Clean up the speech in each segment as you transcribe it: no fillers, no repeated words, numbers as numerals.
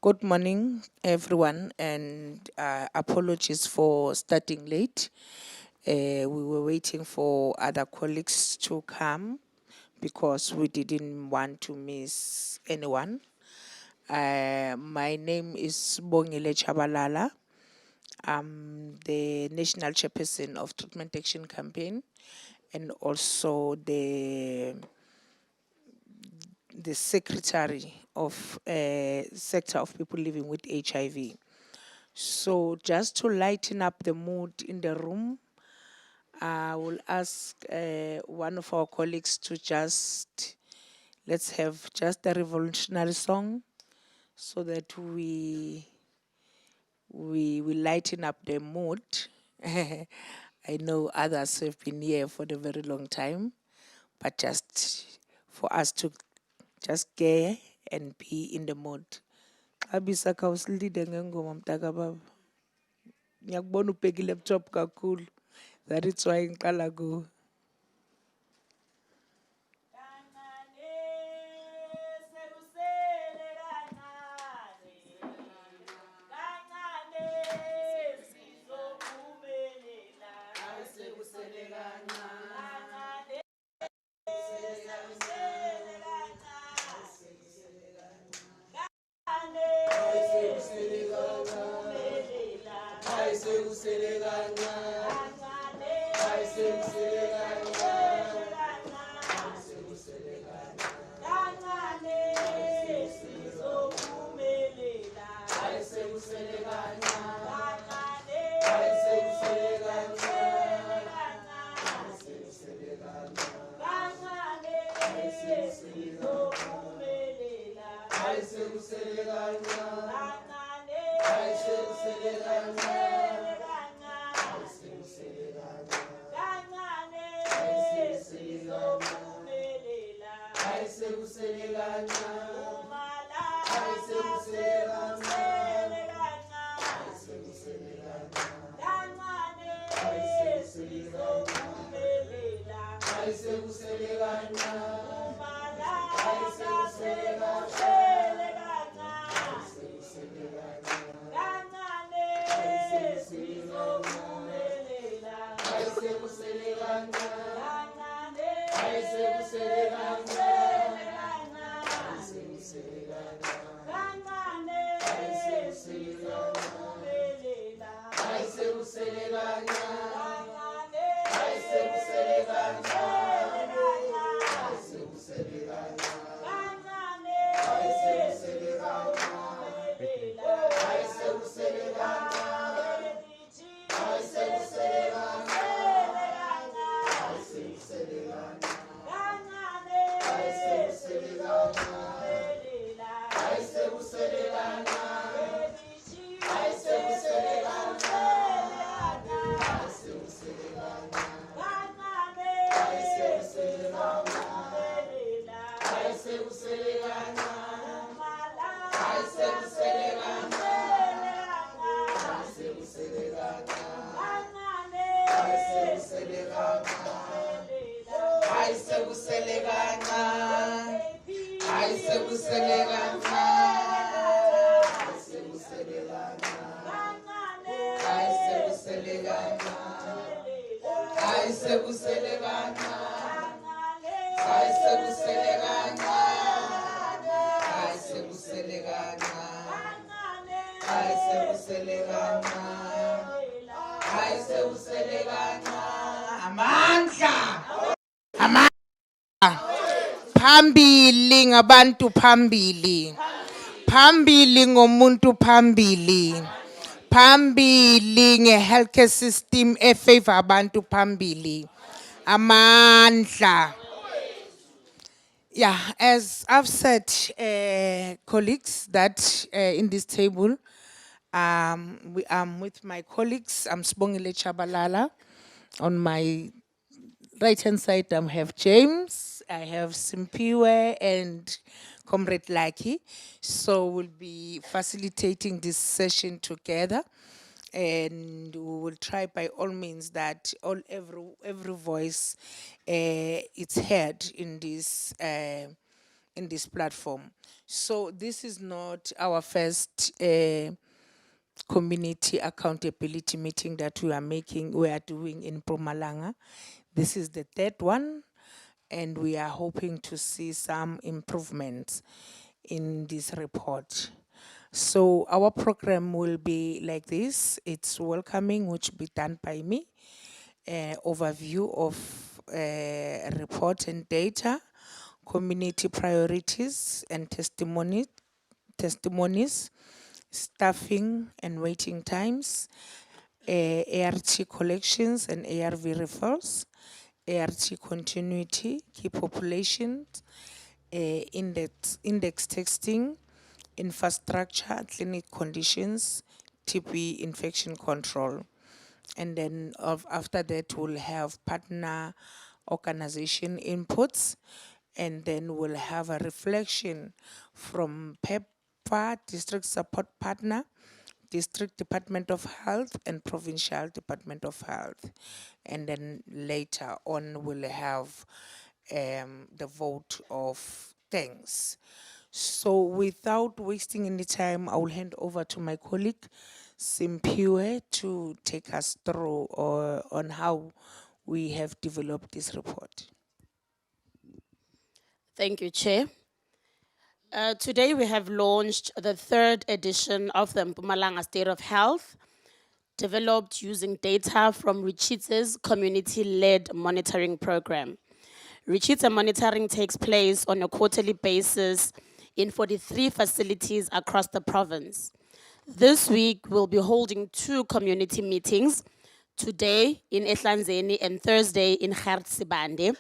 Good morning, everyone, and apologies for starting late. We were waiting for other colleagues to come because we didn't want to miss anyone. My name is Bongile Chabalala. I'm the National Chairperson of Treatment Action Campaign and also the secretary of sector of people living with HIV. So just to lighten up the mood in the room, I will ask one of our colleagues to let's have just a revolutionary song so that we lighten up the mood. I know others have been here for a very long time, but just for us to just care and be in the mood. Abisa khawusilide ngengoma mtaka baba. Ngiyakubona ubheka i-laptop kakhulu. That is why ngiqala kuwe. Phambili ngabantu phambili. Phambili ngomuntu phambili. Phambili nge-healthcare system efavor abantu phambili. Amandla. Yeah, as I've said, colleagues, that in this table, I'm with my colleagues. I'm Sibongile Chabalala. On my right-hand side, I have James, I have Simpiwe, and Comrade Lucky. So we'll be facilitating this session together. And we will try by all means that every voice is heard in this in this platform. So this is not our first community accountability meeting that we are doing in Mpumalanga. This is the third one, and we are hoping to see some improvements in this report. So our program will be like this. It's welcoming, which will be done by me. Overview of report and data, community priorities and testimonies, staffing and waiting times, ART collections and ARV referrals, ART continuity, key populations, index texting, infrastructure, clinic conditions, TB infection control. And then after that, we'll have partner organization inputs, and then we'll have a reflection from PEPFAR, District Support Partner, District Department of Health, and Provincial Department of Health. And then later on, we'll have the vote of thanks. So without wasting any time, I will hand over to my colleague, Simpiwe, to take us through on how we have developed this report. Thank you, Chair. Today we have launched the third edition of the Mpumalanga State of Health, developed using data from Ritshidze's community-led monitoring program. Ritshidze monitoring takes place on a quarterly basis in 43 facilities across the province. This week, we'll be holding 2 community meetings, today in Ehlanzeni and Thursday in Gert Sibande.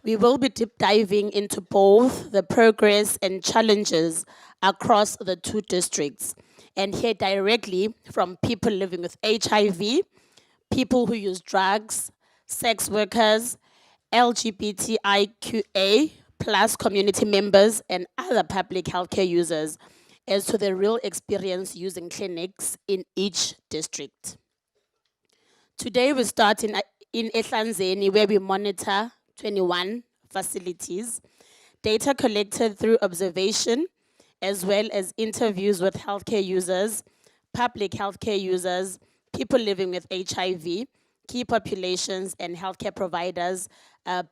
We will be deep diving into both the progress and challenges across the 2 districts and hear directly from people living with HIV, people who use drugs, sex workers, LGBTIQA plus community members and other public healthcare users as to the real experience using clinics in each district. Today we start in Ehlanzeni, where we monitor 21 facilities, data collected through observation, as well as interviews with healthcare users, public healthcare users, people living with HIV, key populations, and healthcare providers,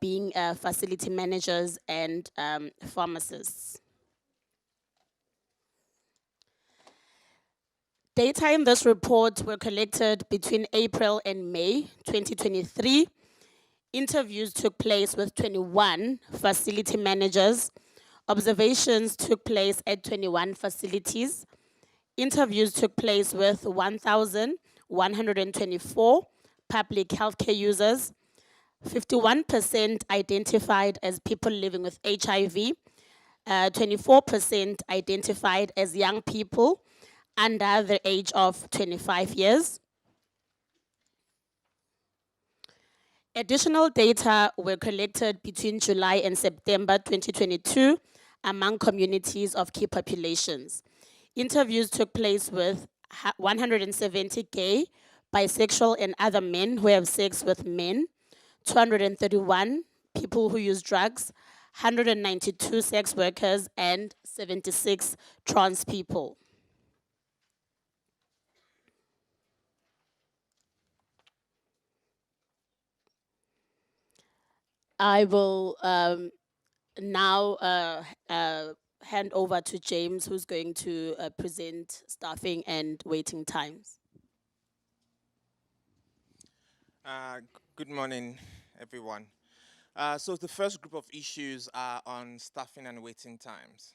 being facility managers and pharmacists. Data in this report were collected between April and May 2023. Interviews took place with 21 facility managers. Observations took place at 21 facilities. Interviews took place with 1,124 public healthcare users. 51% identified as people living with HIV. 24% identified as young people under the age of 25 years. Additional data were collected between July and September 2022 among communities of key populations. Interviews took place with 170 gay, bisexual, and other men who have sex with men, 231 people who use drugs, 192 sex workers, and 76 trans people. I will now hand over to James, who's going to present staffing and waiting times. Good morning, everyone. So the first group of issues are on staffing and waiting times.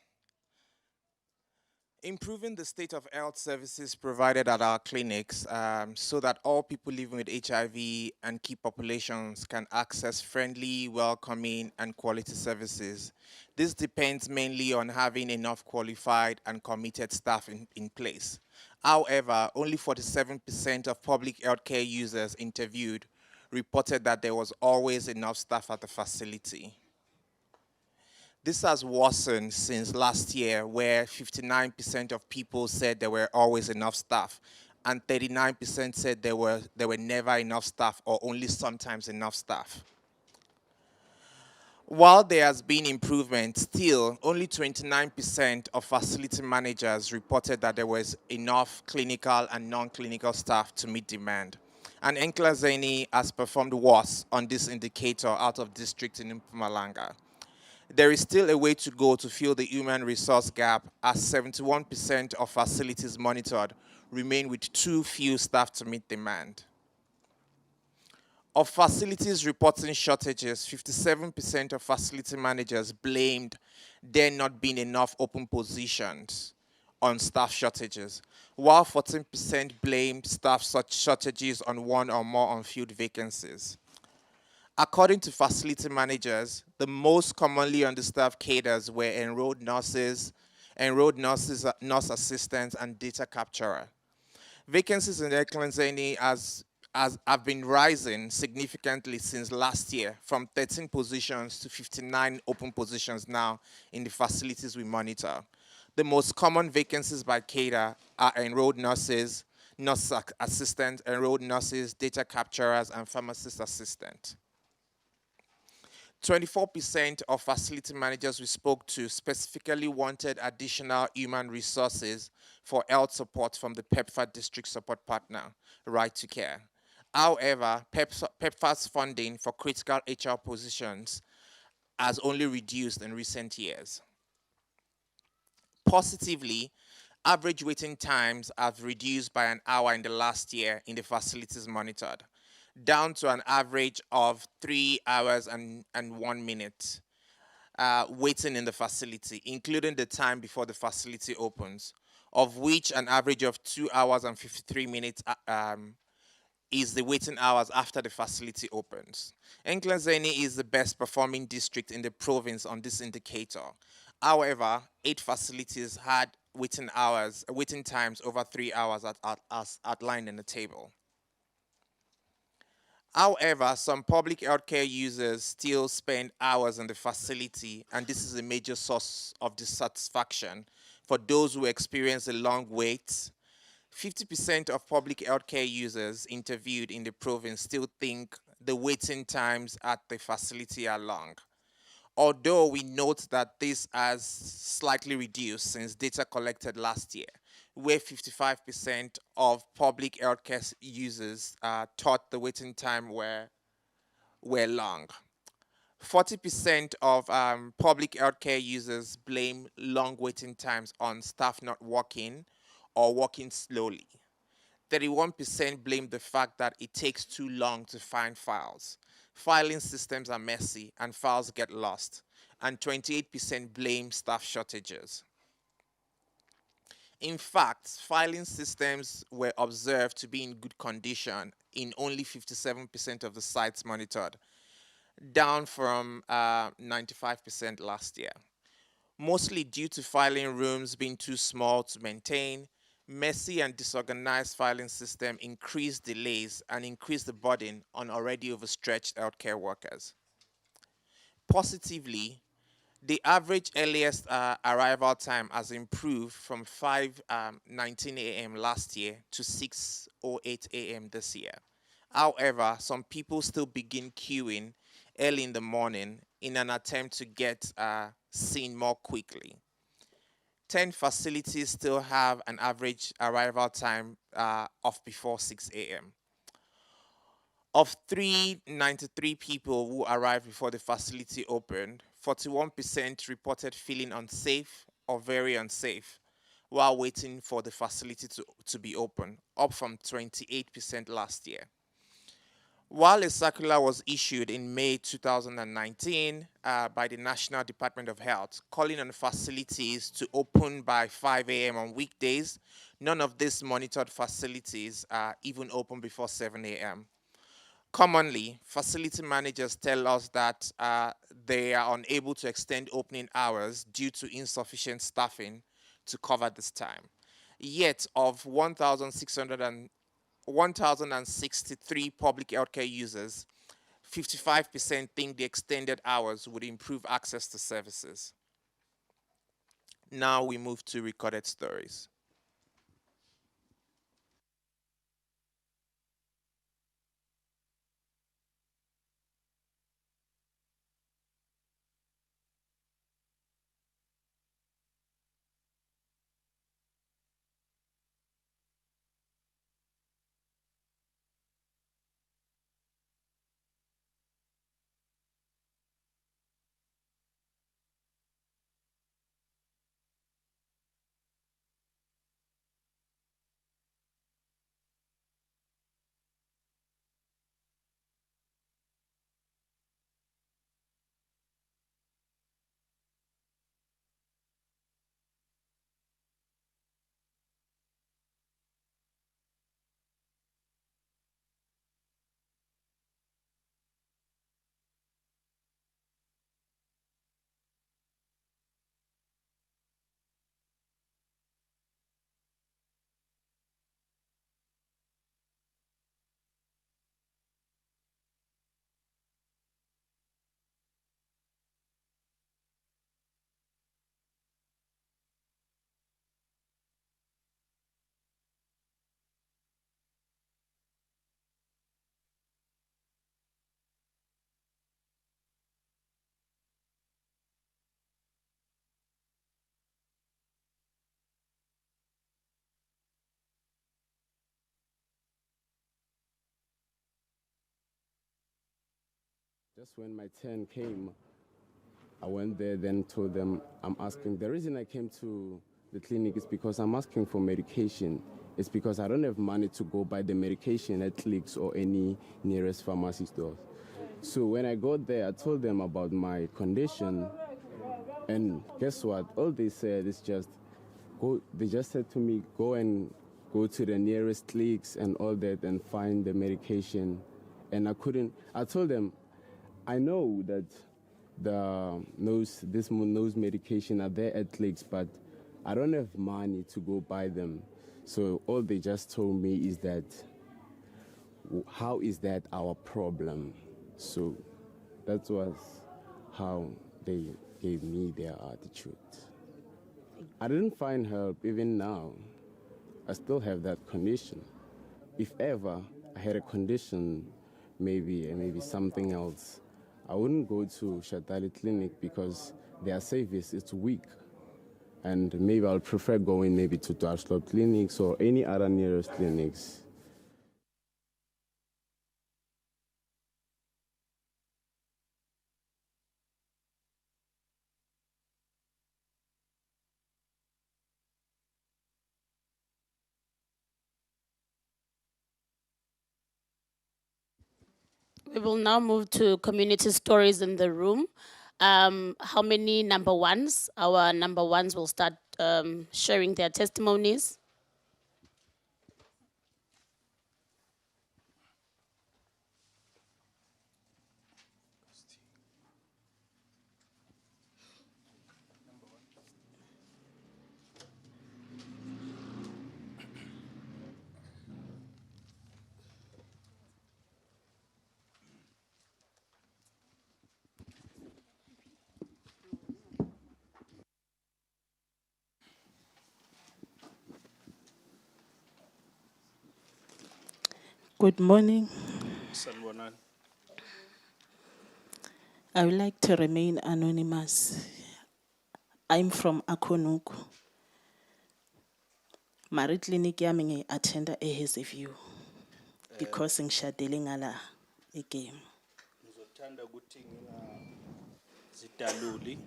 Improving the state of health services provided at our clinics so that all people living with HIV and key populations can access friendly, welcoming, and quality services. This depends mainly on having enough qualified and committed staff in place. However, only 47% of public healthcare users interviewed reported that there was always enough staff at the facility. This has worsened since last year, where 59% of people said there were always enough staff, and 39% said there were never enough staff or only sometimes enough staff. While there has been improvement, still only 29% of facility managers reported that there was enough clinical and non-clinical staff to meet demand. And Ehlanzeni has performed worse on this indicator out of district in Mpumalanga. There is still a way to go to fill the human resource gap, as 71% of facilities monitored remain with too few staff to meet demand. Of facilities reporting shortages, 57% of facility managers blamed there not being enough open positions on staff shortages, while 14% blamed staff shortages on one or more unfilled vacancies. According to facility managers, the most commonly understaffed cadres were enrolled nurses, nurse assistants, and data capturer. Vacancies in Ehlanzeni have been rising significantly since last year, from 13 positions to 59 open positions now in the facilities we monitor. The most common vacancies by cadre are enrolled nurses, nurse assistants, enrolled nurses, data capturers, and pharmacist assistant. 24% of facility managers we spoke to specifically wanted additional human resources for health support from the PEPFAR district support partner, Right to Care. However, PEPFAR's funding for critical HR positions has only reduced in recent years. Positively, average waiting times have reduced by an hour in the last year in the facilities monitored, down to an average of 3 hours and 1 minute waiting in the facility, including the time before the facility opens, of which an average of 2 hours and 53 minutes is the waiting hours after the facility opens. Ehlanzeni is the best performing district in the province on this indicator. However, 8 facilities had waiting times over 3 hours as outlined in the table. However, some public healthcare users still spend hours in the facility, and this is a major source of dissatisfaction for those who experience a long wait. 50% of public healthcare users interviewed in the province still think the waiting times at the facility are long. Although we note that this has slightly reduced since data collected last year, where 55% of public healthcare users thought the waiting time were long. 40% of public healthcare users blame long waiting times on staff not working or working slowly. 31% blame the fact that it takes too long to find files. Filing systems are messy and files get lost. And 28% blame staff shortages. In fact, filing systems were observed to be in good condition in only 57% of the sites monitored, down from 95% last year. Mostly due to filing rooms being too small to maintain, messy and disorganized filing system increased delays and increased the burden on already overstretched healthcare workers. Positively, the average earliest arrival time has improved from 5:19 a.m. last year to 6:08 a.m. this year. However, some people still begin queuing early in the morning in an attempt to get seen more quickly. 10 facilities still have an average arrival time of before 6 a.m. Of 393 people who arrived before the facility opened, 41% reported feeling unsafe or very unsafe while waiting for the facility to be open, up from 28% last year. While a circular was issued in May 2019 by the National Department of Health calling on facilities to open by 5 a.m. on weekdays, none of these monitored facilities are even open before 7 a.m. Commonly, facility managers tell us that they are unable to extend opening hours due to insufficient staffing to cover this time. Yet, of 1,063 public healthcare users, 55% think the extended hours would improve access to services. Now we move to recorded stories. Just when my turn came, I went there, then told them I'm asking. The reason I came to the clinic is because I'm asking for medication. It's because I don't have money to go buy the medication at Clicks or any nearest pharmacy stores. So when I got there, I told them about my condition, and guess what? All they said is just go. They just said to me, go to the nearest Clicks and all that and find the medication. And I couldn't. I told them, I know that these nose medication are there at Clicks, but I don't have money to go buy them. So all they just told me is that, how is that our problem? So that was how they gave me their attitude. I didn't find help even now. I still have that condition. If ever I had a condition, maybe something else, I wouldn't go to Shatali Clinic because their service is weak. And maybe I'll prefer going maybe to Darslop clinics or any other nearest clinics. We will now move to community stories in the room. How many number ones? Our number ones will start sharing their testimonies. Good morning. Sanibonani. I would like to remain anonymous. I'm from Akonuku. Mari clinic yami ngi-attenda eHazyview because ngishadile ngala again. Ngizothanda ukuthi ngingazidaluli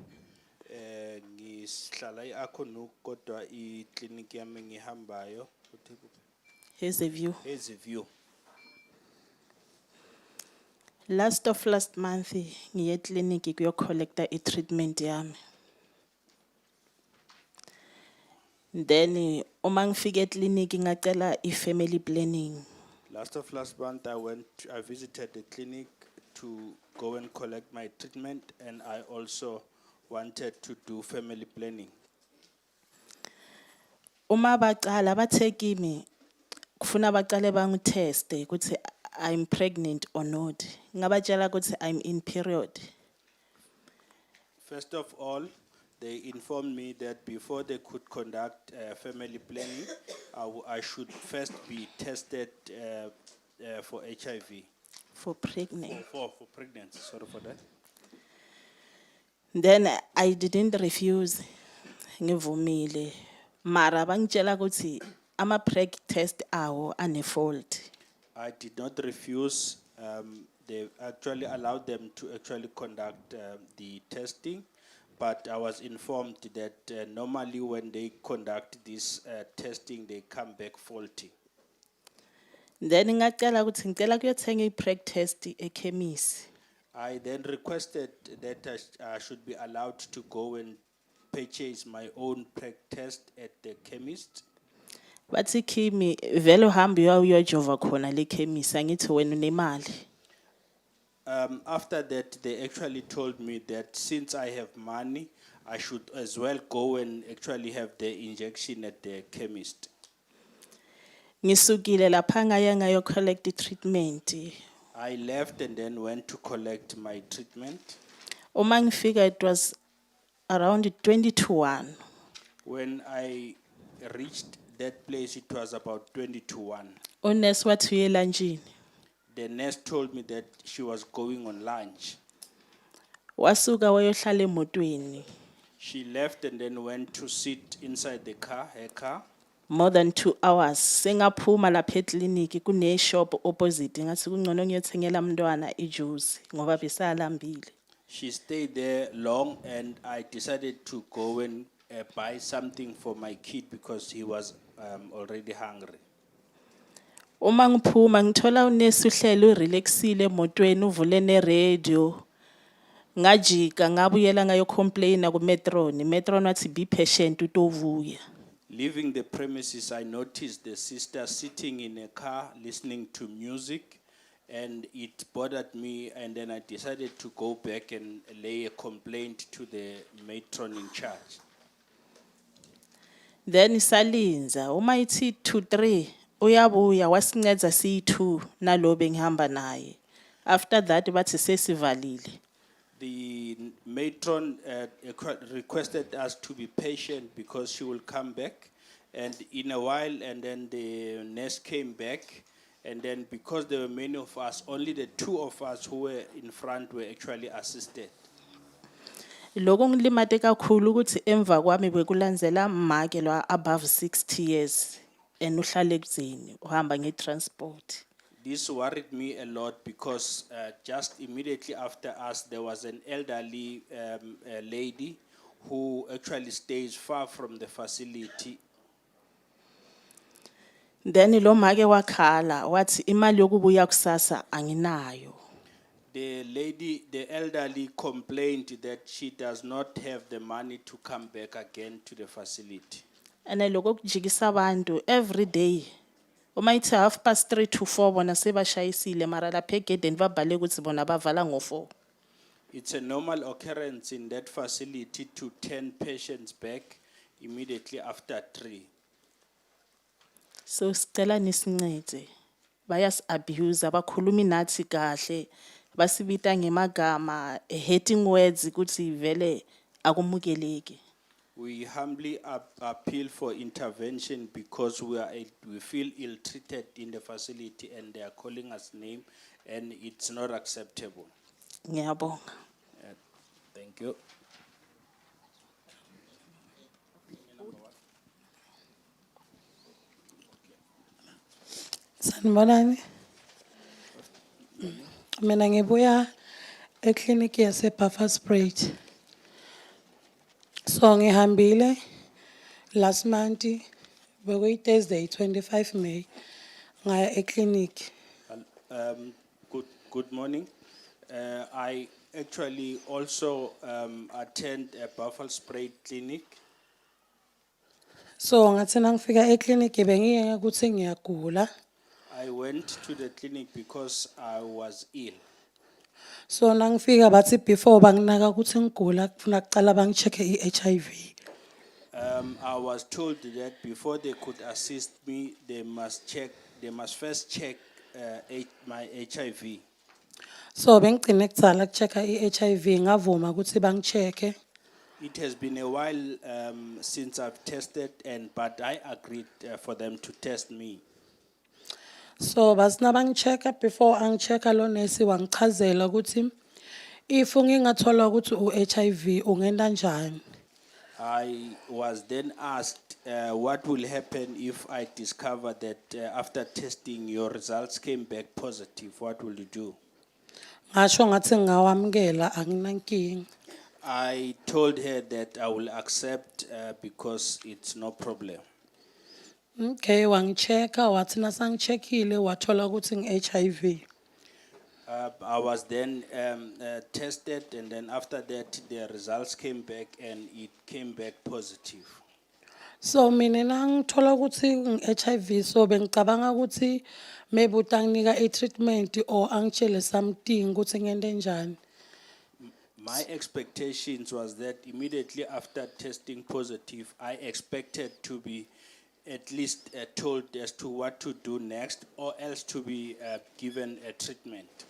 ngihlala eAkhonuku kodwa iclinic yami ngihambayo Hazyview. eZiview. Last month ngiye clinic kuyo collecta treatment yami. Then uma ngifike clinic ngacela family planning. Last month I visited the clinic to go and collect my treatment, and I also wanted to do family planning. Uma baqala bathe kimi kufuna baqale bangiteste ukuthi I'm pregnant or not. Ngabatshela ukuthi I'm in period. First of all, they informed me that before they could conduct family planning, I should first be tested for HIV. For pregnant. For pregnancy, sorry for that. Then I didn't refuse. Ngivumile. Mara bangitshela ukuthi ama preg test awo ane fault. I did not refuse. They actually allowed them to actually conduct the testing, but I was informed that normally when they conduct this testing, they come back faulty. Then ngacela ukuthi ngicela kuyothenga i-preg test ekhemisi. I then requested that I should be allowed to go and purchase my own preg test at the chemist. Bathi kimi vele uhambe uyojova khona le khemisi angithi wena unemali. After that, they actually told me that since I have money, I should as well go and actually have the injection at the chemist. Ngisukile lapha ngaya ngayo collect treatment. I left and then went to collect my treatment. Uma ngifika it was around 20 to 1. When I reached that place, it was about 20 to 1. Unesi wathi uye lunchini. The nurse told me that she was going on lunch. Wasuka wayohlala emotweni. She left and then went to sit inside her car. more than 2 hours. Sengaphuma lapha ekliniki kune shop opposite ngathi kungcono ngiyothengela umntwana ijuice ngoba besalambile. She stayed there long, and I decided to go and buy something for my kid because he was already hungry. Uma ngiphuma ngithola unesi uhlelo relaxile emotweni uvule ne radio. Ngajika ngabuyela ngayo complain ku metron. Metron wathi be patient utovuya. Leaving the premises, I noticed the sister sitting in a car listening to music, and it bothered me, and then I decided to go back and lay a complaint to the matron in charge. Then salinza uma ithi 2-3 uyabuya wasinceda siyi2 nalo bengihamba naye. After that bathi sesivalile. The matron requested us to be patient because she will come back, and in a while, and then the nurse came back, and then because there were many of us, only the 2 of us who were in front were actually assisted. Lokho ngilimate kakhulu ukuthi emva kwami bekulandzela mmake lo above 60 years enuhlala ekuzeni uhamba ngetransport. This worried me a lot because just immediately after us, there was an elderly lady who actually stays far from the facility. Then lo make wakhala wathi imali yokubuya kusasa anginayo. The lady, the elderly, complained that she does not have the money to come back again to the facility. Ene lokho kujikisa abantu every day. Uma ithi 3:30 to 4 bona sebashayisile mara lapha egedeni babhale ukuthi bona bavala ngo4. It's a normal occurrence in that facility to 10 patients back immediately after 3. So sicela nisincede. Bayas abuse abakhulumi nathi kahle. Basibita ngemagama hating words ukuthi vele akumukeleki. We humbly appeal for intervention because we feel ill-treated in the facility, and they are calling us name, and it's not acceptable. Ngiyabonga. Thank you. Sanibonani. Mina ngibuya ekliniki yase Buffersprite. So ngihambile last month bekuyi Thursday 25 May ngaya ekliniki. Good morning. I actually also attend a Buffersprite clinic. So ngathi nangifika ekliniki bengiyeke ukuthi ngiyagula. I went to the clinic because I was ill. So nangifika bathi before banginaka ukuthi ngigula kufuna kuqala bangicheck iHIV. I was told that before they could assist me, they must first check my HIV. So bengigcine kutsala kucheck iHIV ngavuma ukuthi bangichecke. It has been a while since I've tested, but I agreed for them to test me. So basina bangichecka before angichecka lo nurse wangichazela ukuthi if ngingathola ukuthi uHIV ungenda njani. I was then asked what will happen if I discover that after testing your results came back positive, what will you do? Ngasho ngathi ngawamkela anginankingi. I told her that I will accept because it's no problem. Okay, wangichecka wathi nasangicheckile wathola ukuthi ngiHIV. I was then tested, and then after that, the results came back, and it came back positive. So mina nangithola ukuthi ngiHIV so bengicabanga ukuthi maybe utanginika treatment or angitshele something ukuthi ngende njani. My expectations was that immediately after testing positive, I expected to be at least told as to what to do next, or else to be given a treatment.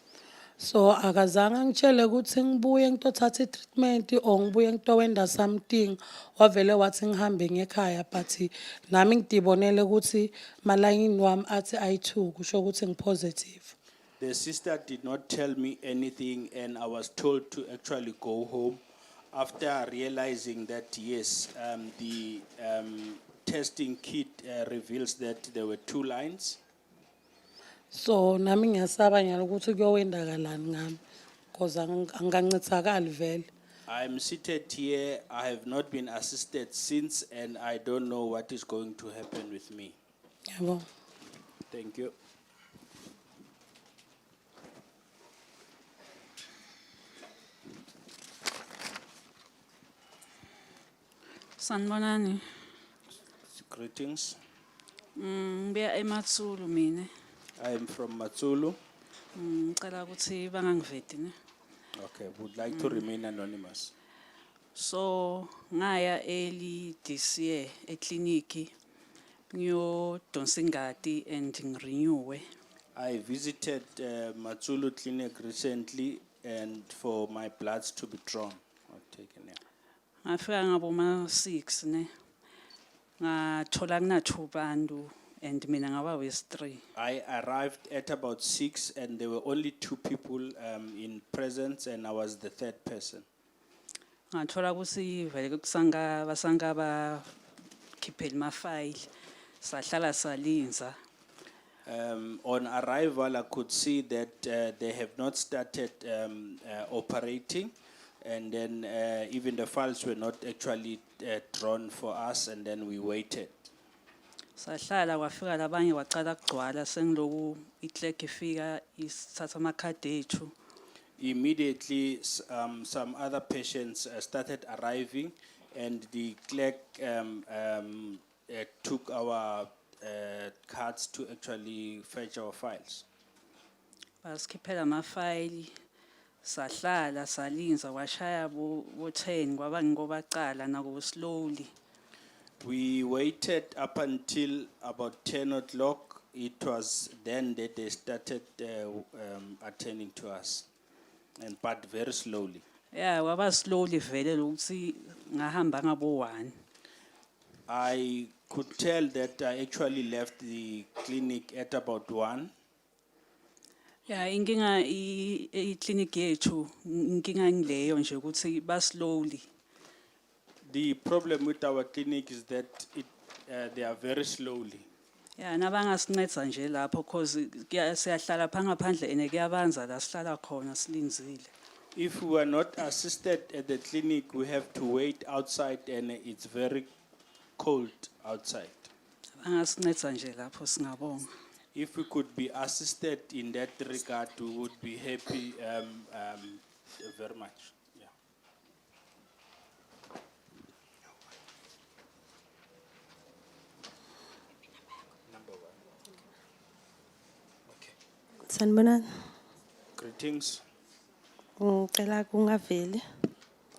So akazange ngitshele ukuthi ngibuye ngitothatha treatment or ngibuye ngitowenda something wavele wathi ngihambe ngekhaya but nami ngidibonele ukuthi malayini wami athi I2 kusho ukuthi ngipositive. The sister did not tell me anything, and I was told to actually go home after realizing that yes, the testing kit reveals that there were 2 lines. So nami ngiyasaba nyalo ukuthi kuyowendakalani ngami because angancithakali vele. I'm seated here, I have not been assisted since, and I don't know what is going to happen with me. Yabo. Thank you. Sanibonani. Greetings. Ngibuya eMatsulu mina. I am from Matsulu. Ngicela ukuthi bangangiveti ne. Okay, would like to remain anonymous. So ngaya early this year ekliniki ngiyodonsa ingadi and ngirenewe. I visited Matsulu Clinic recently and for my bloods to be drawn or taken. Yeah. Ngafika ngaboma 6 ne. Ngathola kunathu bantu and mina ngaba wes 3. I arrived at about 6 and there were only 2 people in presence and I was the 3rd person. Ngathola ukuthi vele kusanga basanga ba khiphela ma file sahlala salinza. On arrival, I could see that they have not started operating, and then even the files were not actually drawn for us, and then we waited. Sahlala kwafika labanye waqala kugcwala sengiloku iclerk ifika isithatha amakhadi ethu. Immediately, some other patients started arriving, and the clerk took our cards to actually fetch our files. Basikhiphela ama file sahlala salinza washaya bo 10 kwaba ngobaqala nako slowly. We waited up until about 10 o'clock. It was then that they started attending to us, but very slowly. Yeah, waba slowly vele ukuthi ngahamba ngabo 1. I could tell that I actually left the clinic at about 1. Yeah, inkinga clinic yethu inkinga ngileyo nje ukuthi ba slowly. The problem with our clinic is that they are very slowly. Yeah, nabangasinceda nje lapho because siyahlala phangaphandle ene kuyabanza la sihlala khona silinzile. If we are not assisted at the clinic, we have to wait outside and it's very cold outside. Bangasinceda nje lapho singabonga. If we could be assisted in that regard, we would be happy very much. Yeah. Sanibonani. Greetings. Ngicela kungaveli.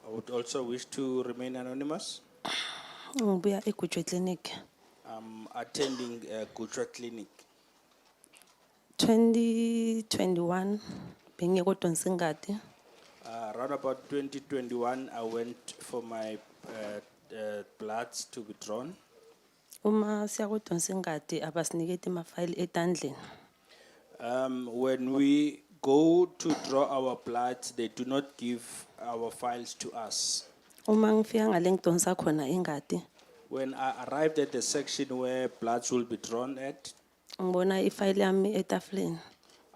I would also wish to remain anonymous. Ngibuya eGujwe Clinic. I'm attending Gutra Clinic. 2021 bengiye kodonsa ingadi. Around about 2021, I went for my bloods to be drawn. Uma siya kodonsa ingadi abasiniketi ama file etandleni. When we go to draw our bloods, they do not give our files to us. Uma ngifika ngale ngidonsa khona ingadi. When I arrived at the section where bloods will be drawn at, Ngibona ifile yami etafuleni.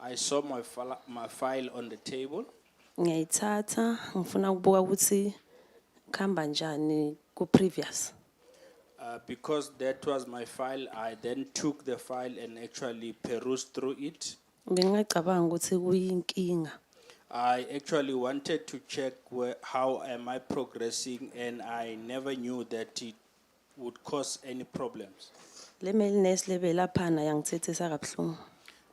I saw my file on the table. Ngiyayithatha ngifuna ukubuka ukuthi khamba njani ku previous. Because that was my file, I then took the file and actually perused through it. Bengicabanga ukuthi kuyinkinga. I actually wanted to check how am I progressing, and I never knew that it would cause any problems. Le male nurse lebe laphana yangithethisa kabuhlungu.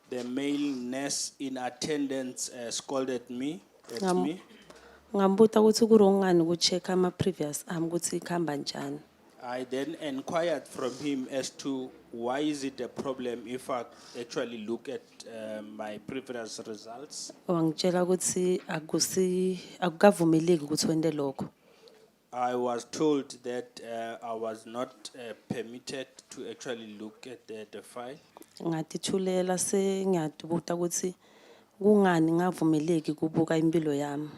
The male nurse in attendance scolded me at Ngam- me. Ngambuta ukuthi kurongani ukucheck ama previous ukuthi khamba njani. I then inquired from him as to why is it a problem if I actually look at my previous results. Wangitshela ukuthi akukavumeleki ukuthi wende lokho. I was told that I was not permitted to actually look at the file. Ngatithulela sengiyadubuta ukuthi kungani ngavumeleki kubuka impilo yami.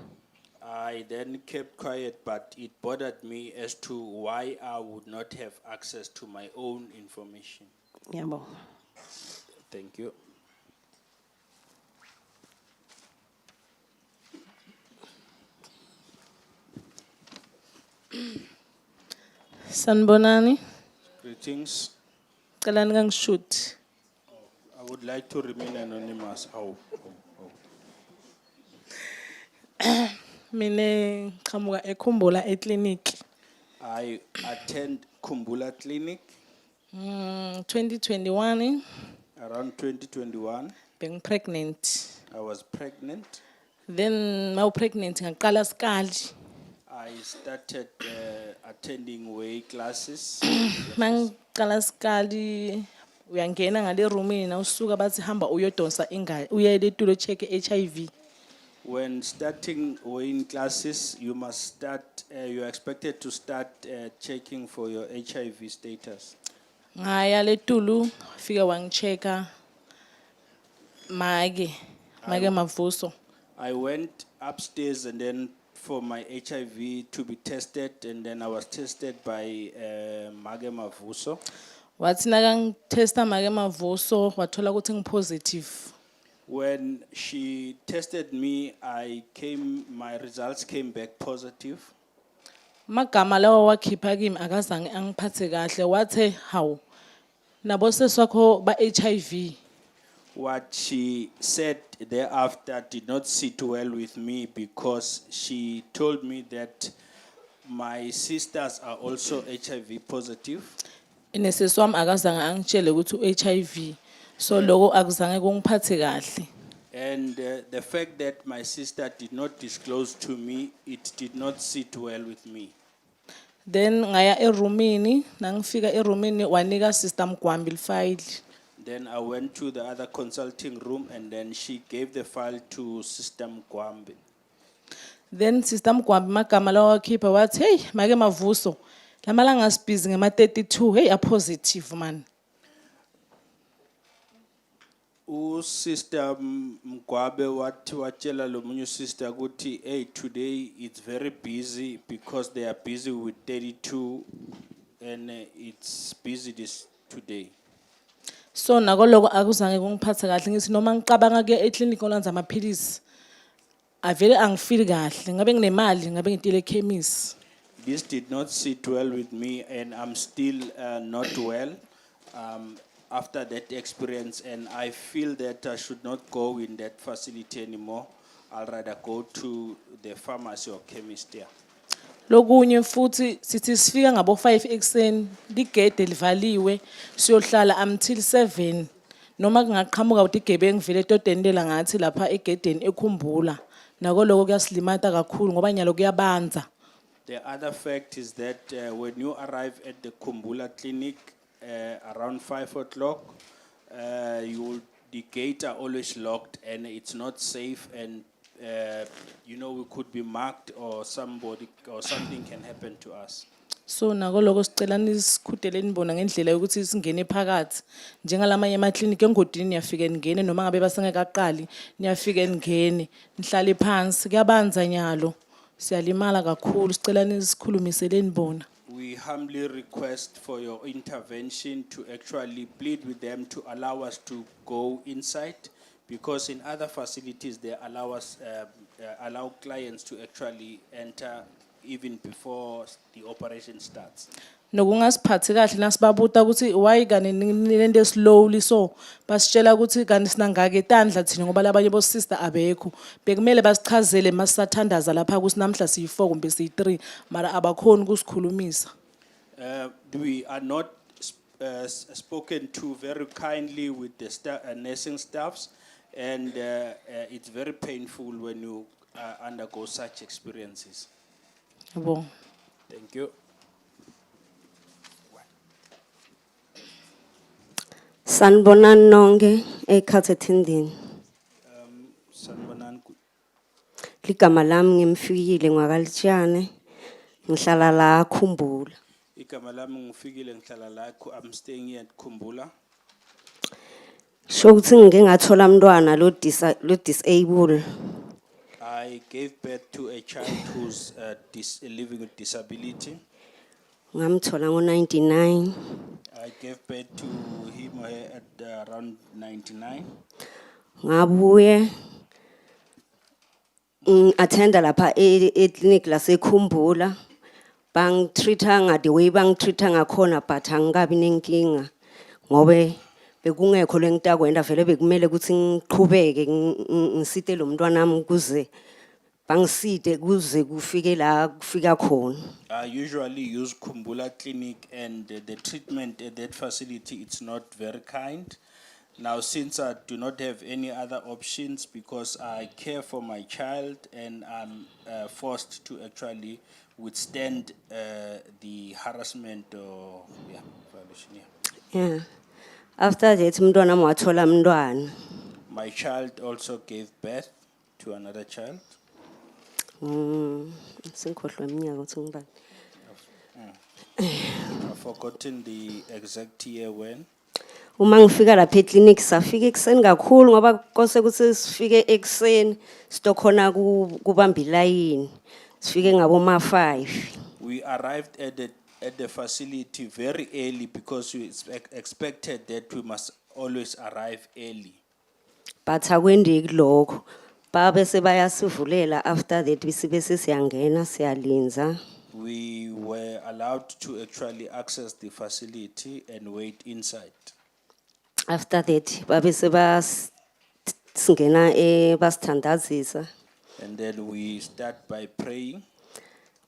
I then kept quiet, but it bothered me as to why I would not have access to my own information. Ngiyabonga. Thank you. Sanibonani, Greetings. cela ningangishuthi. I would like to remain anonymous. Mine qhamuka eKhumbula eclinic. I attend Kumbula Clinic 2021 around 2021. being pregnant. I was pregnant. Then mawu pregnant ngaqala skali. I started attending way classes. Mangiqala skali uyangena ngale roomini na usuka bathi hamba uyodonsa ingane uyele etulo check HIV. When starting weighing classes, you must start, you're expected to start checking for your HIV status. Ngaya le tulu fika wangichecka make mavuso. I went upstairs and then for my HIV to be tested, and then I was tested by Mage Mavuso. Wathi nakangitesta make mavuso wathola ukuthi ngipositive. When she tested me, my results came back positive. Magama lawa wakhipha kimi akazange angiphathe kahle wathe hawu nabo seswakho ba HIV. What she said thereafter did not sit well with me, because she told me that my sisters are also HIV positive. Ineseswami akazange angitshele ukuthi uHIV. So loko akuzange kungiphathe kahle. And the fact that my sister did not disclose to me, it did not sit well with me. Then ngaya eroomini nangifika eroomini wanika sister Mgwambi file. Then I went to the other consulting room, and then she gave the file to Sister Mgwambi. Then sister Mgwambi magama lawa wakhipha wathi hey make mavuso lamalanga asibhizi ngema 32 hey a positive man. Sister Mgwabe watchela lo munye sister ukuthi hey today it's very busy because they are busy with 32 and it's busy this today. So nakoloko akuzange kungiphathe kahle ngithi noma ngicabanga ke eclinic olanza amaphilisi avele angifili kahle ngabe nginemali ngabe ngitile ekhemisi. This did not sit well with me, and I'm still not well after that experience, and I feel that I should not go in that facility anymore. I'll rather go to the pharmacy or chemist there. Lokunye futhi sithi sifika ngabo 5 ekseni ligede livaliwe siyohlala until 7 noma kungaqhamuka udigebengu vele todendelela ngathi lapha egedeni eKhumbula nakoloko kuyasilimata kakhulu ngoba nyalo kuyabanza. The other fact is that when you arrive at the Kumbula clinic around 5 o'clock, the gates are always locked and it's not safe, and we could be marked or something can happen to us. So nakoloko sicela nisikhudele nibona ngendlela ukuthi singene phakathi njengalamanye emaclinic engodini niyafika ningene noma ngabe basengekaqali niyafika ningene nihlale phansi kuyabanza nyalo siyalimala kakhulu sicela nisikhulumisele nibona. We humbly request for your intervention to actually plead with them to allow us to go inside, because in other facilities they allow clients to actually enter even before the operation starts. Nokungasiphathi kahle nasibabuta ukuthi why kani nilende slowly so basitshela ukuthi kani sinangake tandla thina ngoba labanye bo sister abekho bekumele basichazele masathandaza lapha kusinamhla siyi4 kumbe siyi3 mara abakhoni ukusikhulumisa. We are not spoken to very kindly with the nursing staffs, and it's very painful when you undergo such experiences. Yebo. Thank you. Sanibonani nonke ekhathethendini. Sanibonani. Ligama lami ngimfikile ngwakalitshane ngihlala la Khumbula. Igama lami ngifikile ngihlala la, I'm staying here at Kumbula. Shokuthi ngike ngathola umntwana lo disable. I gave birth to a child who's living with disability. Ngamthola ngo-99. I gave birth to him or her at around 99. Ngabuye attenda lapha e-clinic laseKhumbula. Bangitreata the way bangitreata ngakhona, but angikabi nenkinga ngobe bekungekho lengitakwenda vele bekumele ukuthi ngiqhubeke ngisite lo mntwana nami kuze bangisite kuze kufike la kufika khona. I usually use Kumbula Clinic, and the treatment at that facility, it's not very kind. Now, since I do not have any other options because I care for my child and I'm forced to actually withstand the harassment or violation. Yeah. After that mntwana wami wathola mntwana. My child also gave birth to another child. Sengikhohlwe iminyaka ukuthi ngibani. I've forgotten the exact year when. Uma ngifika lapha e-clinic safika ekseni kakhulu ngoba kose ukuthi sifike ekseni sitokhona kubamba ilayini. Sifike ngaboma 5. We arrived at the facility very early because we expected that we must always arrive early. But akwendeki lokho. Babe sebayasivulela after that bese siyangena siyalinza. We were allowed to actually access the facility and wait inside. After that babe singena basithandazisa. And then we start by praying.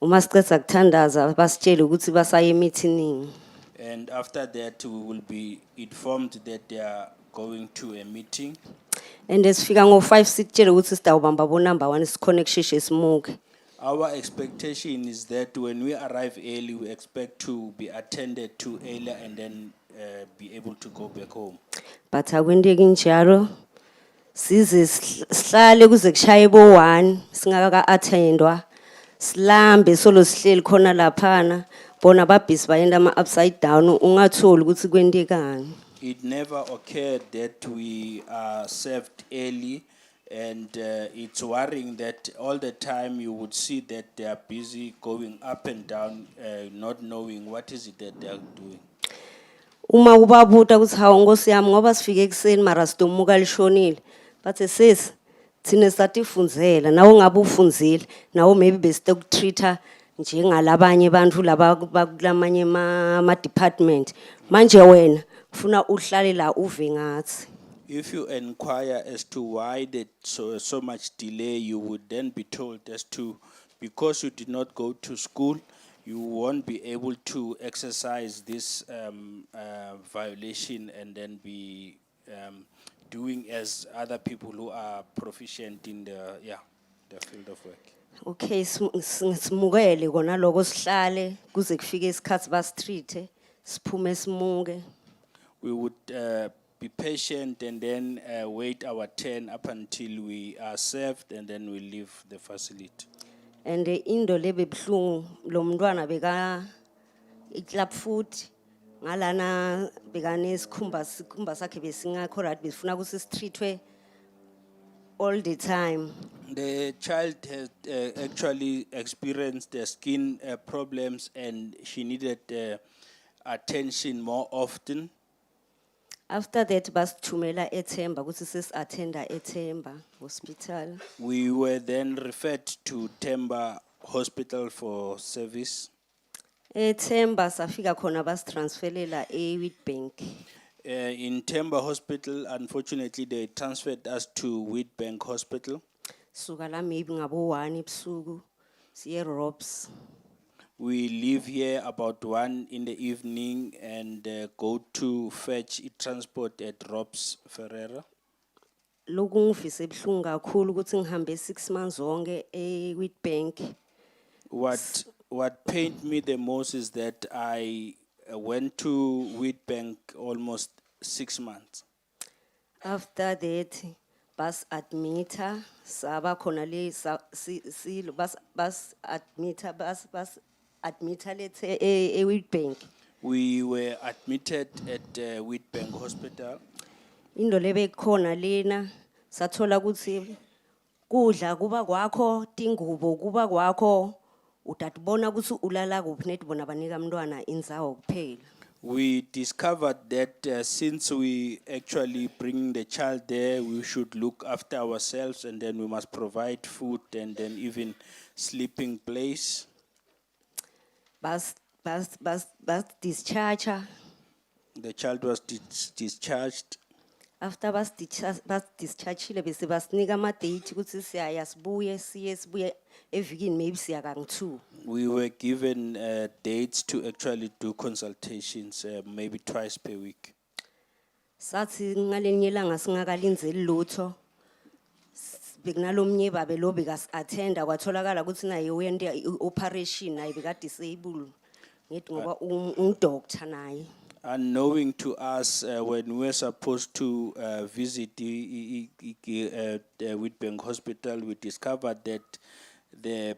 Uma siceda kuthandaza basitshela ukuthi basaye emeeting. And after that, we will be informed that they are going to a meeting. And esifika ngo-5 sitshele ukuthi sitawubamba bo number 1 sikhona kusheshe simuke. Our expectation is that when we arrive early, we expect to be attended to earlier and then be able to go back home. But akwendeki njalo. Size sihlale kuze kushaye bo 1 singaka attendwa. Slambe solo sihleli khona laphana bona babhisi bayenda ama upside down ungatholi ukuthi kwendekani. It never occurred that we are served early, and it's worrying that all the time you would see that they are busy going up and down, not knowing what is it that they are doing. Uma ubabuta ukuthi hawu Nkosi yami ngoba sifike ekseni mara sidomuka lishonile. Bathe sis thina satifundzela nawo ngabe ufundzile nawo maybe besite ukutreata njengalabanye abantu laba bakulamanye ma department. Manje wena ufuna uhlale la uve ngathi. If you inquire as to why that so much delay, you would then be told as to because you did not go to school, you won't be able to exercise this violation and then be doing as other people who are proficient in the field of work. Okay, simukele kona lokho sihlale kuze kufike isikhathi basitreat siphume simuke. We would be patient and then wait our turn up until we are served and then we leave the facility. And indo lebe bhlungu lo mntwana beka iclub food ngalana bekane sikhumba sakhe besingakho right besifuna ukuthi sitreatwe all the time. The child has actually experienced the skin problems and she needed attention more often. After that basithumela eThemba ukuthi sesi-attenda eThemba hospital. We were then referred to Themba Hospital for service. eThemba safika khona basitransferela eWitbank. In Themba Hospital, unfortunately, they transferred us to Wheatbank Hospital. Suka la maybe ngabo 1 ebusuku siye Robs. We leave here about 1 in the evening and go to fetch transport at Robs Ferreira. Lokhu ngivise ebhlungu kakhulu ukuthi ngihambe 6 months zonke eWitbank. What pained me the most is that I went to Wheatbank almost 6 months. After that bas admita saba khona le bas admita lethe eWitbank. We were admitted at Wheatbank Hospital. Indo lebe khona lena sathola ukuthi kudla kuba kwakho, tingubo kuba kwakho, utatibona ukuthi ulala kuphi netibona banika mntwana indzawo kuphela. We discovered that since we actually bring the child there, we should look after ourselves, and then we must provide food and then even sleeping place. Bas discharge. The child was discharged. After bas discharge bese basinika ama date ukuthi siyaya sibuye evikini maybe siya kang2. We were given dates to actually do consultations, maybe twice per week. Sathi ngalenye ilanga singakalinzeli lutho. Bekunalomnye babe lo bekas attenda kwatholakala ukuthi naye uyenda operation naye beka disable ngithi ngoba ungdoctor naye. Unknowing to us, when we were supposed to visit the Witbank Hospital, we discovered that the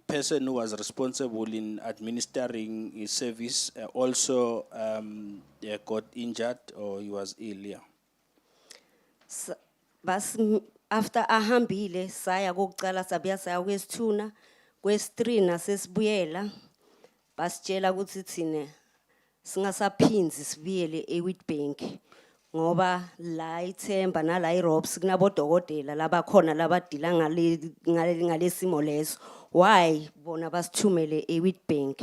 person who was responsible in administering his service also got injured or he was ill. Yeah. Bas after ahambile saya kokucala sabuya saya kwesithuna kwesi3 nasesibuyela basitshela ukuthi thina singasaphinzi sibuyele eWitbank ngoba la ithemba nala iRobs kunabodokotela labakhona labadila ngalesimo leso. Why bona basithumele eWitbank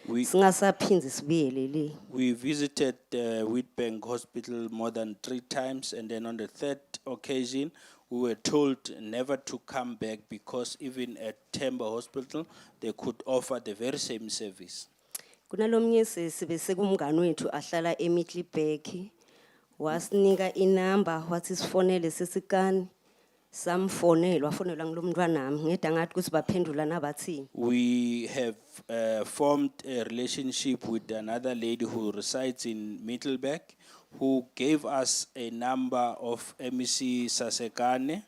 singasaphinzi sibuyele le. We visited Witbank Hospital more than 3 times, and then on the 3rd occasion, we were told never to come back because even at Temba Hospital, they could offer the very same service. Kunalomnye sibese kumngani wethu ahlala eMiddelburg wasinika inamba wathi sifonele sesikani samfonela wafonelwa ngilomntwanami ngeda ngathi kuthi baphendula nabathini. We have formed a relationship with another lady who resides in Middelburg, who gave us a number of MEC Sasekane.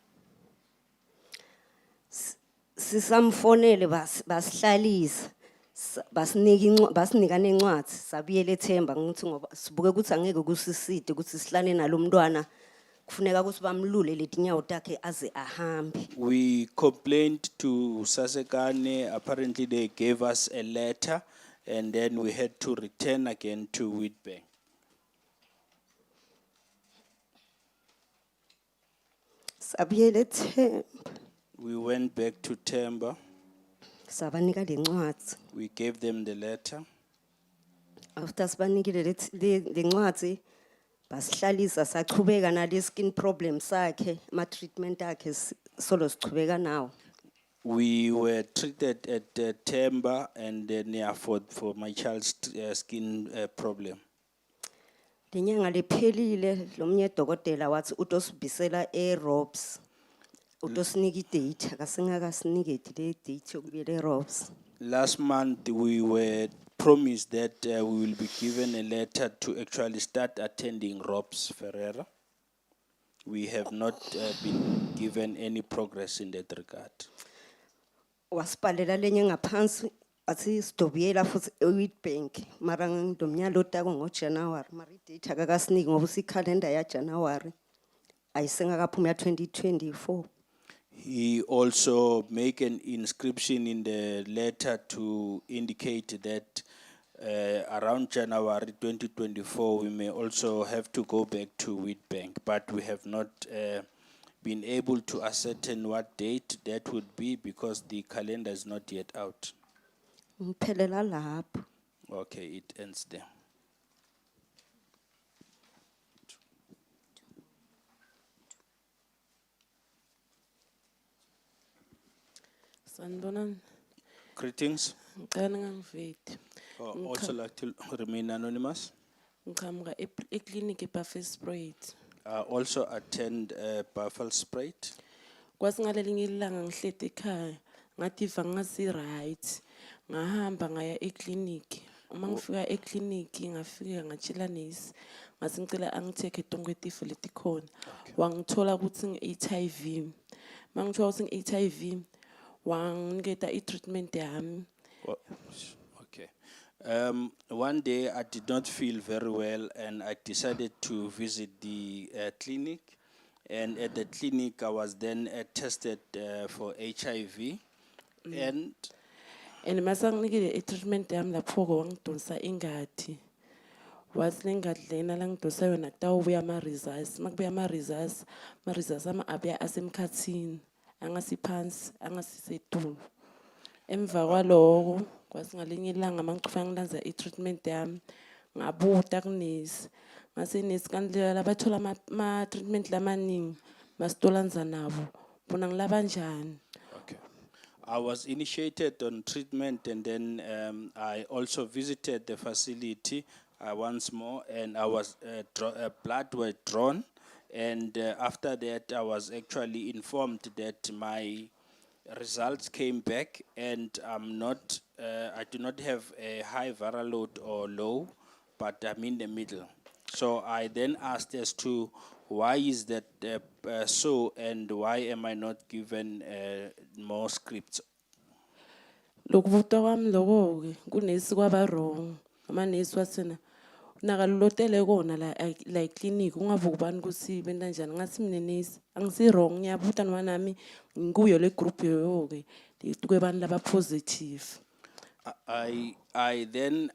Sisamfonele basihlalisa basinika nencwadi sabuyela eThemba ngithi ngoba sibuke ukuthi angeke kusiside ukuthi sihlane nalomntwana kufuneka ukuthi bamlule letinyawo takhe aze ahambe. We complained to Sasekane. Apparently they gave us a letter, and then we had to return again to Witbank. Sabuyela eThemba. We went back to Temba. Sabanika lencwadi. We gave them the letter. After sibanikile lencwadi basihlalisa sachubeka nale skin problem sakhe ama treatment akhe solo sichubeka nawo. We were treated at Temba, and then for my child's skin problem. Lenyanga lephelile lomnye dokotela wathi utosibisela eRobs. Utosinika idate akasingakasinike le date yokubuyela eRobs. Last month we were promised that we will be given a letter to actually start attending Robs Ferreira. We have not been given any progress in that regard. Wasibhalela lenye ngaphansi athi sidobuyela futhi eWitbank mara ngidomnyalo tako ngoJanuary mara idate akakasiniki ngoba usikhalenda yaJanuary ayisengakaphuma ya 2024. He also make an inscription in the letter to indicate that around January 2024 we may also have to go back to Witbank, but we have not been able to ascertain what date that would be because the calendar is not yet out. Ngiphelela lapho. Okay, it ends there. Sanibonani. Greetings. Ngicela ngangivete. Also like to remain anonymous. Ngiqhamuka eclinic eBuffelspoort. Also attend Buffelspoort. Kwasingalinye ilanga ngihlete ekhaya. Ngativa ngasi right. Ngahamba ngaya eclinic. Uma ngifika eclinic ngafika ngachila nesi. Ngasi ngicela angitheke tonke tifo letikhona. Wangithola ukuthi ngi-HIV. Mangithola ukuthi ngi-HIV wanginiketa i-treatment yami. Okay. One day I did not feel very well and I decided to visit the clinic. And at the clinic, I was then tested for HIV. And And masanginikile i-treatment yami lapho-ke wangidonsa ingadi. Wathi le ngadi lena la ngidonsa yona kutawubuya ama-results. Makubuya ama-results ami abuya asemkhathini, angasiphansi, angasisetulu. Emva kwaloko, kwasi ngalinye ilanga mangichofa ngilanza i-treatment yami, ngabuta kunesi. Ngase nesi kanti labathola ama-treatment lamaningi, masitolanza nabo. Bona ngilaba njani? okay. I was initiated on treatment, and then I also visited the facility once more, and I was blood were drawn, and after that I was actually informed that my results came back, and I do not have a high viral load or low, but I'm in the middle. So I then asked as to why is that so, and why am I not given more scripts? Lokuvuta kwami loko-ke kunesi kwaba wrong. Amanesi wasena nakalotele kona la eclinic ungavuki ubani ukuthi benta njani. Ngathi mina nesi angisi wrong, ngiyabuta noma nami ngikuyo le group yoyo-ke kwebantu laba positive. I then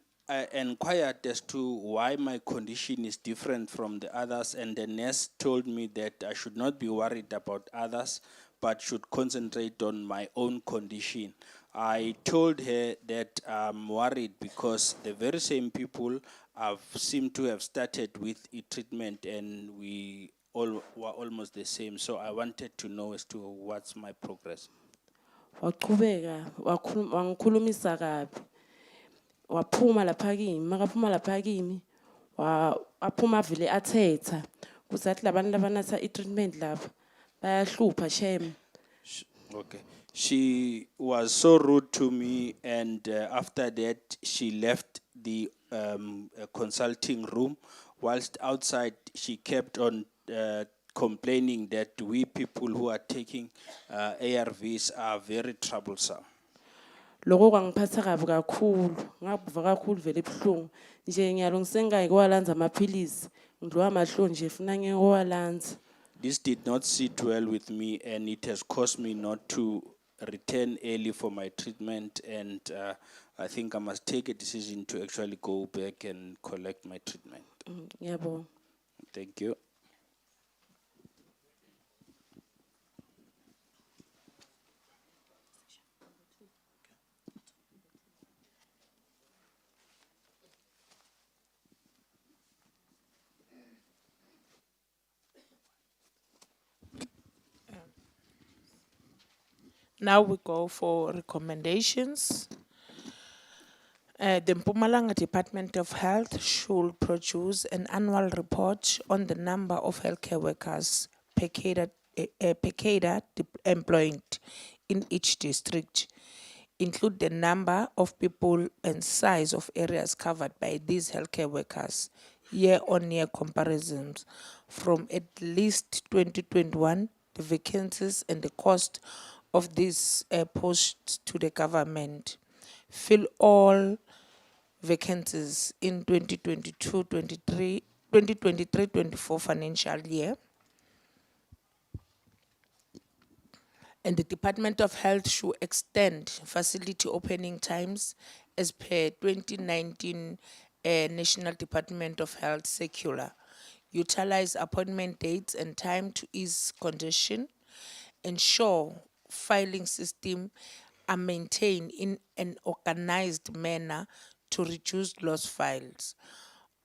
inquired as to why my condition is different from the others, and the nurse told me that I should not be worried about others, but should concentrate on my own condition. I told her that I'm worried because the very same people seem to have started with treatment, and we all were almost the same. So I wanted to know as to what's my progress. Waqhubeka wangikhulumisa kabi. Waphuma lapha kimi, makaphuma lapha kimi waphuma vele athetha ukuthi athi labantu labanatha i-treatment lapha bayahlupha shem. Okay. She was so rude to me, and after that, she left the consulting room. Whilst outside, she kept on complaining that we people who are taking ARVs are very troublesome. Lokho kwangiphatha kabi kakhulu, ngabuva kakhulu vele ebuhlungu. Nje ngiyalungise ngeke walanza amaphilisi, ngidliwa amahloni nje funa ngeke walanza. This did not sit well with me, and it has caused me not to return early for my treatment, and I think I must take a decision to actually go back and collect my treatment. Ngiyabonga. Thank you. Now we go for recommendations. The Mpumalanga Department of Health should produce an annual report on the number of healthcare workers per cadre employed in each district. Include the number of people and size of areas covered by these healthcare workers, year-on-year comparisons from at least 2021, the vacancies and the cost of these posts to the government. Fill all vacancies in 2023-24 financial year. And the Department of Health should extend facility opening times as per 2019 National Department of Health circular. Utilize appointment dates and time to ease congestion. Ensure filing system are maintained in an organized manner to reduce lost files.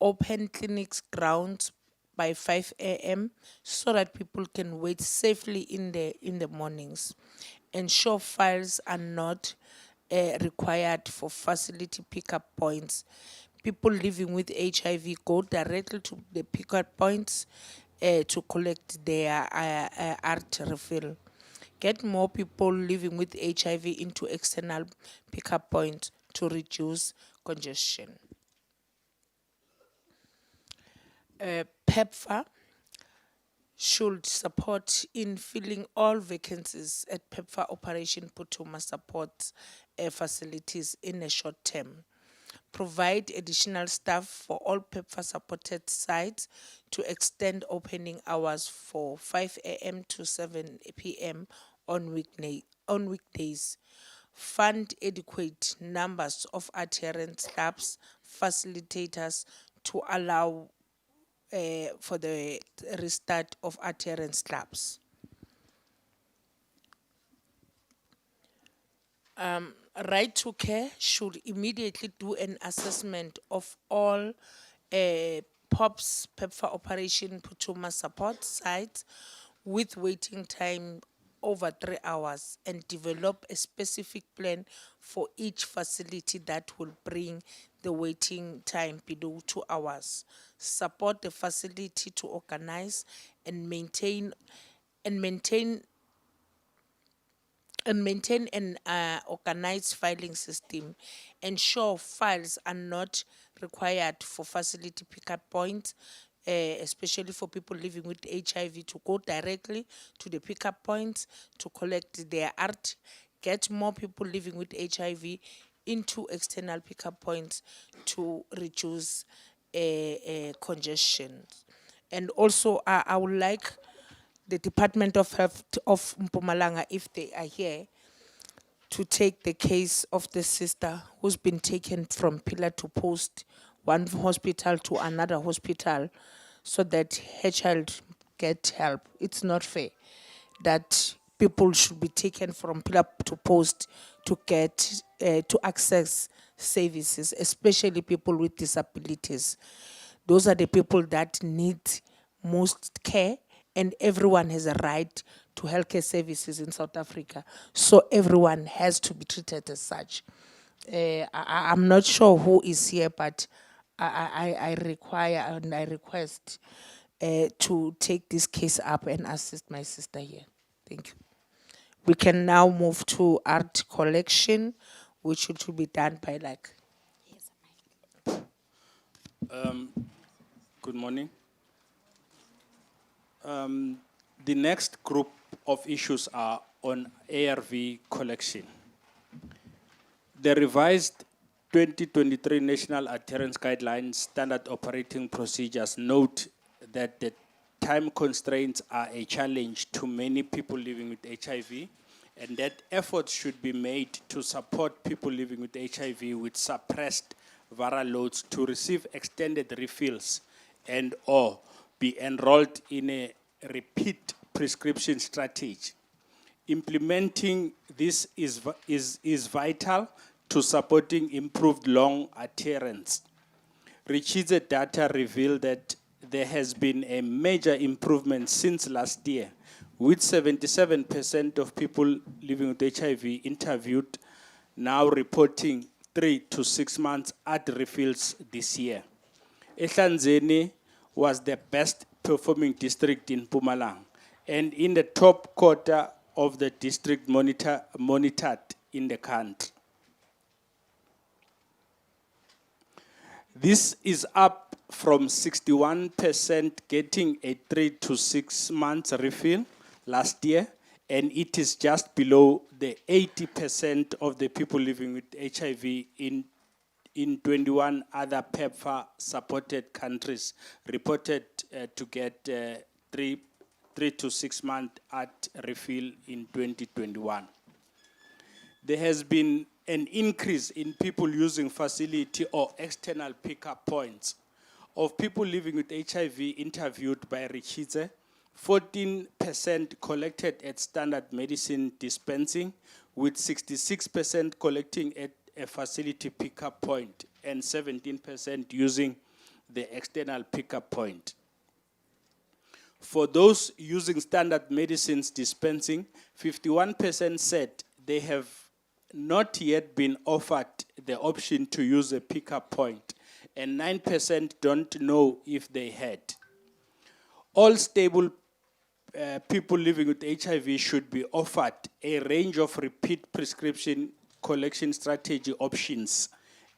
Open clinics grounds by 5 a.m. so that people can wait safely in the mornings. Ensure files are not required for facility pickup points. People living with HIV go directly to the pickup points to collect their ART refill. Get more people living with HIV into external pickup points to reduce congestion. PEPFAR should support in filling all vacancies at PEPFAR Operation Putuma support facilities in a short term. provide additional staff for all PEPFAR supported sites to extend opening hours for 5 a.m. to 7 p.m. on weekdays, fund adequate numbers of adherent staffs, facilitators to allow for the restart of adherence clubs. Right to Care should immediately do an assessment of all POPs, PEPFAR Operation Putuma support sites with waiting time over 3 hours and develop a specific plan for each facility that will bring the waiting time below 2 hours. Support the facility to organize and maintain an organized filing system. Ensure files are not required for facility pickup points, especially for people living with HIV, to go directly to the pickup points to collect their art. Get more people living with HIV into external pickup points to reduce congestion. And also, I would like the Department of Health of Mpumalanga, if they are here, to take the case of the sister who's been taken from pillar to post, one hospital to another hospital, so that her child get help. It's not fair that people should be taken from pillar to post to get to access services, especially people with disabilities. Those are the people that need most care, and everyone has a right to healthcare services in South Africa. So everyone has to be treated as such. I'm not sure who is here, but I require and I request to take this case up and assist my sister here. Thank you. We can now move to art collection, which should be done by like. Good morning. The next group of issues are on ARV collection. The revised 2023 National Adherence Guidelines Standard Operating Procedures note that the time constraints are a challenge to many people living with HIV, and that efforts should be made to support people living with HIV with suppressed viral loads to receive extended refills and or be enrolled in a repeat prescription strategy. Implementing this is vital to supporting improved long adherence. Ritshidze data reveal that there has been a major improvement since last year, with 77% of people living with HIV interviewed now reporting 3 to 6 months at refills this year. Ehlanzeni was the best performing district in Mpumalanga and in the top quarter of the district monitored in the country. This is up from 61% getting a 3 to 6 months refill last year, and it is just below the 80% of the people living with HIV in 21 other PEPFAR supported countries reported to get 3 to 6 month at refill in 2021. There has been an increase in people using facility or external pickup points. Of people living with HIV interviewed by Ritshidze, 14% collected at standard medicine dispensing, with 66% collecting at a facility pickup point and 17% using the external pickup point. For those using standard medicines dispensing, 51% said they have not yet been offered the option to use a pickup point, and 9% don't know if they had. All stable people living with HIV should be offered a range of repeat prescription collection strategy options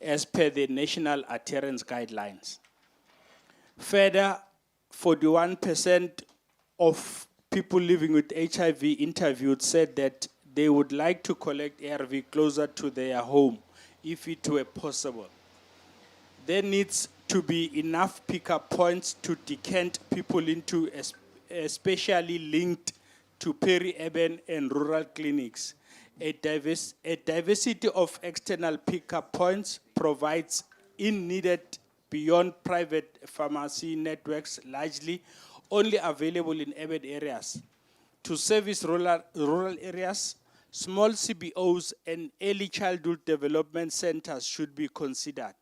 as per the National Adherence Guidelines. Further, 41% of people living with HIV interviewed said that they would like to collect ARV closer to their home if it were possible. there needs to be enough pickup points to decant people into especially linked to peri-urban and rural clinics. A diversity of external pickup points provides in needed beyond private pharmacy networks, largely only available in urban areas. To service rural areas, small CBOs and early childhood development centers should be considered.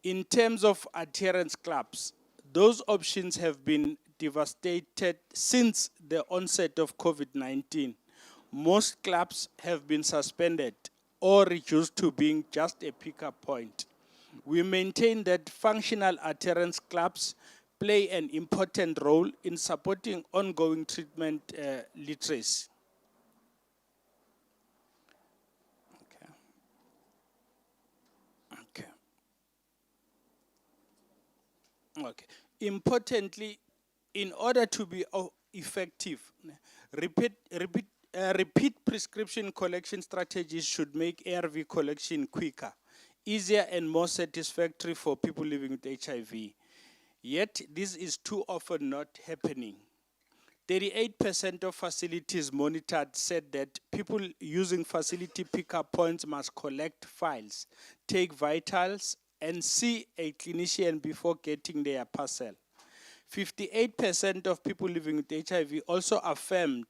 In terms of adherence clubs, those options have been devastated since the onset of COVID-19. Most clubs have been suspended or reduced to being just a pickup point. We maintain that functional adherence clubs play an important role in supporting ongoing treatment literacy. Okay. Importantly, in order to be effective, repeat prescription collection strategies should make ARV collection quicker, easier, and more satisfactory for people living with HIV. Yet, this is too often not happening. 38% of facilities monitored said that people using facility pickup points must collect files, take vitals, and see a clinician before getting their parcel. 58% of people living with HIV also affirmed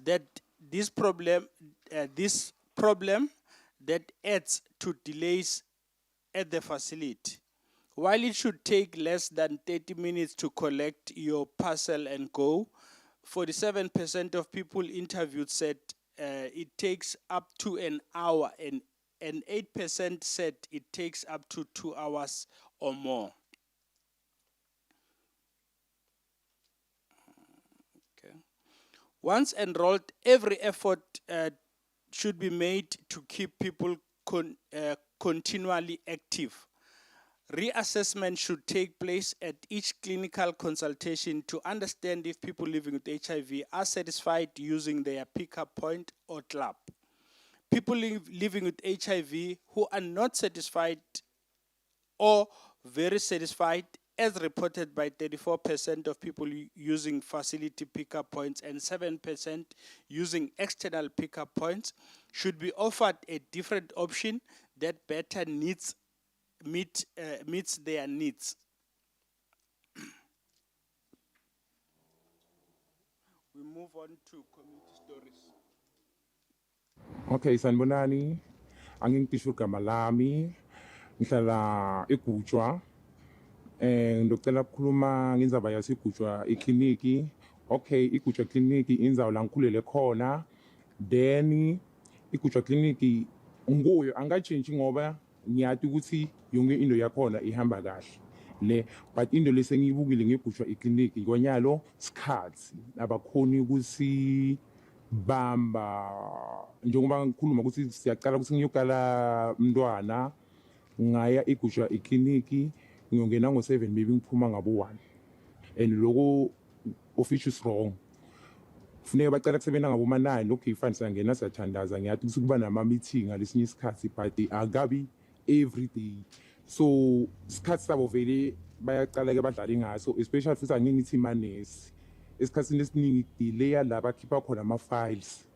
that this problem that adds to delays at the facility. While it should take less than 30 minutes to collect your parcel and go, 47% of people interviewed said it takes up to an hour, and 8% said it takes up to 2 hours or more. Okay. Once enrolled, every effort should be made to keep people continually active. Reassessment should take place at each clinical consultation to understand if people living with HIV are satisfied using their pickup point or club. People living with HIV who are not satisfied or very satisfied, as reported by 34% of people using facility pickup points and 7% using external pickup points, should be offered a different option that better meets their needs. We move on to community stories. Okay, sanibonani. Angingisho igama lami. Ngihlala eGutshwa. Ngicela ukukhuluma ngendaba yaseGutshwa ekliniki. Okay, iGutshwa kliniki indzawo la ngikhulele khona. Then iGutshwa kliniki nguyo angachintshi ngoba ngiyathi ukuthi yonke into yakhona ihamba kahle. But into lesengiyibukile ngeGutshwa ekliniki konyalo sikhathi abakhoni ukuthi bamba njengoba ngikhuluma ukuthi siyaqala ukuthi ngiyokala umntwana ngaya eGutshwa ekliniki ngiyongena ngo7 maybe ngiphuma ngabo1 and lokho official is wrong. Kufuneka baqala kusebenza ngabo ma9 okay fine siyangena siyathandaza ngiyathi ukuthi kuba nama meeting ngalesinye isikhathi but akabi every day. So isikhathi sabo vele bayaqala ke badlala ngaso especially futhi angingithi manesi esikhathini esiningi delay laba khipha khona ama files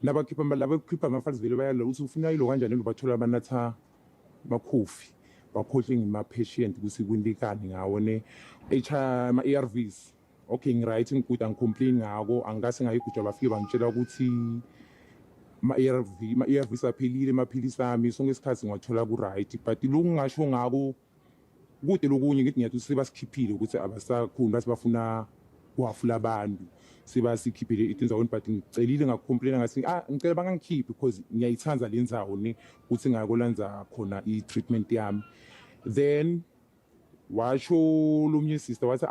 laba khipha ama files vele bayala ukuthi ufuna yilo kanjani lo bathola abanatha bakhofi bakhohle ngima patient ukuthi kwindikani ngawo ne ama ARVs. Okay ngiright ngikude angicomplain ngako angase ngayigujwa bafike bangitshela ukuthi ma ARVs aphelile amaphilisi ami sonke isikhathi ngiwathola ku right but lokungasho ngako kude lokunye ngithi ngiyathi sebasikhiphile ukuthi abasakhulu bathi bafuna kuhafula abantu sebasikhiphile itindzawo but ngicelile ngakukhomplela ngathi ngicela bangangikhiphi because ngiyayithanda lendzawo ne ukuthi ngakolanza khona i-treatment yami. Then washo lomnye sister wathi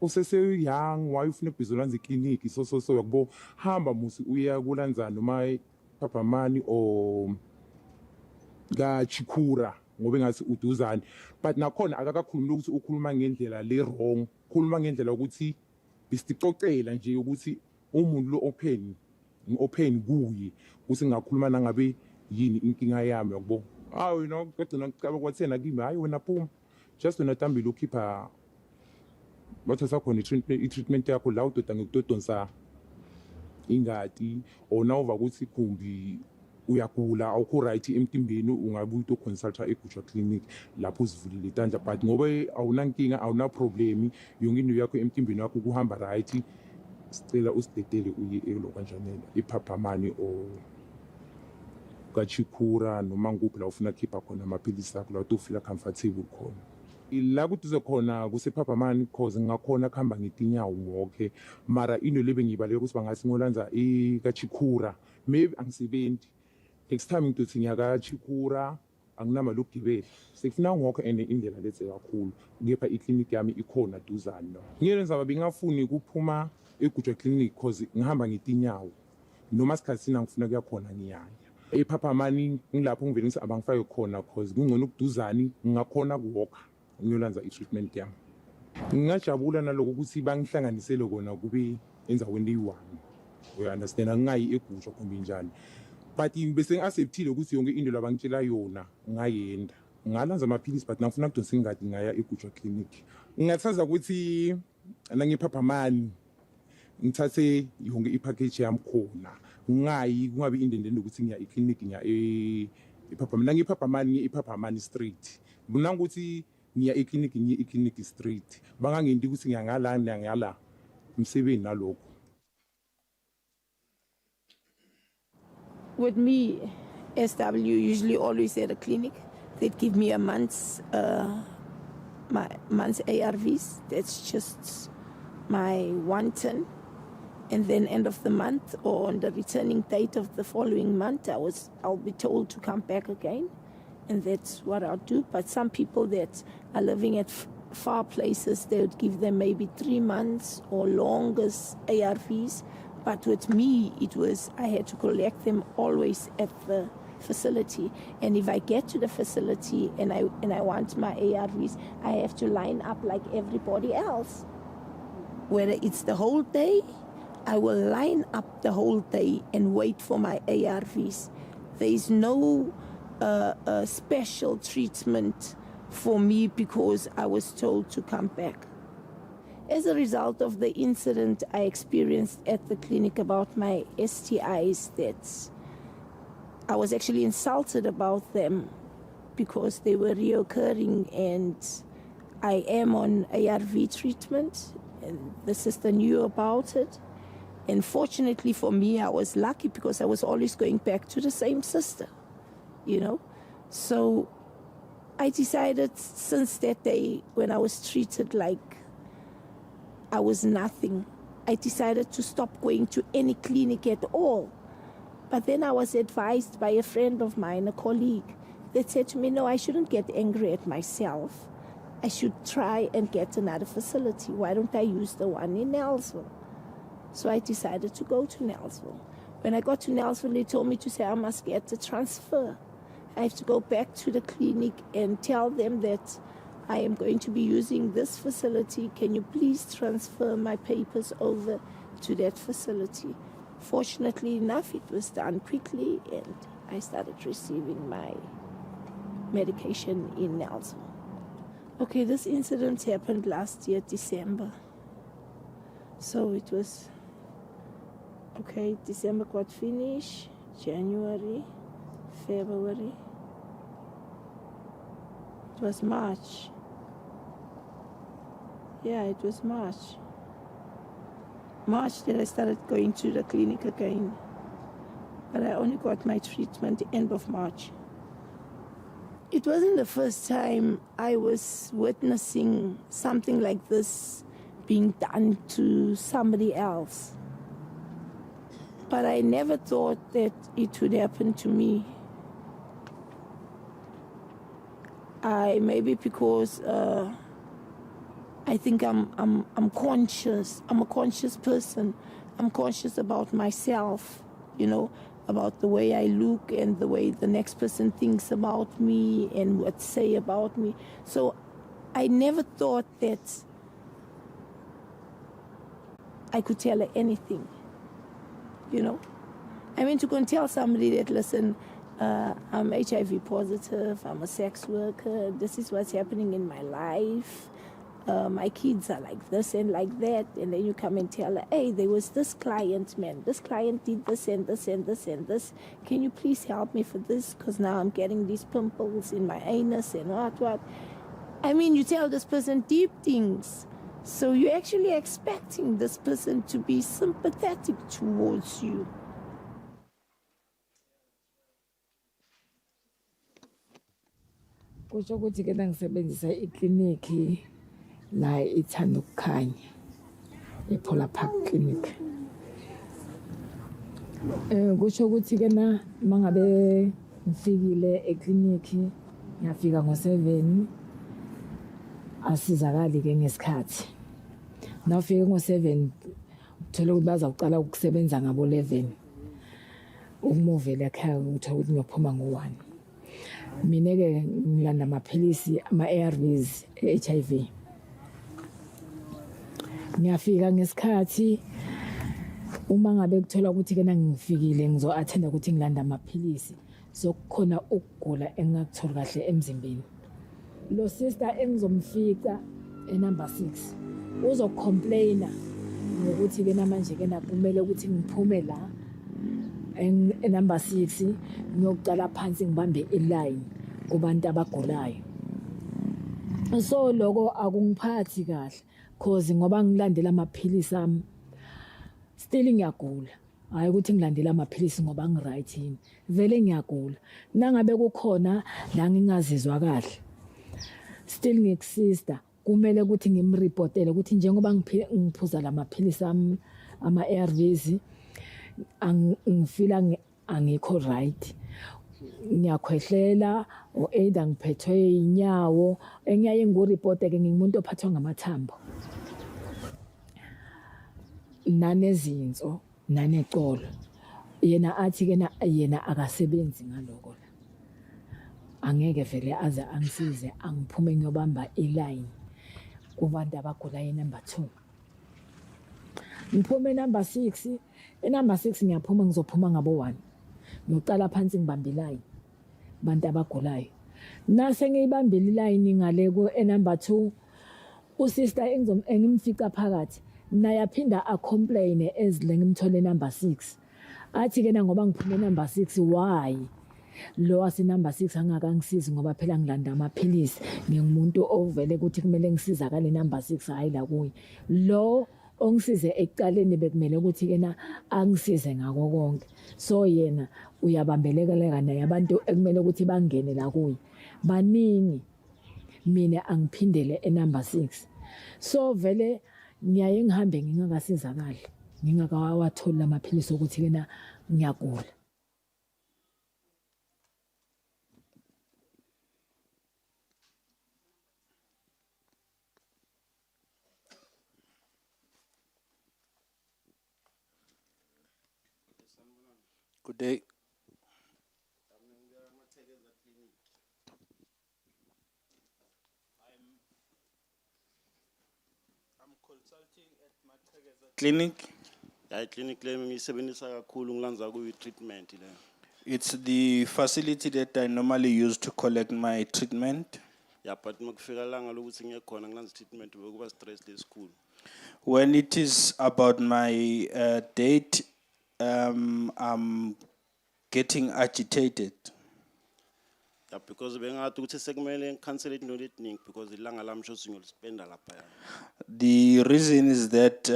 usese young why ufuna ukubhizolanza ikliniki so yakubo hamba musi uya kulanza noma Papa Mani or Chikura ngoba ngathi uduzane but nakhona akakakhulumi ukuthi ukhuluma ngendlela le wrong khuluma ngendlela ukuthi bisicocela nje ukuthi umuntu lo open kuye ukuthi ngakhuluma nangabe yini inkinga yami yakubo You know, what's in a game, I win a poem. Just when a time we look keep a what is up on the treatment yakho la udoda ngikutotonsa ingati or now vakuthi kumbi uyagula awukho right emtimbeni ungabuya utoconsulta eGutsha clinic lapho usivulile tanja but ngoba awunankinga awuna problem yonke into yakho emtimbeni wakho kuhamba right sicela usidedele uye elokanjanela iphaphamani or kachikura noma nguphi la ufuna khipha khona amaphilisi akho la utofila comfortable khona la kuduze khona kusephaphamani cause ngakhona kuhamba ngetinyawo wonke mara into lebe ngibaleke ukuthi bangasi ngolanza ikachikura maybe angisebenzi next time ngithi ngiyakachikura anginamali okugibela sekufuna ngokho ene indlela lethe kakhulu kepha iclinic yami ikhona duzane no ngiyenza babingafuni kuphuma eGutsha clinic cause ngihamba ngetinyawo noma sikhathini ngifuna kuya khona ngiyaya ephaphamani ngilapho ngivelisa abangifake khona cause kungcono ukuduzani ngakhona kuwalk ngiyolanza i-treatment yami ngingajabula naloko ukuthi bangihlanganisele kona kube enzaweni eyi-one uya-understand angingayi eGutsha kumbe njani but bese ngi-acceptile ukuthi yonke into labangitshela yona ngayenda ngalanza amaphilisi but ngifuna kudonsa ingadi ngaya eGutsha clinic ngingathaza ukuthi nangiphaphamani ngithathe yonke ipackage yami khona ngayi kungabi indendende ukuthi ngiya eclinic ngiya ephaphamani nangiphaphamani ngiye ephaphamani straight mina ukuthi ngiya eclinic ngiye eclinic straight bangangenti ukuthi ngiyangala ngiyangala umsebenzi nalokho. With me, SW usually always at a clinic. They'd give me a month's month's ARVs. That's just my one turn. And then end of the month or on the returning date of the following month, I'll be told to come back again. And that's what I'll do. But some people that are living at far places, they would give them maybe 3 months or longer ARVs. But with me, I had to collect them always at the facility. And if I get to the facility and I want my ARVs, I have to line up like everybody else. Whether it's the whole day, I will line up the whole day and wait for my ARVs. There is no special treatment for me because I was told to come back. As a result of the incident I experienced at the clinic about my STIs, that I was actually insulted about them because they were reoccurring, and I am on ARV treatment, and the sister knew about it. And fortunately for me, I was lucky because I was always going back to the same sister, you know. So I decided since that day when I was treated like I was nothing, I decided to stop going to any clinic at all. But then I was advised by a friend of mine, a colleague, that said to me, no, I shouldn't get angry at myself. I should try and get another facility. Why don't I use the one in Nelsville? So I decided to go to Nelsville. When I got to Nelsville, they told me to say I must get a transfer. I have to go back to the clinic and tell them that I am going to be using this facility. Can you please transfer my papers over to that facility? Fortunately enough, it was done quickly, and I started receiving my medication in Nelsville. Okay, this incident happened last year, December. So it was, okay, December got finished, January, February. It was March. Yeah, it was March. March that I started going to the clinic again. But I only got my treatment end of March. It wasn't the first time I was witnessing something like this being done to somebody else. But I never thought that it would happen to me. Maybe because I think I'm conscious. I'm a conscious person. I'm conscious about myself, you know, about the way I look and the way the next person thinks about me and what say about me. So I never thought that I could tell her anything, you know. I mean, to go and tell somebody that, listen, I'm HIV positive, I'm a sex worker, this is what's happening in my life. My kids are like this and like that, and then you come and tell her, hey, there was this client, man. This client did this and this and this and this. Can you please help me for this? Because now I'm getting these pimples in my anus and what. I mean, you tell this person deep things. So you're actually expecting this person to be sympathetic towards you. kusho ukuthi ke ngisebenzisa ikliniki la ithanda ukukhanya ePola Park Clinic. Kusho ukuthi ke na mangabe ngifikile ekliniki ngiyafika ngo7 asizakali ke ngesikhathi. Nawufike ngo7 uthola ukuthi bazawuqala ukusebenza ngabo11 ukumuvela ekhaya uthola ukuthi ngiyophuma ngo1. Mina ke ngilanda amaphilisi ama-ARVs e-HIV. Ngiyafika ngesikhathi uma ngabe kuthola ukuthi ke nangifikile ngizo-attenda ukuthi ngilanda amaphilisi sokukhona ukugula engingakuthola kahle emzimbeni. Lo sister engizomfica enumber 6 uzocomplaina ngokuthi ke namanje ke kumele ukuthi ngiphume la enumber 6 ngiyocala phansi ngibambe iline kubantu abagulayo. So lokho akungiphathi kahle cause ngoba ngilandela amaphilisi ami still ngiyagula. Hayi ukuthi ngilandela amaphilisi ngoba ngiright yini. Vele ngiyagula. Nangabe kukhona la ngingazizwa kahle. Still ngikusister kumele ukuthi ngimreportele ukuthi njengoba ngiphuza lamaphilisi ami ama-ARVs ngifila angikho right. Ngiyakhwehlela or either ngiphethwe inyawo engiyaye nguripote ke ngimuntu ophathwa ngamathambo. Nanezinso nanecolo. Yena athi ke yena akasebenzi ngaloko la. Angeke vele aze angisize angiphume ngiyobamba iline kubantu abagula number 2. Ngiphume number 6, number 6 ngiyaphuma ngizophuma ngabo1. Ngiyocala phansi ngibambe iline bantu abagulayo. Nase ngiyibambile iline ngale ku number 2 usister engimfica phakathi naye aphinda acomplain ezile ngimthole number 6. Athi ke ngoba ngiphume number 6 why lo wase number 6 angakangisizi ngoba phela ngilanda amaphilisi ngingumuntu ovele ukuthi kumele ngisizakale number 6 hayi la kuyi. Lo ongisize ekuqaleni bekumele ukuthi ke angisize ngako konke. So yena uyabambelekeleka naye abantu ekumele ukuthi bangene la kuyi baningi mina angiphindele enumber 6. So vele ngiyaye ngihambe ngingakasizakali ngingakawatholi lamaphilisi ukuthi ke ngiyagula. Good day. I'm consulting at my clinic. Clinic le ngisebenzisa kakhulu ngilanza ku treatment le. It's the facility that I normally use to collect my treatment. Yeah, but makufika langa lokuthi ngiyekhona ngilanza treatment bekuba stress le school. When it is about my date, I'm getting agitated. Yeah, because bengathi ukuthi sekumele ngicancel it no letting because ilanga lami shothi ngiyolispenda lapha. The reason is that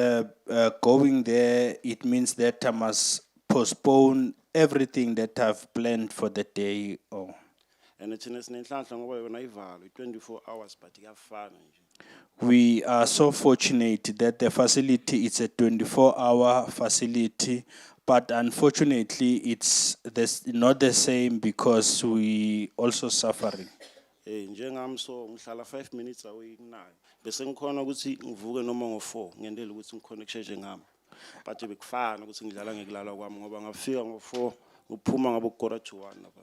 going there, it means that I must postpone everything that I've planned for the day. Oh. And it's sinenhlanhla ngoba yona ivalo 24 hours but iyafana nje. We are so fortunate that the facility is a 24-hour facility, but unfortunately it's not the same because we also suffering. Njengami so ngihlala 5 minutes away kunayo. Bese ngikhona ukuthi ngivuke noma ngo4 ngendlela ukuthi ngikhona kusheshe ngami. But bekufana ukuthi ngidlala ngekulala kwami ngoba ngafika ngo4 uphuma ngabo quarter to 1 lapha.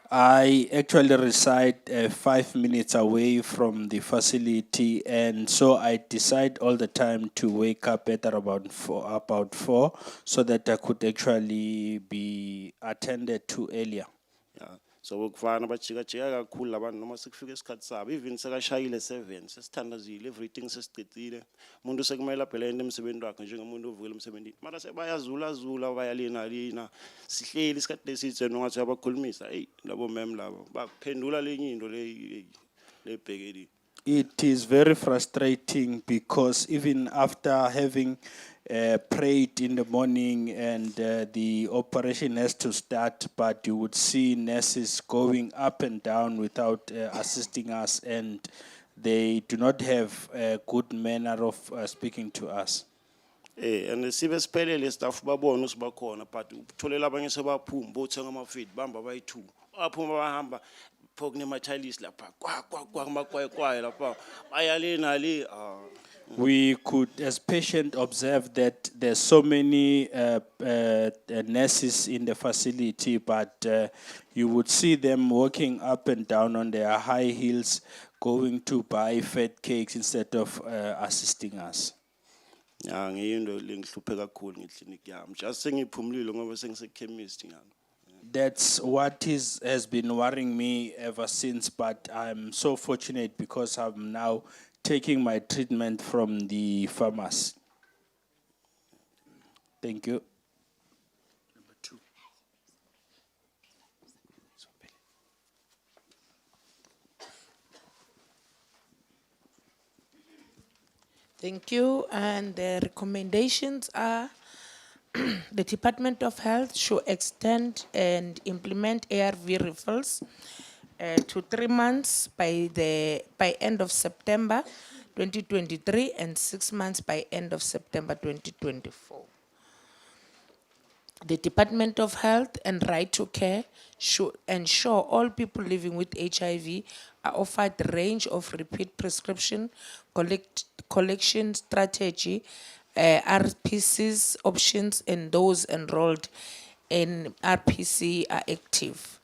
I actually reside 5 minutes away from the facility, and so I decide all the time to wake up at about 4, so that I could actually be attended to earlier. Yeah. So kufana bajika-jika kakhulu labantu noma sekufika isikhathi sabo, even sekashayile 7 sesithandazile, everything sesicedile, umuntu sekumele abhelele emsebenzini wakhe njengomuntu ovukela emsebenzini, mara sebayazulazula bayalina sihleli isikhathi lesithe nongathi uyabakhulumisa, hey labo mem labo bakuphendula lenye into lebhekeli. It is very frustrating because even after having prayed in the morning and the operation has to start, but you would see nurses going up and down without assisting us, and they do not have a good manner of speaking to us. And sibe siphelele staff babona usibakhona, but utholela abanye sebaphuma bothenga amafeed bamba bayi2 aphuma bahamba phokune mathalisi lapha kwa makwayekwaye lapha bayalena le. We could, as patient, observe that there's so many nurses in the facility, but you would see them walking up and down on their high heels, going to buy fat cakes instead of assisting us. Yeah, ngiyinto lengihluphe kakhulu ngeclinic yami. Just sengiphumulile ngoba sengisekhemist ngami. That's what has been worrying me ever since, but I'm so fortunate because I'm now taking my treatment from the pharmacy. Thank you. Number 2. Thank you. And the recommendations are the Department of Health should extend and implement ARV refills to 3 months by end of September 2023 and 6 months by end of September 2024. The Department of Health and Right to Care should ensure all people living with HIV are offered a range of repeat prescription collection strategy, RPCs options, and those enrolled in RPC are active.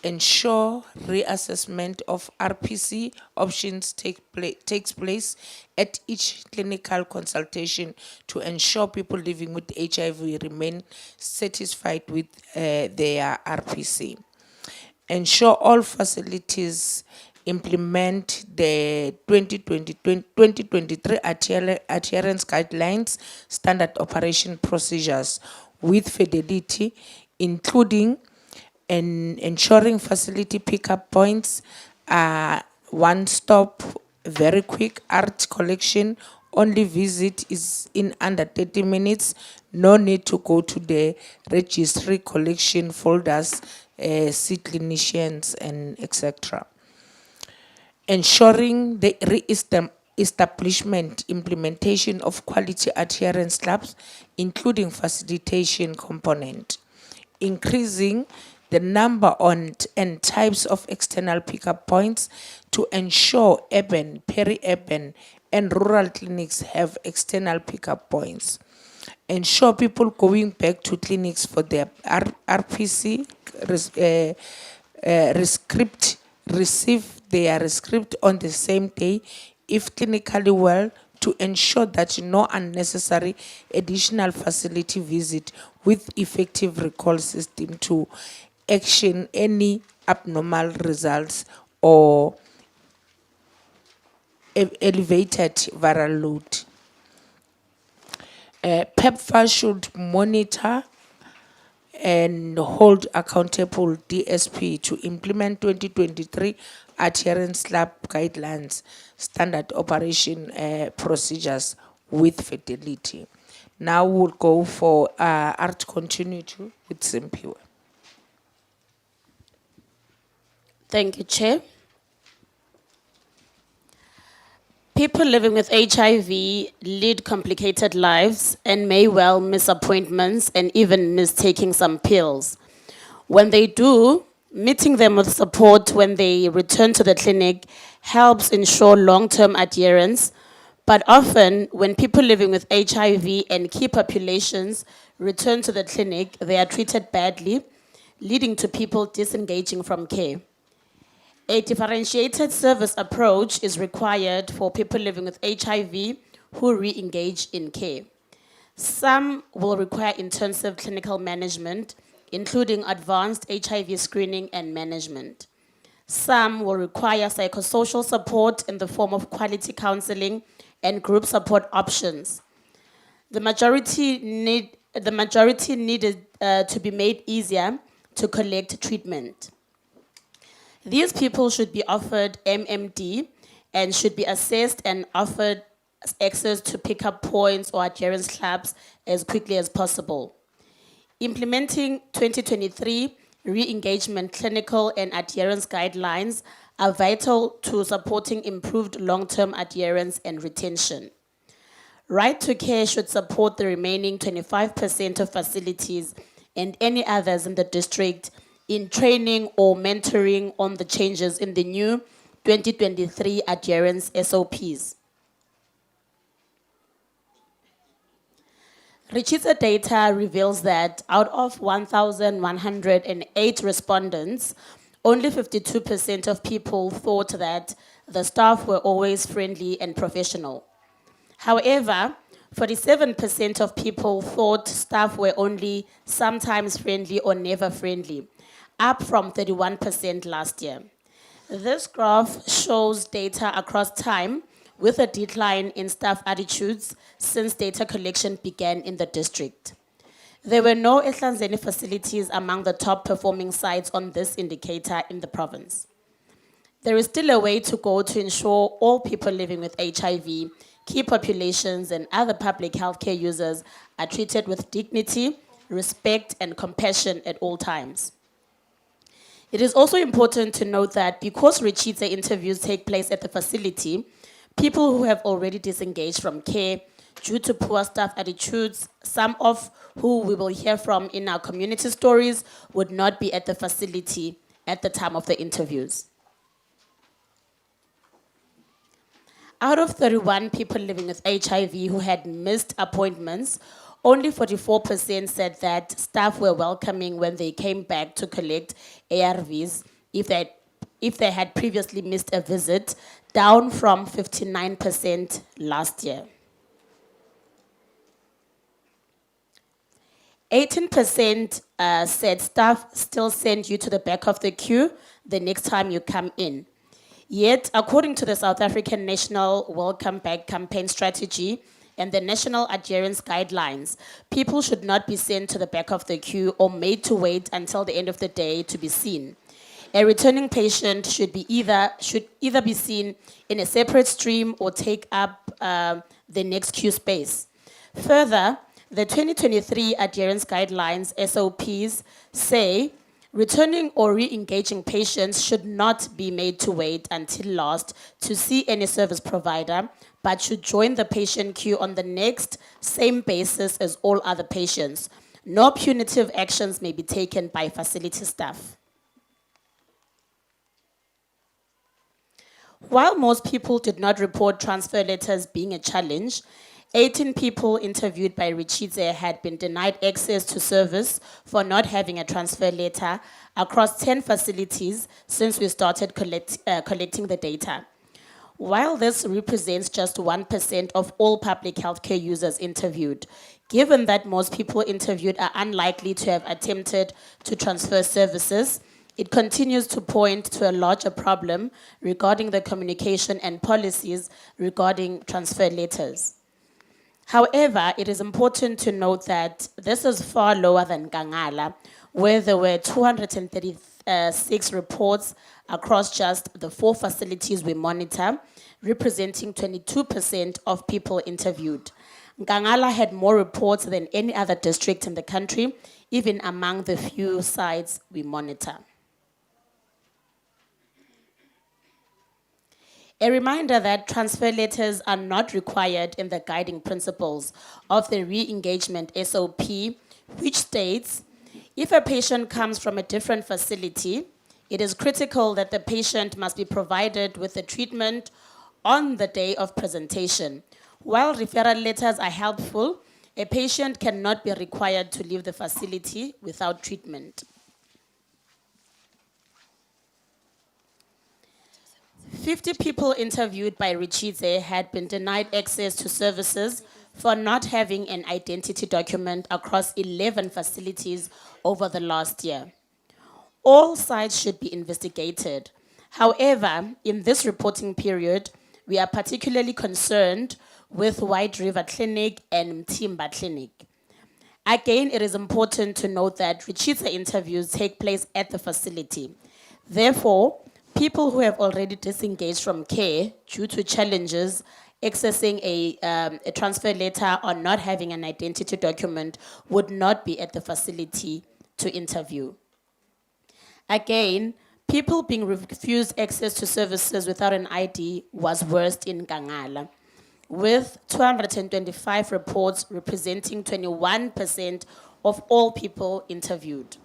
Ensure reassessment of RPC options takes place at each clinical consultation to ensure people living with HIV remain satisfied with their RPC. Ensure all facilities implement the 2023 adherence guidelines, standard operation procedures with fidelity, including and ensuring facility pickup points, one-stop, very quick art collection, only visit is in under 30 minutes, no need to go to the registry collection folders, see clinicians and etc. Ensuring the establishment, implementation of quality adherence labs, including facilitation component. Increasing the number and types of external pickup points to ensure urban, peri-urban, and rural clinics have external pickup points. Ensure people going back to clinics for their RPC receive their script on the same day, if clinically well, to ensure that no unnecessary additional facility visit with effective recall system to action any abnormal results or elevated viral load. PEPFAR should monitor and hold accountable DSP to implement 2023 adherence lab guidelines, standard operation procedures with fidelity. Now we'll go for art continuity with Simpiwe. Thank you, Chair. People living with HIV lead complicated lives and may well miss appointments and even miss taking some pills. When they do, meeting them with support when they return to the clinic helps ensure long-term adherence, but often when people living with HIV and key populations return to the clinic, they are treated badly, leading to people disengaging from care. A differentiated service approach is required for people living with HIV who re-engage in care. Some will require intensive clinical management including advanced HIV screening and management. Some will require psychosocial support in the form of quality counseling and group support options. The majority needed to be made easier to collect treatment. These people should be offered MMD and should be assessed and offered access to pick-up points or adherence clubs as quickly as possible. Implementing 2023 re-engagement clinical and adherence guidelines are vital to supporting improved long-term adherence and retention. Right to Care should support the remaining 25% of facilities and any others in the district in training or mentoring on the changes in the new 2023 adherence SOPs. Ritshidze data reveals that out of 1,108 respondents, only 52% of people thought that the staff were always friendly and professional. However, 47% of people thought staff were only sometimes friendly or never friendly, up from 31% last year. This graph shows data across time with a decline in staff attitudes since data collection began in the district. There were no Ehlanzeni facilities among the top performing sites on this indicator in the province. There is still a way to go to ensure all people living with HIV, key populations, and other public healthcare users are treated with dignity, respect, and compassion at all times. It is also important to note that because Ritshidze interviews take place at the facility, people who have already disengaged from care due to poor staff attitudes, some of who we will hear from in our community stories, would not be at the facility at the time of the interviews. Out of 31 people living with HIV who had missed appointments, only 44% said that staff were welcoming when they came back to collect ARVs if they had previously missed a visit, down from 59% last year. 18% said staff still send you to the back of the queue the next time you come in. Yet, according to the South African National Welcome Back campaign strategy and the National Adherence Guidelines, people should not be sent to the back of the queue or made to wait until the end of the day to be seen. A returning patient should either be seen in a separate stream or take up the next queue space. Further, the 2023 Adherence Guidelines, SOPs, say returning or re-engaging patients should not be made to wait until last to see any service provider, but should join the patient queue on the next same basis as all other patients. No punitive actions may be taken by facility staff. While most people did not report transfer letters being a challenge, 18 people interviewed by Ritshidze had been denied access to service for not having a transfer letter across 10 facilities since we started collecting the data. While this represents just 1% of all public healthcare users interviewed, given that most people interviewed are unlikely to have attempted to transfer services, it continues to point to a larger problem regarding the communication and policies regarding transfer letters. However, it is important to note that this is far lower than Nkangala, where there were 236 reports across just the 4 facilities we monitor, representing 22% of people interviewed. Nkangala had more reports than any other district in the country, even among the few sites we monitor. A reminder that transfer letters are not required in the guiding principles of the re-engagement SOP, which states, if a patient comes from a different facility, it is critical that the patient must be provided with the treatment on the day of presentation. While referral letters are helpful, a patient cannot be required to leave the facility without treatment. 50 people interviewed by Ritshidze had been denied access to services for not having an identity document across 11 facilities over the last year. All sites should be investigated. However, in this reporting period, we are particularly concerned with White River Clinic and Mtimba Clinic. Again, it is important to note that Ritshidze interviews take place at the facility. Therefore, people who have already disengaged from care due to challenges accessing a transfer letter or not having an identity document would not be at the facility to interview. Again, people being refused access to services without an ID was worst in Nkangala, with 225 reports representing 21% of all people interviewed,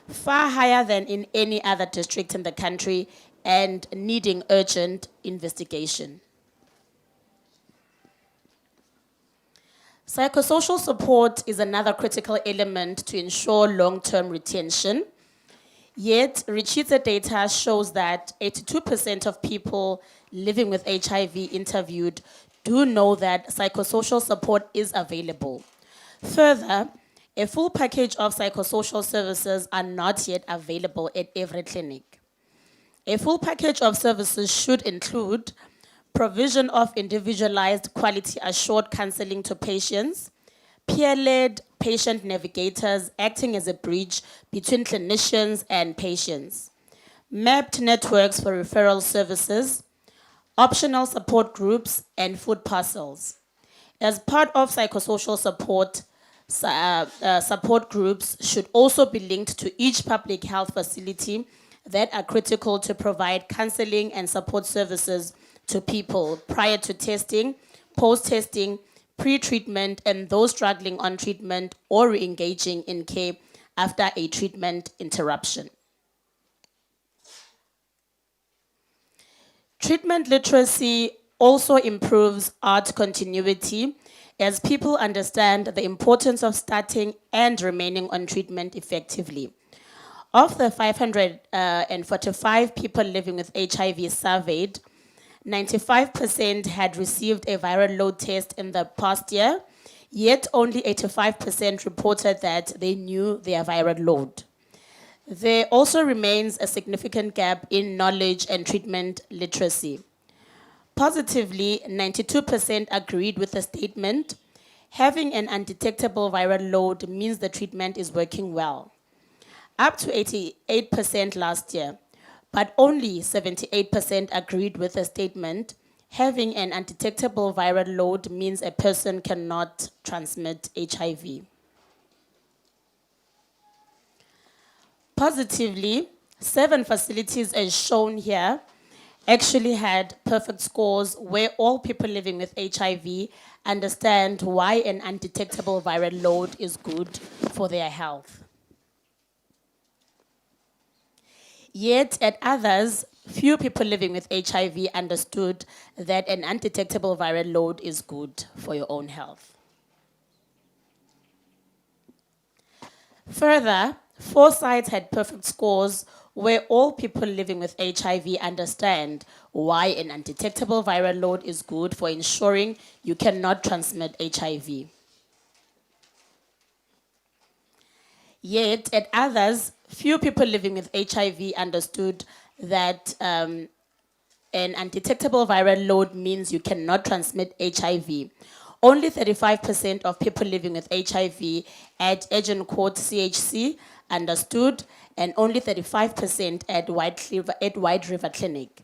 far higher than in any other district in the country and needing urgent investigation. Psychosocial support is another critical element to ensure long-term retention. Yet, Ritshidze data shows that 82% of people living with HIV interviewed do know that psychosocial support is available. Further, a full package of psychosocial services are not yet available at every clinic. A full package of services should include provision of individualized quality assured counseling to patients, peer-led patient navigators acting as a bridge between clinicians and patients, mapped networks for referral services, optional support groups, and food parcels. As part of psychosocial support, support groups should also be linked to each public health facility that are critical to provide counseling and support services to people prior to testing, post-testing, pre-treatment, and those struggling on treatment or re-engaging in care after a treatment interruption. Treatment literacy also improves art continuity as people understand the importance of starting and remaining on treatment effectively. Of the 545 people living with HIV surveyed, 95% had received a viral load test in the past year, yet only 85% reported that they knew their viral load. There also remains a significant gap in knowledge and treatment literacy. Positively, 92% agreed with the statement, having an undetectable viral load means the treatment is working well. Up to 88% last year, but only 78% agreed with the statement, having an undetectable viral load means a person cannot transmit HIV. Positively, 7 facilities as shown here actually had perfect scores where all people living with HIV understand why an undetectable viral load is good for their health. Yet at others, few people living with HIV understood that an undetectable viral load is good for your own health. Further, 4 sites had perfect scores where all people living with HIV understand why an undetectable viral load is good for ensuring you cannot transmit HIV. Yet, at others, few people living with HIV understood that an undetectable viral load means you cannot transmit HIV. Only 35% of people living with HIV at Agincourt CHC understood, and only 35% at White River Clinic.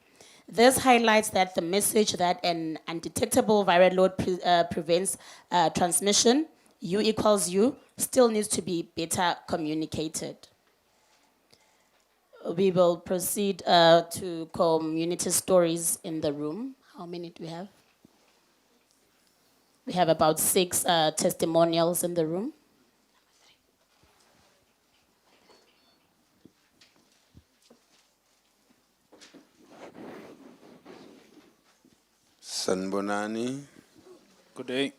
This highlights that the message that an undetectable viral load prevents transmission, U equals U, still needs to be better communicated. We will proceed to community stories in the room. How many do we have? We have about 6 testimonials in the room. Sanbonani. Good day.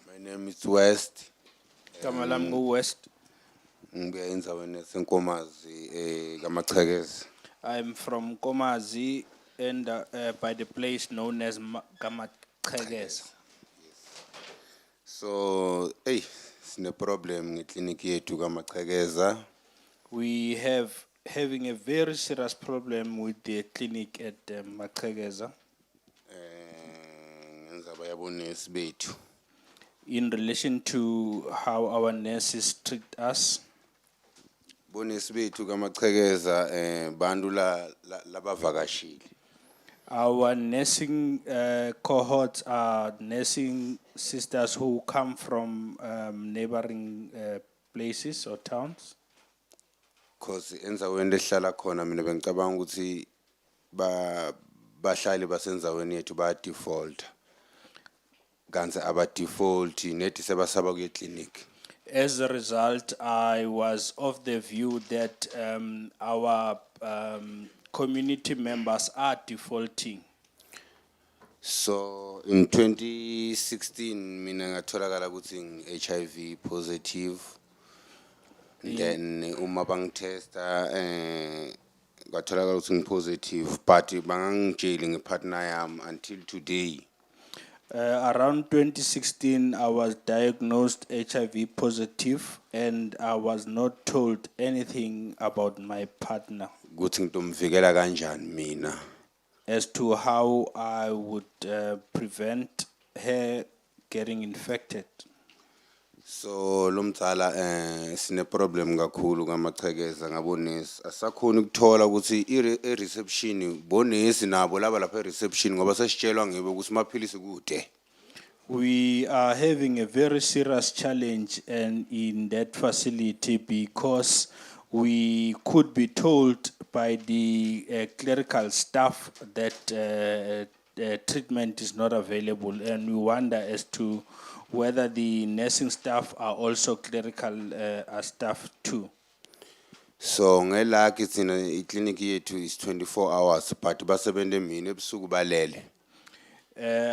My name is West. Kamalam West. I'm from Komazi and by the place known as Gamatreges. So, hey, sine problem ngekliniki yethu kaMachekeza. We have having a very serious problem with the clinic at Machekeza Ngenzaba yabonesi bethu. in relation to how our nurses treat us. Bonesi bethu kaMachekeza bantu labavakashile. Our nursing cohorts are nursing sisters who come from neighboring places or towns. Cause enzaweni lehlala khona mina bengicabanga ukuthi bahlali basenzaweni yethu ba default. Kanti aba default nethi sebasaba kuye clinic. As a result, I was of the view that our community members are defaulting. So in 2016 mina ngatholakala ukuthi ngi-HIV positive. Then uma bangitesta ngatholakala ukuthi ngi-positive but bangangijeli ngepartner yami until today. Around 2016, I was diagnosed HIV positive and I was not told anything about my partner Ukuthi ngitomvikela kanjani mina. as to how I would prevent her getting infected. So lo mtsala sine problem kakhulu kaMachekeza ngabonesi asakhona ukuthola ukuthi i-reception bonesi nabo laba lapha e-reception ngoba sesitshelwa ngibe ukuthi maphilisi kude. We are having a very serious challenge and in that facility because we could be told by the clerical staff that treatment is not available, and we wonder as to whether the nursing staff are also clerical staff too. So ngelaki thina i-clinic yethu is 24 hours but basebenzele mina ebusuku balele.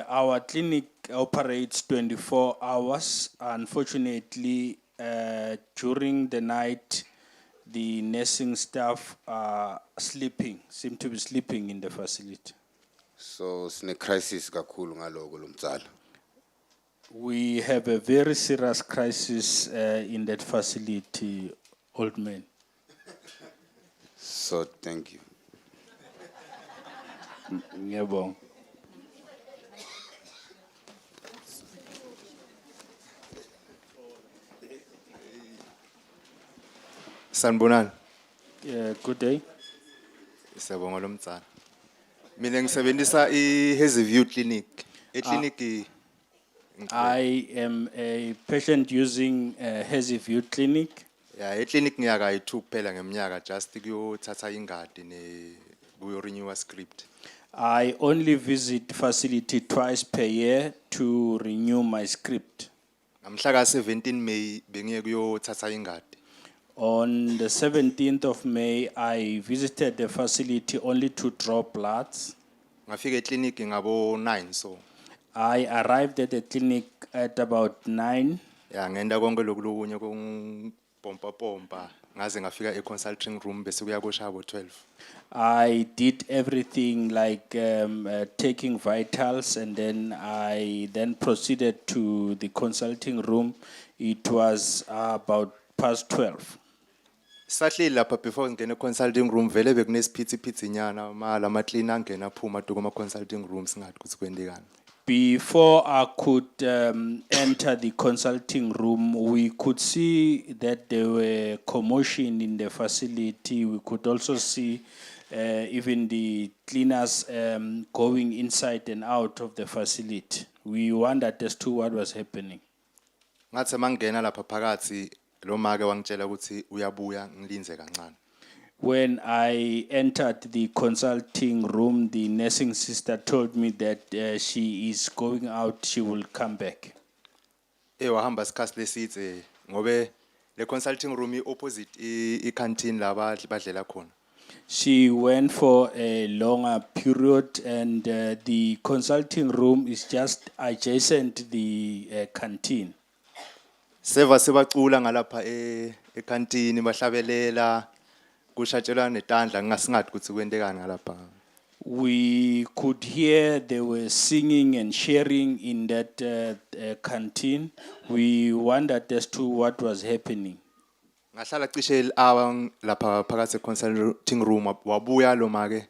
Our clinic operates 24 hours. Unfortunately, during the night, the nursing staff are sleeping, seem to be sleeping in the facility. So sine crisis kakhulu ngaloko lo mtsala. We have a very serious crisis in that facility, old man. So thank you. Ngiyabonga. Sanibonani. Yeah, good day. Siyabonga lo mtsala. Mina ngisebenzisa i-Hazy View Clinic. E-clinic I am a patient using Hazy View Clinic. yeah, e-clinic ngiyaka yi2 kuphela ngeminyaka just kuyothatha ingadi ne kuyo renew script. I only visit facility twice per year to renew my script. Namhla ka 17 May bengiye kuyothatha ingadi. On the 17th of May, I visited the facility only to draw bloods. Ngafika e-clinic ngabo 9 so. I arrived at the clinic at about 9. Yeah, ngenda konke lokulunye pompa ngaze ngafika e-consulting room bese kuya kusha abo 12. I did everything like taking vitals, and then I then proceeded to the consulting room. It was about past 12. Sahleli lapha before ngene consulting room vele bekunesiphithiphithi nyana mala ama cleaner angena phuma tukuma consulting room singathi ukuthi kwendekani. Before I could enter the consulting room, we could see that there were commotion in the facility. We could also see even the cleaners going inside and out of the facility. We wondered as to what was happening. Ngathi mangena lapha phakathi lo make wangitshela ukuthi uyabuya ngilinze kancane. When I entered the consulting room, the nursing sister told me that she is going out, she will come back. Wahamba sikhathi lesithe ngobe le consulting room opposite I-canteen laba badlela khona. She went for a longer period, and the consulting room is just adjacent the canteen. Seva sebacula ngalapha e-canteen bahlabelela kushatshelwa netandla ngasingathi ukuthi kwendekani ngalapha. We could hear they were singing and sharing in that canteen. We wondered as to what was happening. Ngahlala cishe i-hour lapha phakathi consulting room wabuya lo make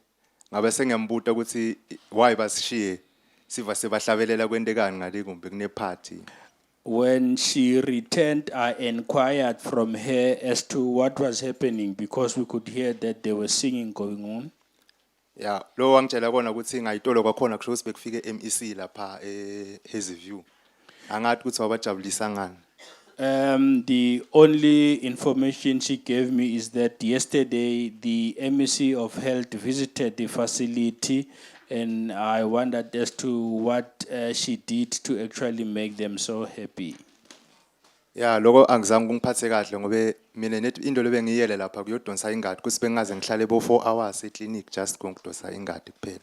ngabe sengiyambuta ukuthi why basishiye siva sebahlabelela kwentekani ngale kumbe kune party. When she returned, I inquired from her as to what was happening because we could hear that they were singing going on. Yeah, lo wangitshela kona ukuthi ngayitolo kwakhona kusho ukuthi bekufike MEC lapha Hazy View. Angathi ukuthi wabajabulisa ngani. The only information she gave me is that yesterday the MEC of Health visited the facility, and I wondered as to what she did to actually make them so happy. Yeah, loko angizange kungiphathe kahle ngobe mina net into lebengiyele lapha kuyodonsa ingadi kusi bengaze ngihlale bo 4 hours eclinic just ngidonsa ingadi kuphela.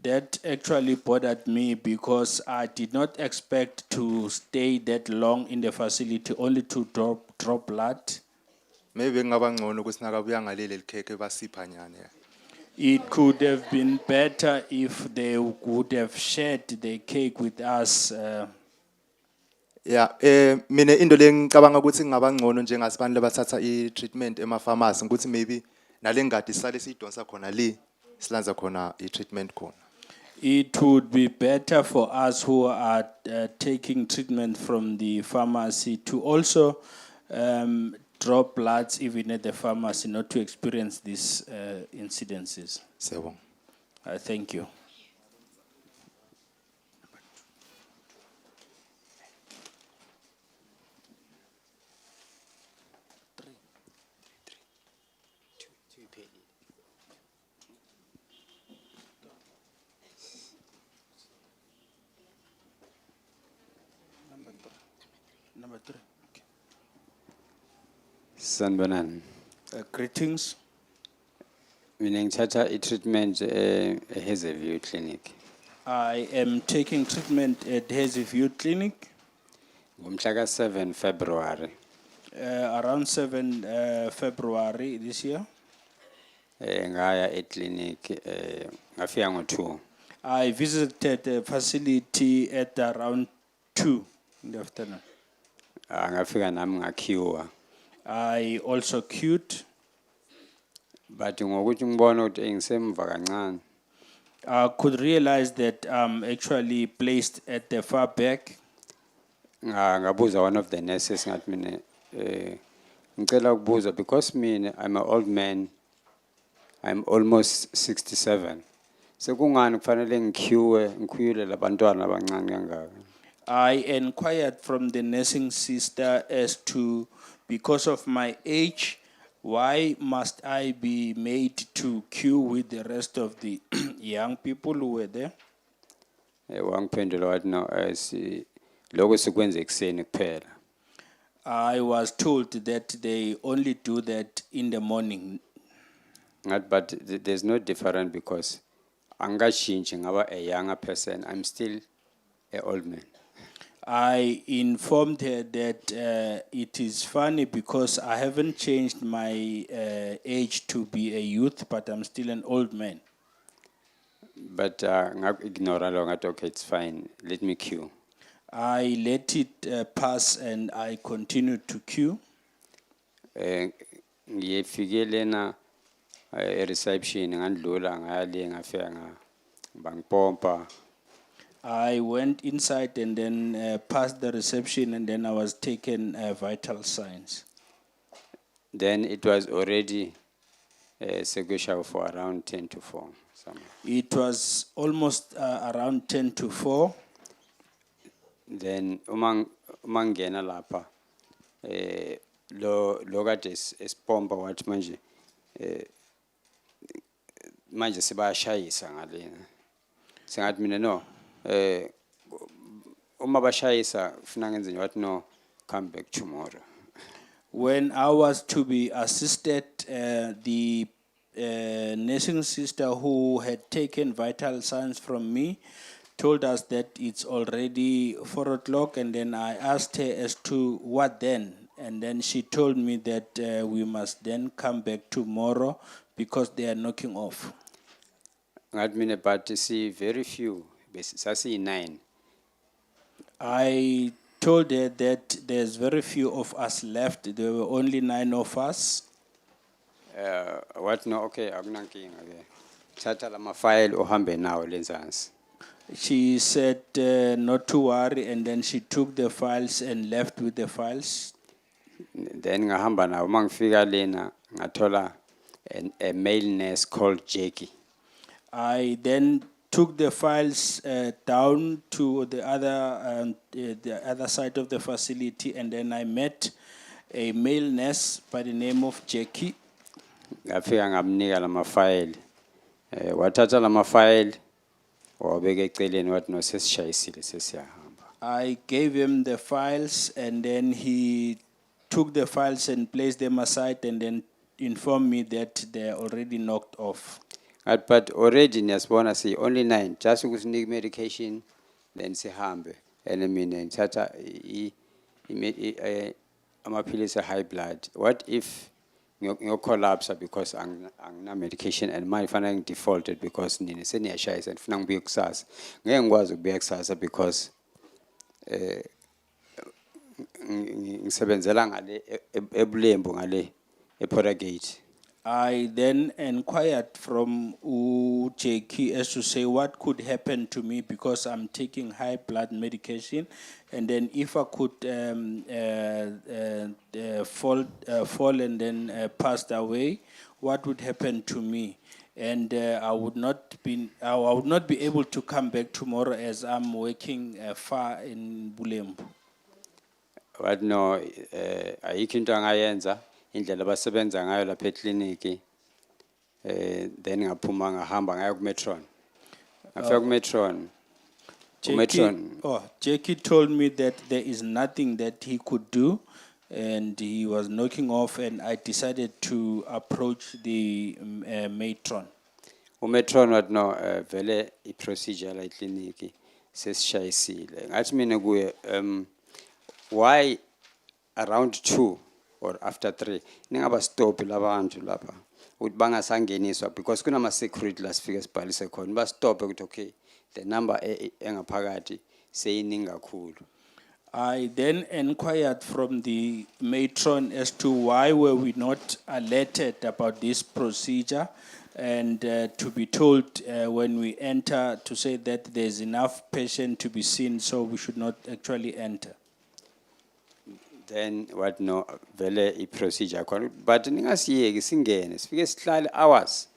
That actually bothered me because I did not expect to stay that long in the facility only to drop blood. Maybe ngaba ngcono ukuthi nakabuya ngaleli likheke basipha nyane. It could have been better if they would have shared the cake with us. Yeah, mina into lengicabanga ukuthi ngaba ngcono njengasibantu labathatha i-treatment ema-pharmacy ukuthi maybe nalengadi sale siyidonsa khona le silanza khona i-treatment khona. It would be better for us who are taking treatment from the pharmacy to also drop bloods even at the pharmacy, not to experience these incidences. Sebo. Thank you. Number three. Okay. Sanbonan. Greetings. Mina ngithatha i-treatment Hazy View Clinic. I am taking treatment at Hazy View Clinic. Ngomhla ka-7 February. Around 7 February this year. Ngaya e-clinic ngafika ngo-2. I visited the facility at around 2 in the afternoon. Ngafika nami ngaqueue. I also queued. But ngokuthi ngibona ukuthi ngisemva kancane. I could realize that I'm actually placed at the far back. Ngabuza one of the nurses ngathi mina ngicela ukubuza because mina I'm an old man. I'm almost 67. Sekungani kufanele ngiqueue labantwana abancane kangaka. I inquired from the nursing sister as to, because of my age, why must I be made to queue with the rest of the young people who were there? Wangiphendula wathi no lokho sikwenza ekseni kuphela. I was told that they only do that in the morning. But there's no difference because angashintshi ngaba a younger person. I'm still an old man. I informed her that it is funny because I haven't changed my age to be a youth, but I'm still an old man. But ignore okay, it's fine. Let me queue. I let it pass and I continued to queue. Ngiyefike lena reception ngandlula ngale ngafika bangipompa. I went inside and then passed the reception and then I was taken vital signs. Then it was already sequential for around 10 to 4. Somewhere. It was almost around 10 to 4. Then umangena lapha lo kade espompa wathi manje sebashayisa ngalena. Singathi mina no uma bashayisa ufuna ngenze wathi no, come back tomorrow. When I was to be assisted, the nursing sister who had taken vital signs from me told us that it's already 4 o'clock, and then I asked her as to what then, and then she told me that we must then come back tomorrow because they are knocking off. ngathi mina but see very few sasiyi-9. I told her that there's very few of us left. There were only 9 of us. What no, okay, akunankinga ke. Thatha lama file uhambe nawo lenzansi. She said not to worry, and then she took the files and left with the files. Then ngahamba nawo mangifika lena ngathola a male nurse called Jackie. I then took the files down to the other side of the facility, and then I met a male nurse by the name of Jackie. Ngafika ngamnika lama file. Wathatha lama file wabeka eceleni wathi no sesishayisile sesiyahamba. I gave him the files, and then he took the files and placed them aside, and then informed me that they're already knocked off. But already niyasibona see only 9 just ukusinika medication then sihambe. And I mean ngithatha amaphilisi high blood. What if collapse because angina medication and my fanele defaulted because nini seniyashayisa ndifuna ngibuye kusasa. Ngeke ngikwazi ukubuya kusasa because ngisebenzela ngale ebulembu ngale ePortgate. I then inquired from Jackie as to say what could happen to me because I'm taking high blood medication, and then if I could fall and then passed away, what would happen to me? And I would not be able to come back tomorrow as I'm working far in Bulembu. What no ayikho into angayenza indlela abasebenza ngayo lapha ekliniki then ngaphuma ngahamba ngaya ku Metron. Ngafika ku Metron. Jackie told me that there is nothing that he could do, and he was knocking off, and I decided to approach the matron. Metron what no vele I procedure la ekliniki sesishayisile. Ngathi mina kuye why around 2 or after 3 ningaba stop labantu lapha ukuthi bangasangeniswa because kunama security la sifike sibhalise khona ba stop ukuthi okay the number engaphakathi seyiningi kakhulu. I then inquired from the matron as to why were we not alerted about this procedure, and to be told when we enter to say that there's enough patient to be seen, so we should not actually enter. Then what no vele I procedure khona but ningasiyeki singene sifike sihlale hours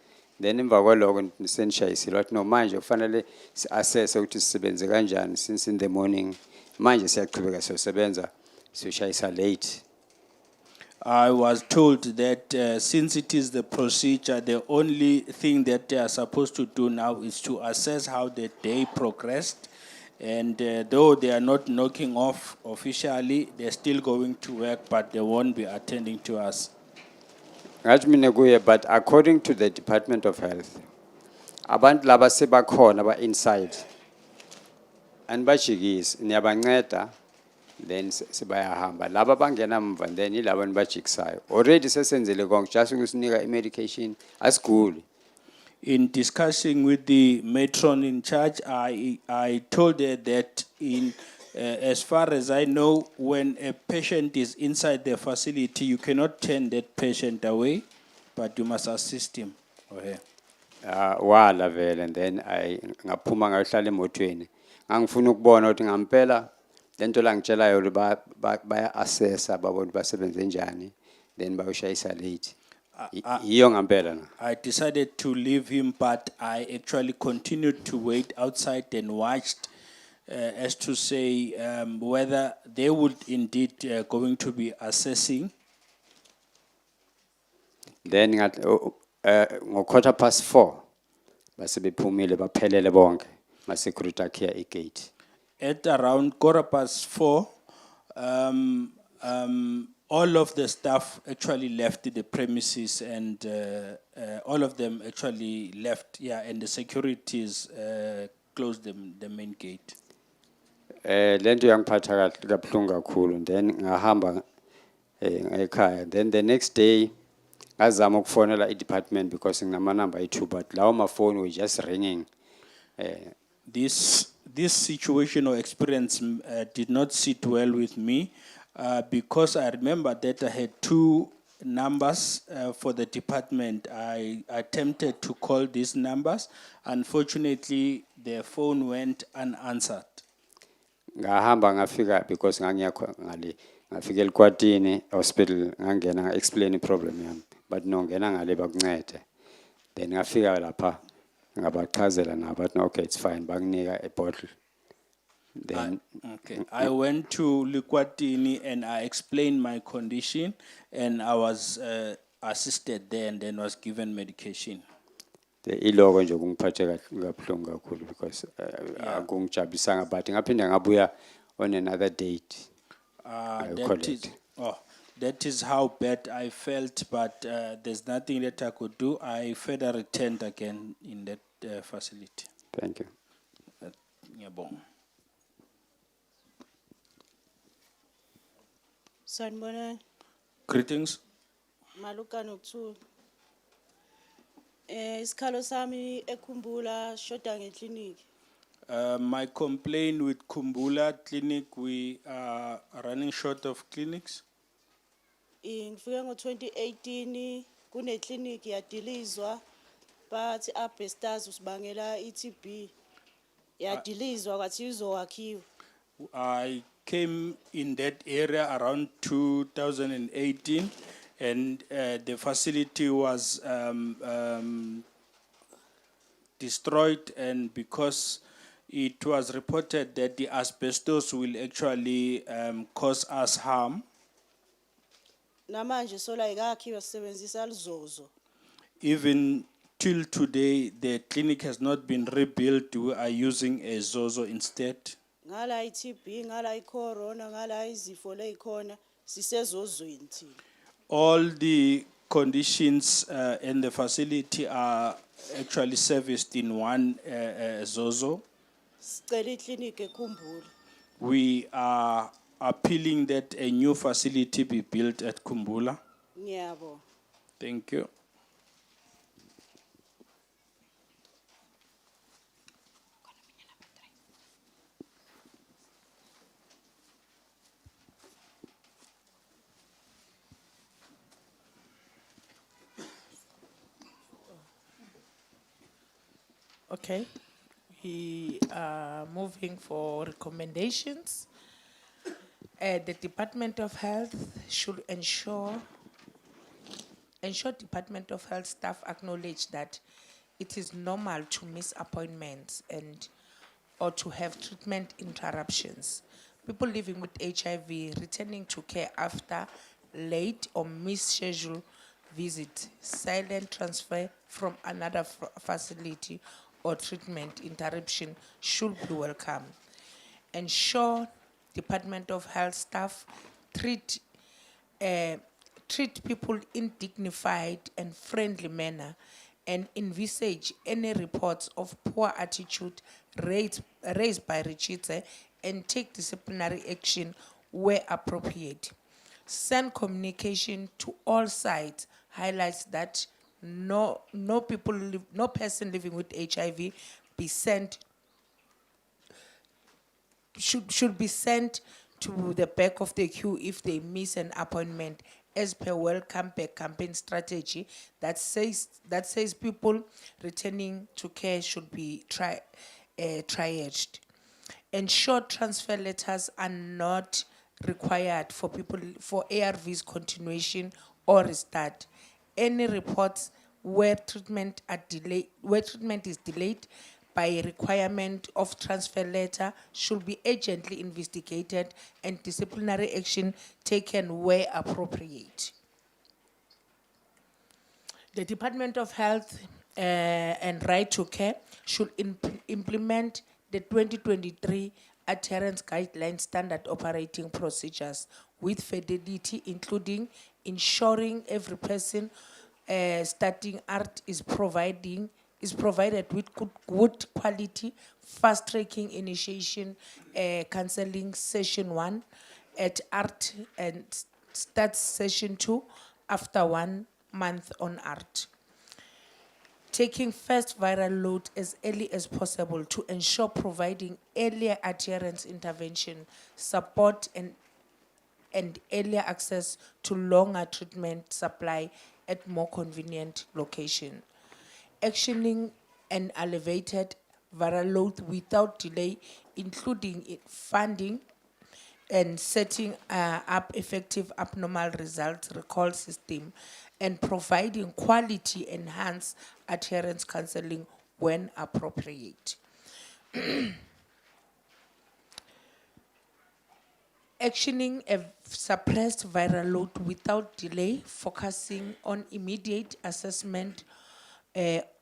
then emva kwaloko senishayisile wathi no manje kufanele si-assess ukuthi sisebenze kanjani since in the morning manje siyaqhubeka siyosebenza siyoshayisa late. I was told that since it is the procedure, the only thing that they are supposed to do now is to assess how the day progressed. And though they are not knocking off officially, they're still going to work, but they won't be attending to us. But according to the Department of Health, abantu laba sebakhona ba inside and bajikisa niyabanceda then sebayahamba laba bangena mva then ilabo nibajikisayo already sesenzele konke just ukusinika i-medication asiguli. In discussing with the matron in charge, I told her that as far as I know, when a patient is inside the facility, you cannot turn that patient away, but you must assist him or her. Wala vele and then I ngaphuma ngayohlala emotweni ngangifuna ukubona ukuthi ngampela lento la ngitshelayo baya assessa babona basebenze njani then bayoshayisa late. I decided to leave him, but I actually continued to wait outside and watched as to say whether they would indeed going to be assessing. Then at 4:15 base bephumile baphelele bonke ma security akhe egate. At around 4:15, all of the staff actually left the premises, and all of them actually left, and the securities closed the main gate. Lento yangiphatha kabuhlungu kakhulu then ngahamba ekhaya then the next day ngazama ukufonela i-department because nginamanamba ayi-2 but lawo mafoni were just ringing. This situation or experience did not sit well with me because I remember that I had 2 numbers for the department. I attempted to call these numbers. Unfortunately, the phone went unanswered. Ngahamba ngafika because ngale ngafika eLikwatini hospital ngangena nga-explain i-problem yami but no ngena ngale bakuncede. Then ngafika lapha ngabachazela nabo bathi no, okay it's fine banginika a bottle. Then Okay. I went to Likwatini and I explained my condition and I was assisted there and then was given medication. the iloko nje kungiphathe kabuhlungu kakhulu because akungijabulisanga but ngaphinde ngabuya on another date. I call That is, it. that is how bad I felt, but there's nothing that I could do. I further returned again in that facility. Thank you. Ngiyabonga. Sanibonani, Greetings. Maluka nokuthula. Isikhalo sami eKhumbula shoda ngeclinic. My complaint with Kumbula Clinic, we are running short of clinics. Ngifike ngo-2018 kune-clinic yadilizwa bathi asbestos usibangela i-TB. Yadilizwa kwathi izowakhiwa. I came in that area around 2018 and the facility was destroyed, and because it was reported that the asbestos will actually cause us harm. Namanje sola ikakhiwa sisebenzisa lizozo. Even till today, the clinic has not been rebuilt. We are using a Zozo instead. Ngala i-TB, ngala i-corona, ngala izifo leyikhona sisezozweni thina. All the conditions in the facility are actually serviced in one Zozo. Sicela i-clinic eKhumbula. We are appealing that a new facility be built at Kumbula. Ngiyabonga. Thank you. Okay, we are moving for recommendations. The Department of Health should ensure Department of Health staff acknowledge that it is normal to miss appointments and or to have treatment interruptions. People living with HIV returning to care after late or misscheduled visit, silent transfer from another facility or treatment interruption should be welcome. Ensure Department of Health staff treat people in dignified and friendly manner and envisage any reports of poor attitude raised by Ritshidze and take disciplinary action where appropriate. Send communication to all sides highlights that no person living with HIV be sent should be sent to the back of the queue if they miss an appointment, as per Welcome Back campaign strategy that says people returning to care should be triaged. Ensure transfer letters are not required for people for ARVs continuation or restart. Any reports where treatment is delayed by a requirement of transfer letter should be urgently investigated and disciplinary action taken where appropriate. The Department of Health and Right to Care should implement the 2023 adherence guideline standard operating procedures with fidelity, including ensuring every person starting art is provided with good quality, fast tracking initiation, counseling session 1 at art and start session 2 after 1 month on art. Taking first viral load as early as possible to ensure providing earlier adherence intervention, support and earlier access to longer treatment supply at more convenient location. Actioning an elevated viral load without delay, including funding and setting up effective abnormal results recall system and providing quality enhanced adherence counseling when appropriate. Actioning a suppressed viral load without delay, focusing on immediate assessment,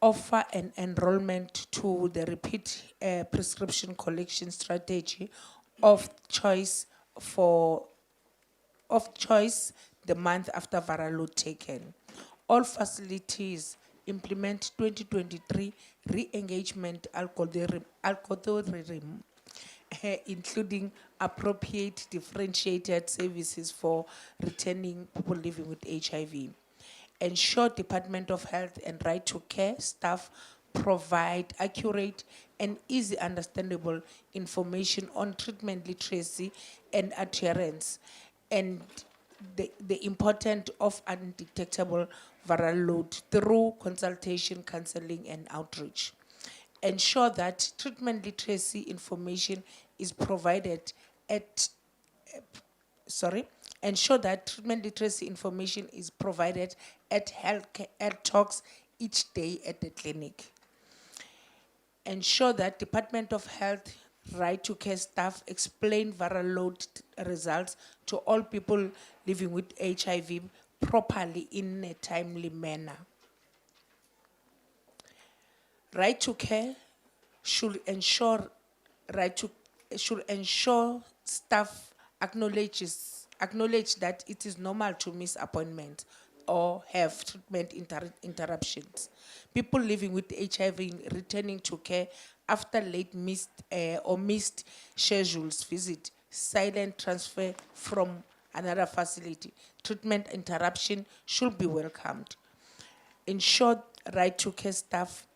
offer and enrollment to the repeat prescription collection strategy of choice the month after viral load taken. All facilities implement 2023 re-engagement algorithm, including appropriate differentiated services for returning people living with HIV. Ensure Department of Health and Right to Care staff provide accurate and easy understandable information on treatment literacy and adherence, and the importance of undetectable viral load through consultation, counseling, and outreach. Ensure that treatment literacy information is provided at ensure that treatment literacy information is provided at health talks each day at the clinic. Ensure that Department of Health Right to Care staff explain viral load results to all people living with HIV properly in a timely manner. Right to care should ensure staff acknowledge that it is normal to miss appointments or have treatment interruptions. People living with HIV returning to care after late missed schedules visit, silent transfer from another facility, treatment interruption should be welcomed. Ensure right to care staff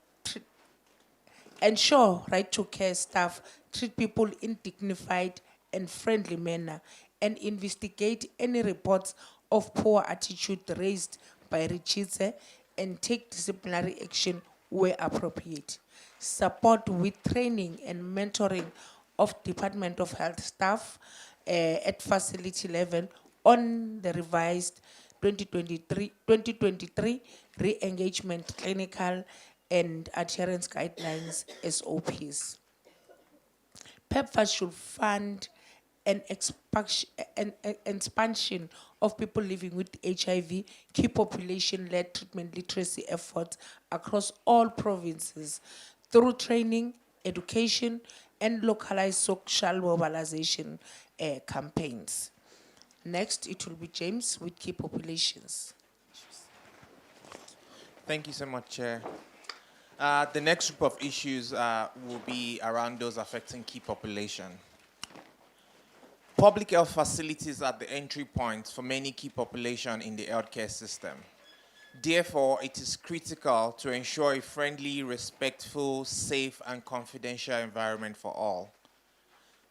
treat people in dignified and friendly manner and investigate any reports of poor attitude raised by Ritshidze and take disciplinary action where appropriate. Support with training and mentoring of Department of Health staff at facility level on the revised 2023 re-engagement clinical and adherence guidelines SOPs. PEPFAR should fund an expansion of people living with HIV, key population-led treatment literacy efforts across all provinces through training, education, and localized social mobilization campaigns. Next, it will be James with key populations. Thank you so much, Chair. The next group of issues will be around those affecting key population. Public health facilities are the entry point for many key population in the healthcare system. Therefore, it is critical to ensure a friendly, respectful, safe, and confidential environment for all,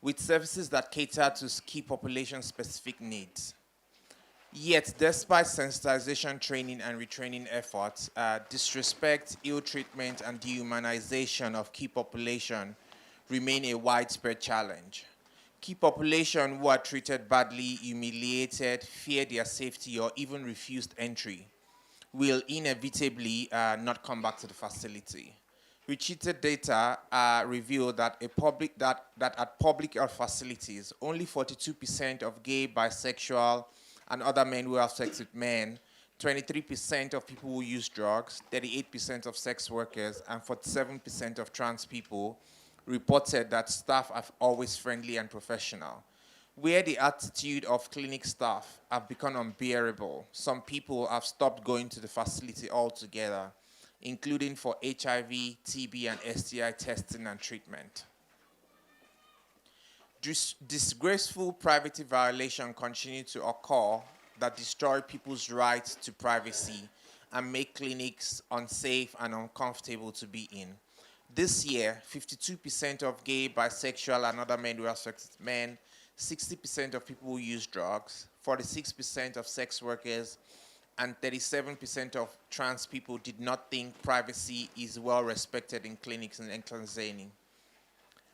with services that cater to key population-specific needs. Yet, despite sensitization training and retraining efforts, disrespect, ill treatment, and dehumanization of key population remain a widespread challenge. Key population who are treated badly, humiliated, fear their safety, or even refused entry will inevitably not come back to the facility. Ritshidze data reveal that at public health facilities, only 42% of gay, bisexual, and other men who have sex with men, 23% of people who use drugs, 38% of sex workers, and 47% of trans people reported that staff are always friendly and professional. Where the attitude of clinic staff have become unbearable, some people have stopped going to the facility altogether, including for HIV, TB, and STI testing and treatment. Disgraceful privacy violations continue to occur that destroy people's rights to privacy and make clinics unsafe and uncomfortable to be in. This year, 52% of gay, bisexual, and other men who are sex men, 60% of people who use drugs, 46% of sex workers, and 37% of trans people did not think privacy is well respected in clinics in Ehlanzeni.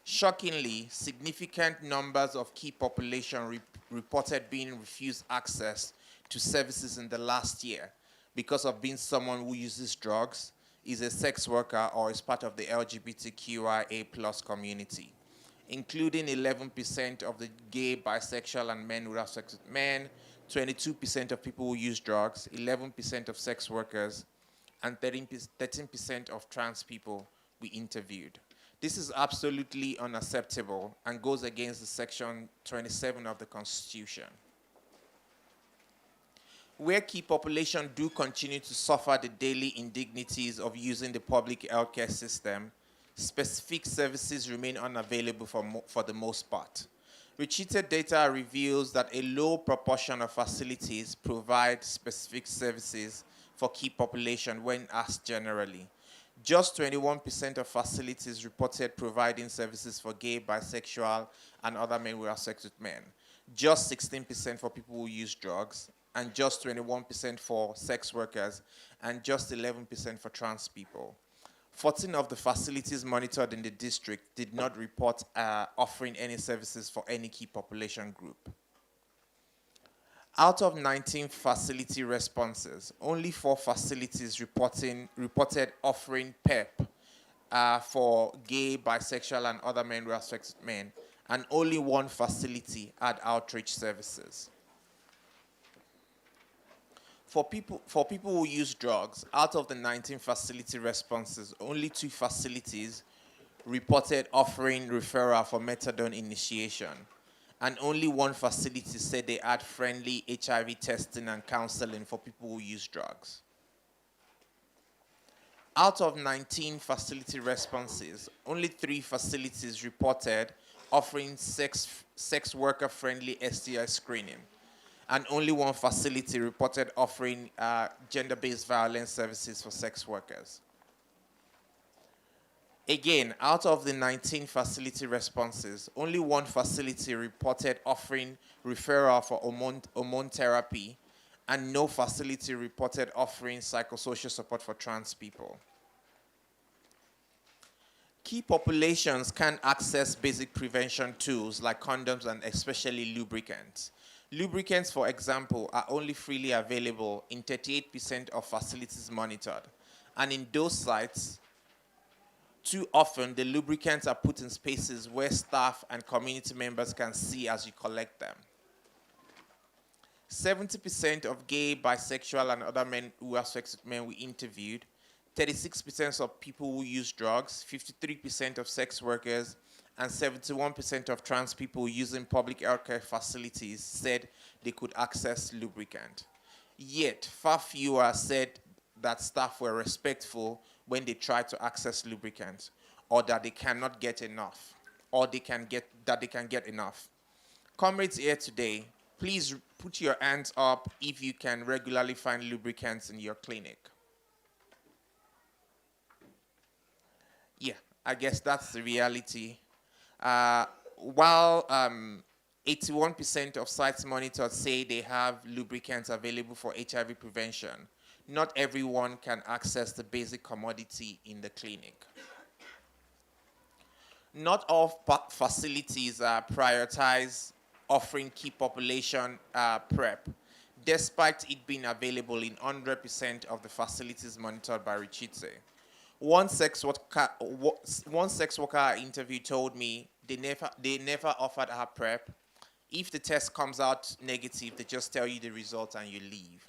Shockingly, significant numbers of key population reported being refused access to services in the last year because of being someone who uses drugs, is a sex worker, or is part of the LGBTQIA+ community, including 11% of the gay, bisexual, and men who have sex with men, 22% of people who use drugs, 11% of sex workers, and 13% of trans people we interviewed. This is absolutely unacceptable and goes against the Section 27 of the Constitution. Where key population do continue to suffer the daily indignities of using the public healthcare system, specific services remain unavailable for the most part. Ritshidze data reveals that a low proportion of facilities provide specific services for key population when asked generally. Just 21% of facilities reported providing services for gay, bisexual, and other men who have sex with men. Just 16% for people who use drugs, and just 21% for sex workers, and just 11% for trans people. 14 of the facilities monitored in the district did not report offering any services for any key population group. Out of 19 facility responses, only 4 facilities reported offering PEP for gay, bisexual, and other men who have sex with men, and only 1 facility had outreach services. For people who use drugs, out of the 19 facility responses, only 2 facilities reported offering referral for methadone initiation, and only 1 facility said they had friendly HIV testing and counseling for people who use drugs. Out of 19 facility responses, only 3 facilities reported offering sex worker-friendly STI screening, and only 1 facility reported offering gender-based violence services for sex workers. Again, out of the 19 facility responses, only 1 facility reported offering referral for hormone therapy, and no facility reported offering psychosocial support for trans people. Key populations can access basic prevention tools like condoms and especially lubricants. Lubricants, for example, are only freely available in 38% of facilities monitored, and in those sites, too often, the lubricants are put in spaces where staff and community members can see as you collect them. 70% of gay, bisexual, and other men who have sex with men we interviewed, 36% of people who use drugs, 53% of sex workers, and 71% of trans people using public healthcare facilities said they could access lubricant. Yet, far fewer said that staff were respectful when they try to access lubricants, or that they cannot get enough, or they can get enough. Comrades here today, please put your hands up if you can regularly find lubricants in your clinic. Yeah, I guess that's the reality. While 81% of sites monitored say they have lubricants available for HIV prevention, not everyone can access the basic commodity in the clinic. Not all facilities prioritize offering key population PrEP, despite it being available in 100% of the facilities monitored by Ritshidze. One sex worker I interviewed told me they never offered her PrEP. If the test comes out negative, they just tell you the result and you leave.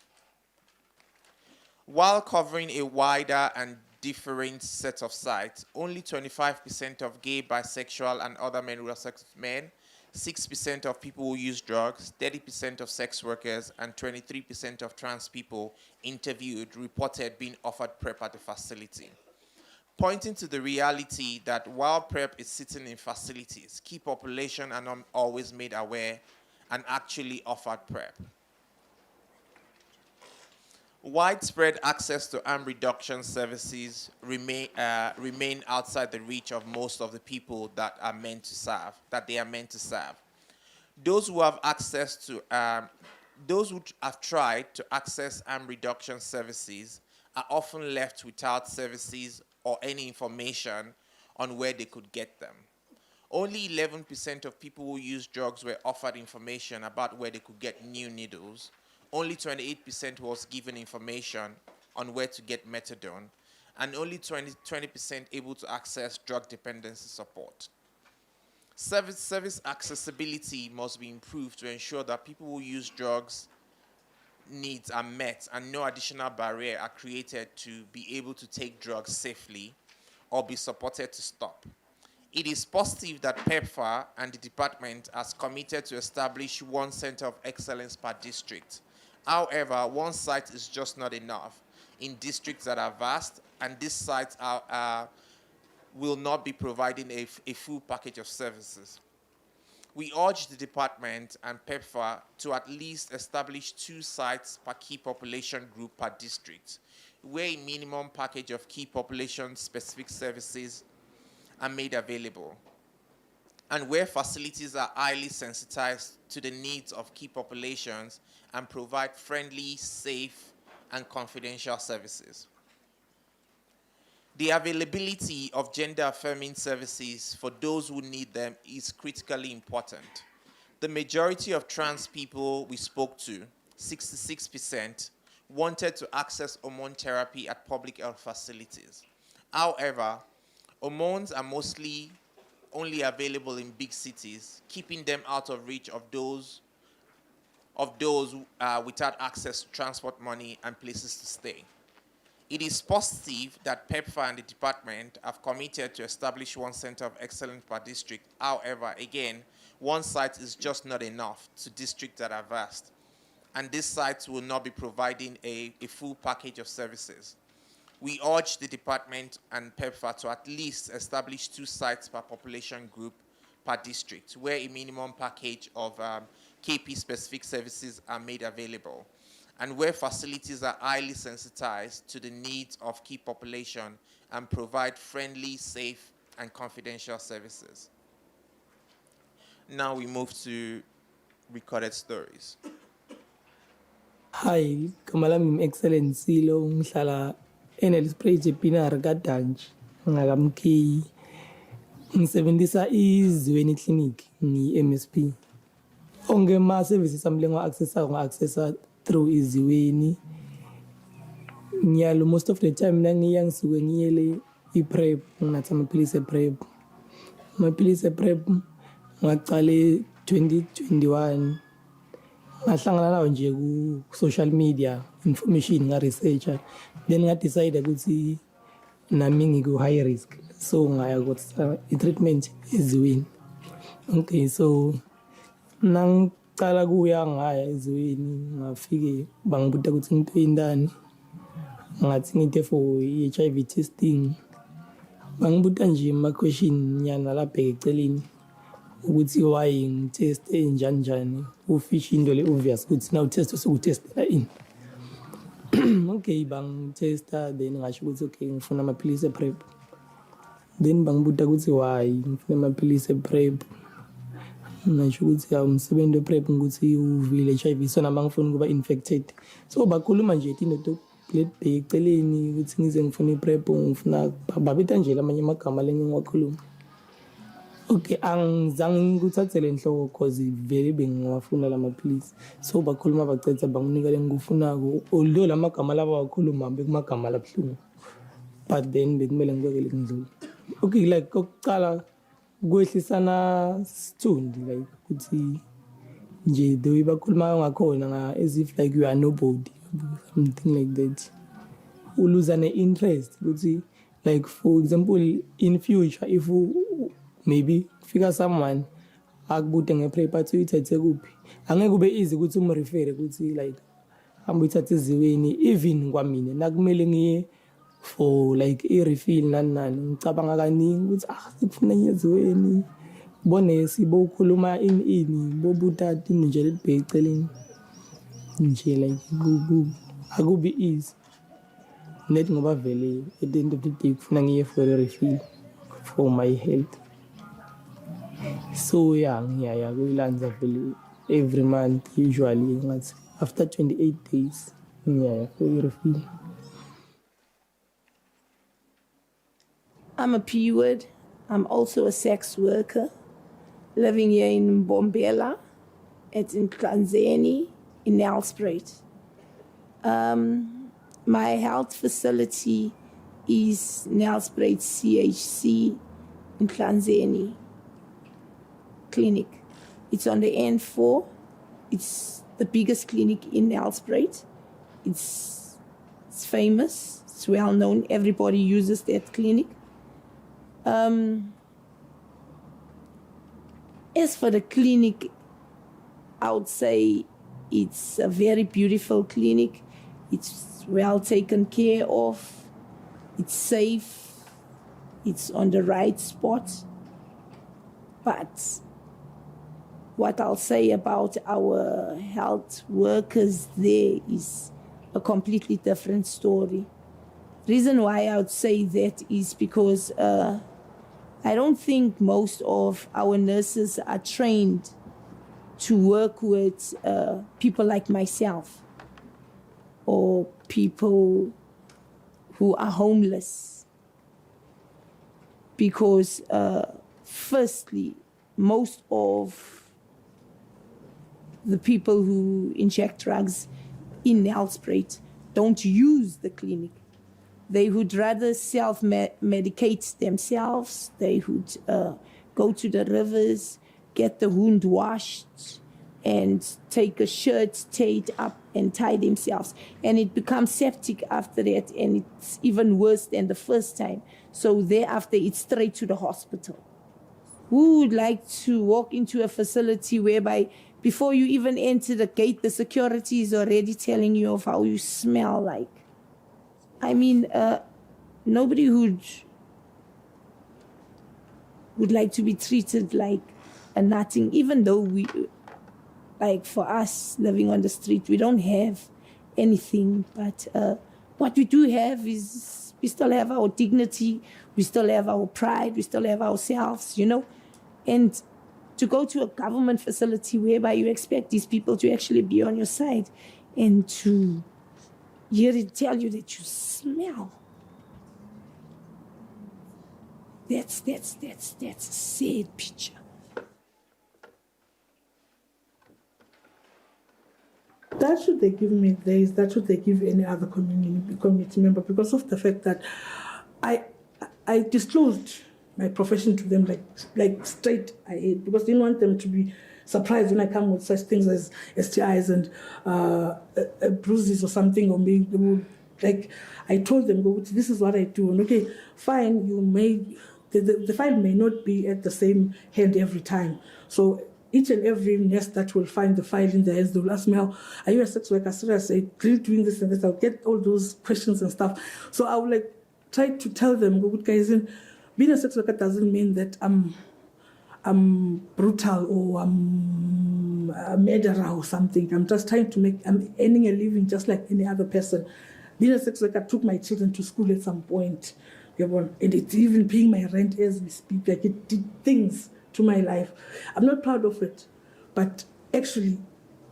While covering a wider and different set of sites, only 25% of gay, bisexual, and other men who have sex with men, 6% of people who use drugs, 30% of sex workers, and 23% of trans people interviewed reported being offered PrEP at the facility, pointing to the reality that while PrEP is sitting in facilities, key population are not always made aware and actually offered PrEP. Widespread access to harm reduction services remain outside the reach of most of the people that they are meant to serve. Those who have access to, those who have tried to access harm reduction services are often left without services or any information on where they could get them. Only 11% of people who use drugs were offered information about where they could get new needles. Only 28% was given information on where to get methadone, and only 20% able to access drug dependency support. Service accessibility must be improved to ensure that people who use drugs needs are met and no additional barrier are created to be able to take drugs safely or be supported to stop. It is positive that PEPFAR and the department has committed to establish one center of excellence per district. However, one site is just not enough in districts that are vast, and these sites will not be providing a full package of services. We urge the department and PEPFAR to at least establish 2 sites per key population group per district, where a minimum package of key population-specific services are made available, and where facilities are highly sensitized to the needs of key populations and provide friendly, safe, and confidential services. The availability of gender-affirming services for those who need them is critically important. The majority of trans people we spoke to, 66%, wanted to access hormone therapy at public health facilities. However, hormones are mostly only available in big cities, keeping them out of reach of those without access to transport money and places to stay. It is positive that PEPFAR and the department have committed to establish one center of excellence per district. However, again, one site is just not enough to districts that are vast, and these sites will not be providing a full package of services. We urge the department and PEPFAR to at least establish 2 sites per population group per district, where a minimum package of KP-specific services are made available, and where facilities are highly sensitized to the needs of key population and provide friendly, safe, and confidential services. Now we move to recorded stories. Hi, Kamalami Excellency lo ngihlala enelspray Pinar Gadanj ngakamkhi ngisebenzisa izweni clinic ni MSP. Onke ma services ami ngo-accessa through izweni. Ngiyalo most of the time nangiya ngisuke ngiyele i-prep nginathi amaphilisi e-prep. Amaphilisi e-prep ngaqale 2021 ngahlangana nawo nje ku social media information nga researcher, then nga decide ukuthi nami ngiku high risk, so ngaya kuthatha i-treatment ezweni. Okay, so nangicala kuya ngaya ezweni ngafike bangibuta ukuthi ngiphe indani, ngathi ngite for i-HIV testing. Bangibuta nje ama question nyana lapha eceleni ukuthi why ngitest njani ufish into le obvious ukuthi now test usukutestela ini. Okay, bangitesta then ngasho ukuthi okay ngifuna amaphilisi e-prep. Then bangibuta ukuthi why ngifuna amaphilisi e-prep. Ngasho ukuthi umsebenzi we-prep ukuthi uvile HIV, so nami ngifuna ukuba infected. So bakhuluma nje into eceleni ukuthi ngize ngifuna i-prep, ngifuna babita nje lamanye amagama lengiwakhuluma. Okay, angizange ngikuthathele enhloko cause vele bengiwafuna lamaphilisi. So bakhuluma bacetha banginika lengikufunako, although lamagama laba bakhuluma bekumagama labhlungu, but then bekumele ngibekele ngidlule. Okay, like kokuqala kwehlisana sithundi, like ukuthi nje the way bakhuluma ngakhona as if like you are nobody, something like that. Uluza ne-interest ukuthi like for example in future if maybe fika someone akubute ngeprep athi uyithathe kuphi, angeke kube easy ukuthi umrefer ukuthi like hamba uyithathe eziweni. Even kwamina nakumele ngiye for like i-refill nani ngicabanga kaningi ukuthi sikufuna nyeziweni bone sibokhuluma ini bobutata nje lebhe eceleni nje like akubi easy. Net ngoba vele at the end of the day kufuna ngiye for a refill for my health. So yeah, ngiyaya kuyilanza vele every month usually ngathi after 28 days ngiyaya for a refill. I'm a P-word. I'm also a sex worker living here in Mbombela. It's in Ehlanzeni, in Nelspruit. My health facility is Nelspruit CHC in Ehlanzeni Clinic. It's on the N4. It's the biggest clinic in Nelspruit. It's famous. It's well known. Everybody uses that clinic. As for the clinic, I would say it's a very beautiful clinic. It's well taken care of. It's safe. It's on the right spot. But what I'll say about our health workers there is a completely different story. Reason why I would say that is because I don't think most of our nurses are trained to work with people like myself or people who are homeless. Because firstly, most of the people who inject drugs in Nelspruit don't use the clinic. They would rather self-medicate themselves. They would go to the rivers, get the wound washed, and take a shirt tied up and tie themselves. And it becomes septic after that, and it's even worse than the first time. So thereafter, it's straight to the hospital. Who would like to walk into a facility whereby before you even enter the gate, the security is already telling you of how you smell like? I mean, nobody would like to be treated like a nothing, even though we, like for us living on the street, we don't have anything. But what we do have is we still have our dignity, we still have our pride, we still have ourselves, you know. And to go to a government facility whereby you expect these people to actually be on your side and to hear it tell you that you smell. That's a sad picture. That should they give me this, that should they give any other community member, because of the fact that I disclosed my profession to them like straight ahead, because I didn't want them to be surprised when I come with such things as STIs and bruises or something, or maybe they would, like, I told them, this is what I do, and okay, fine, you may, the file may not be at the same hand every time. So each and every nurse that will find the file in their hands, they will ask me, are you a sex worker? So I say, doing this and this, I'll get all those questions and stuff. So I would like try to tell them, guys, being a sex worker doesn't mean that I'm brutal or I'm a murderer or something. I'm just trying to I'm earning a living just like any other person. Being a sex worker took my children to school at some point, and it's even paying my rent as we speak. Like, it did things to my life. I'm not proud of it, but actually,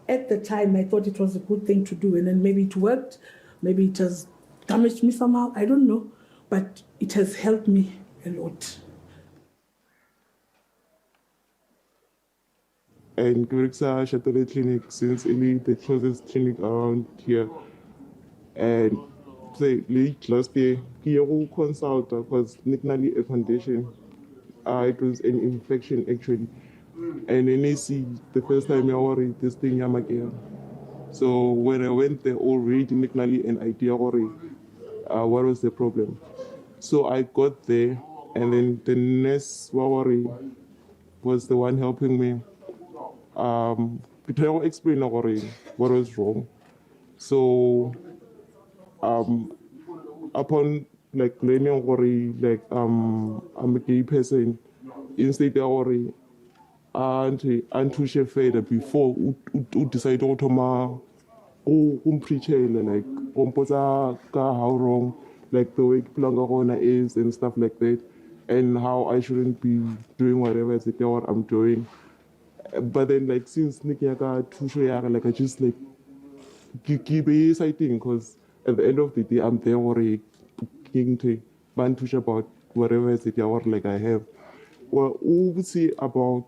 at the time, I thought it was a good thing to do, and then maybe it worked, maybe it has damaged me somehow, I don't know, but it has helped me a lot. And Guriksa Shatale Clinic since the closest clinic around here. And say late last year, Kiyo consult was nicknally a condition. It was an infection actually. And then they see the first time I worried this thing Yamagaya. So when I went there already nicknally an idea worry, what was the problem? So I got there, and then the nurse worry was the one helping me. To explain what was wrong. So upon like learning like I'm a gay person, instead worry and to share further before decide to umpreachele like umpotsa ka how wrong like the way Plangagona is and stuff like that, and how I shouldn't be doing whatever it's what I'm doing. But then like since Nikiaka Tusho Yara, like I just like keep exciting because at the end of the day I'm there or a king to bantush about whatever it's what like I have. Well, we see about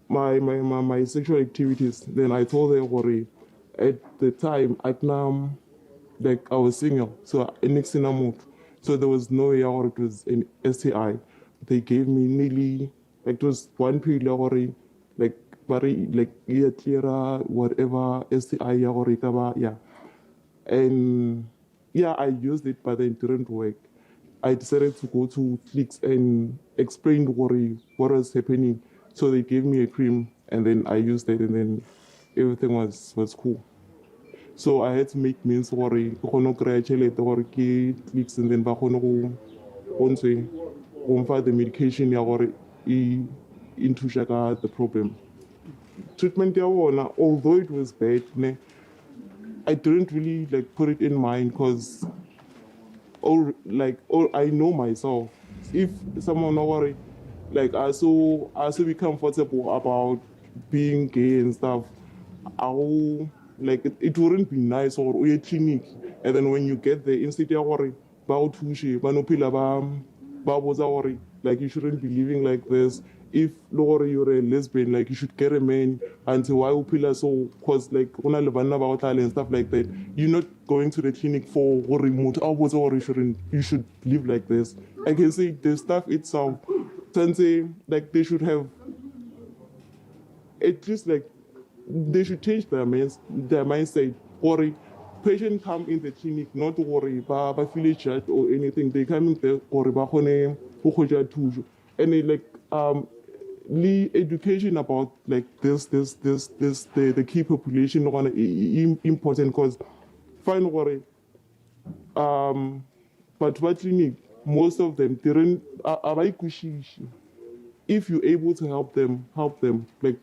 my sexual activities. Then I told her worry at the time like I was single, so next in a mood. So there was no way or it was an STI. They gave me nearly like it was one pill or like very like whatever STI or yeah. And yeah, I used it but then it didn't work. I decided to go to Clicks and explain what was happening. So they gave me a cream and then I used it and then everything was cool. So I had to make means for Clicks and then the medication into the problem. Treatment although it was bad, I didn't really like put it in mind because I know myself. If someone worry, like I also be comfortable about being gay and stuff, it wouldn't be nice or a clinic. And then when you get there, instead of worry, like you shouldn't be living like this. If you're a lesbian, like you should get a man until why you so cause like and stuff like that. You're not going to the clinic for remote or you should live like this. I can say the stuff itself, like they should have at least like they should change their mindset. Worry, patient come in the clinic, not to worry, but feel judged or anything. They come in there worry, and they like the education about like the key population important because fine worry but what clinic most of them didn't if you're able to help them like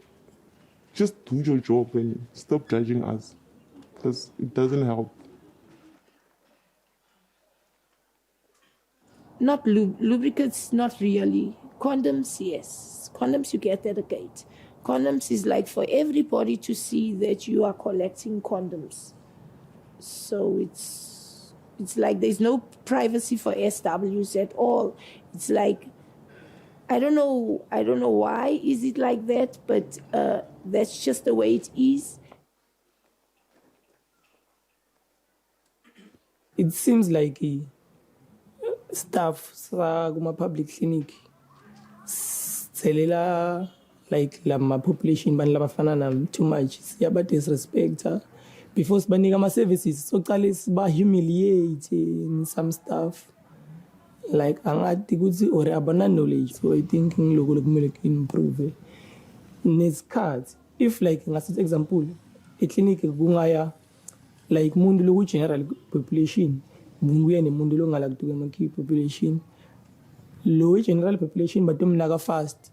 just do your job and stop judging us because it doesn't help. Not lubricants, not really. Condoms, yes. Condoms you get at the gate. Condoms is like for everybody to see that you are collecting condoms. So it's like there's no privacy for SWs at all. It's like I don't know why is it like that, but that's just the way it is. It seems like staff sa kuma public clinic selela like lama population ban labafana nam too much siyaba disrespecta before sibanika ama services so qale siba humiliate in some stuff like angathi ukuthi or abana knowledge. So I think ngiloko kumele improve nesikhathi if like ngasithi example eclinic kungaya like umuntu lo general population bunguye nemuntu lo ngala kutuke ama key population lo general population batomnaka fast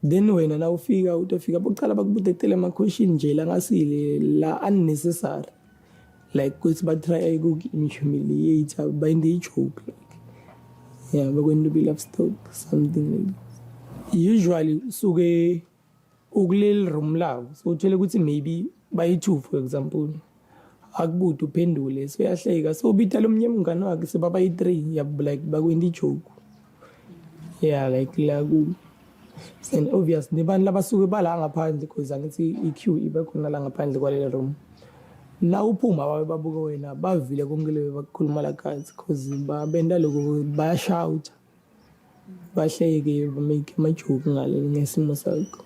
then wena na ufika utofika bokuqala bakubudetele ama question nje la ngasile la unnecessary like kuthi ba try humiliate by the joke like yeah we're going to be livestock something like that. Usually suke ukulel room lawo so utshele ukuthi maybe bayi2 for example akubude uphendule so yahleka so ubitha lomnye umngane wakhe sebaba yi3 yab like bakwendi joke yeah like la ku and obvious nebantu labasuke bala ngaphandle because angithi iQ ibe khona la ngaphandle kwalelo room na uphuma babuka wena bavile konke leyo bakhuluma la khansi because babenda lokho bayashout bahleke ba make ama joke ngale ngesimo sakho.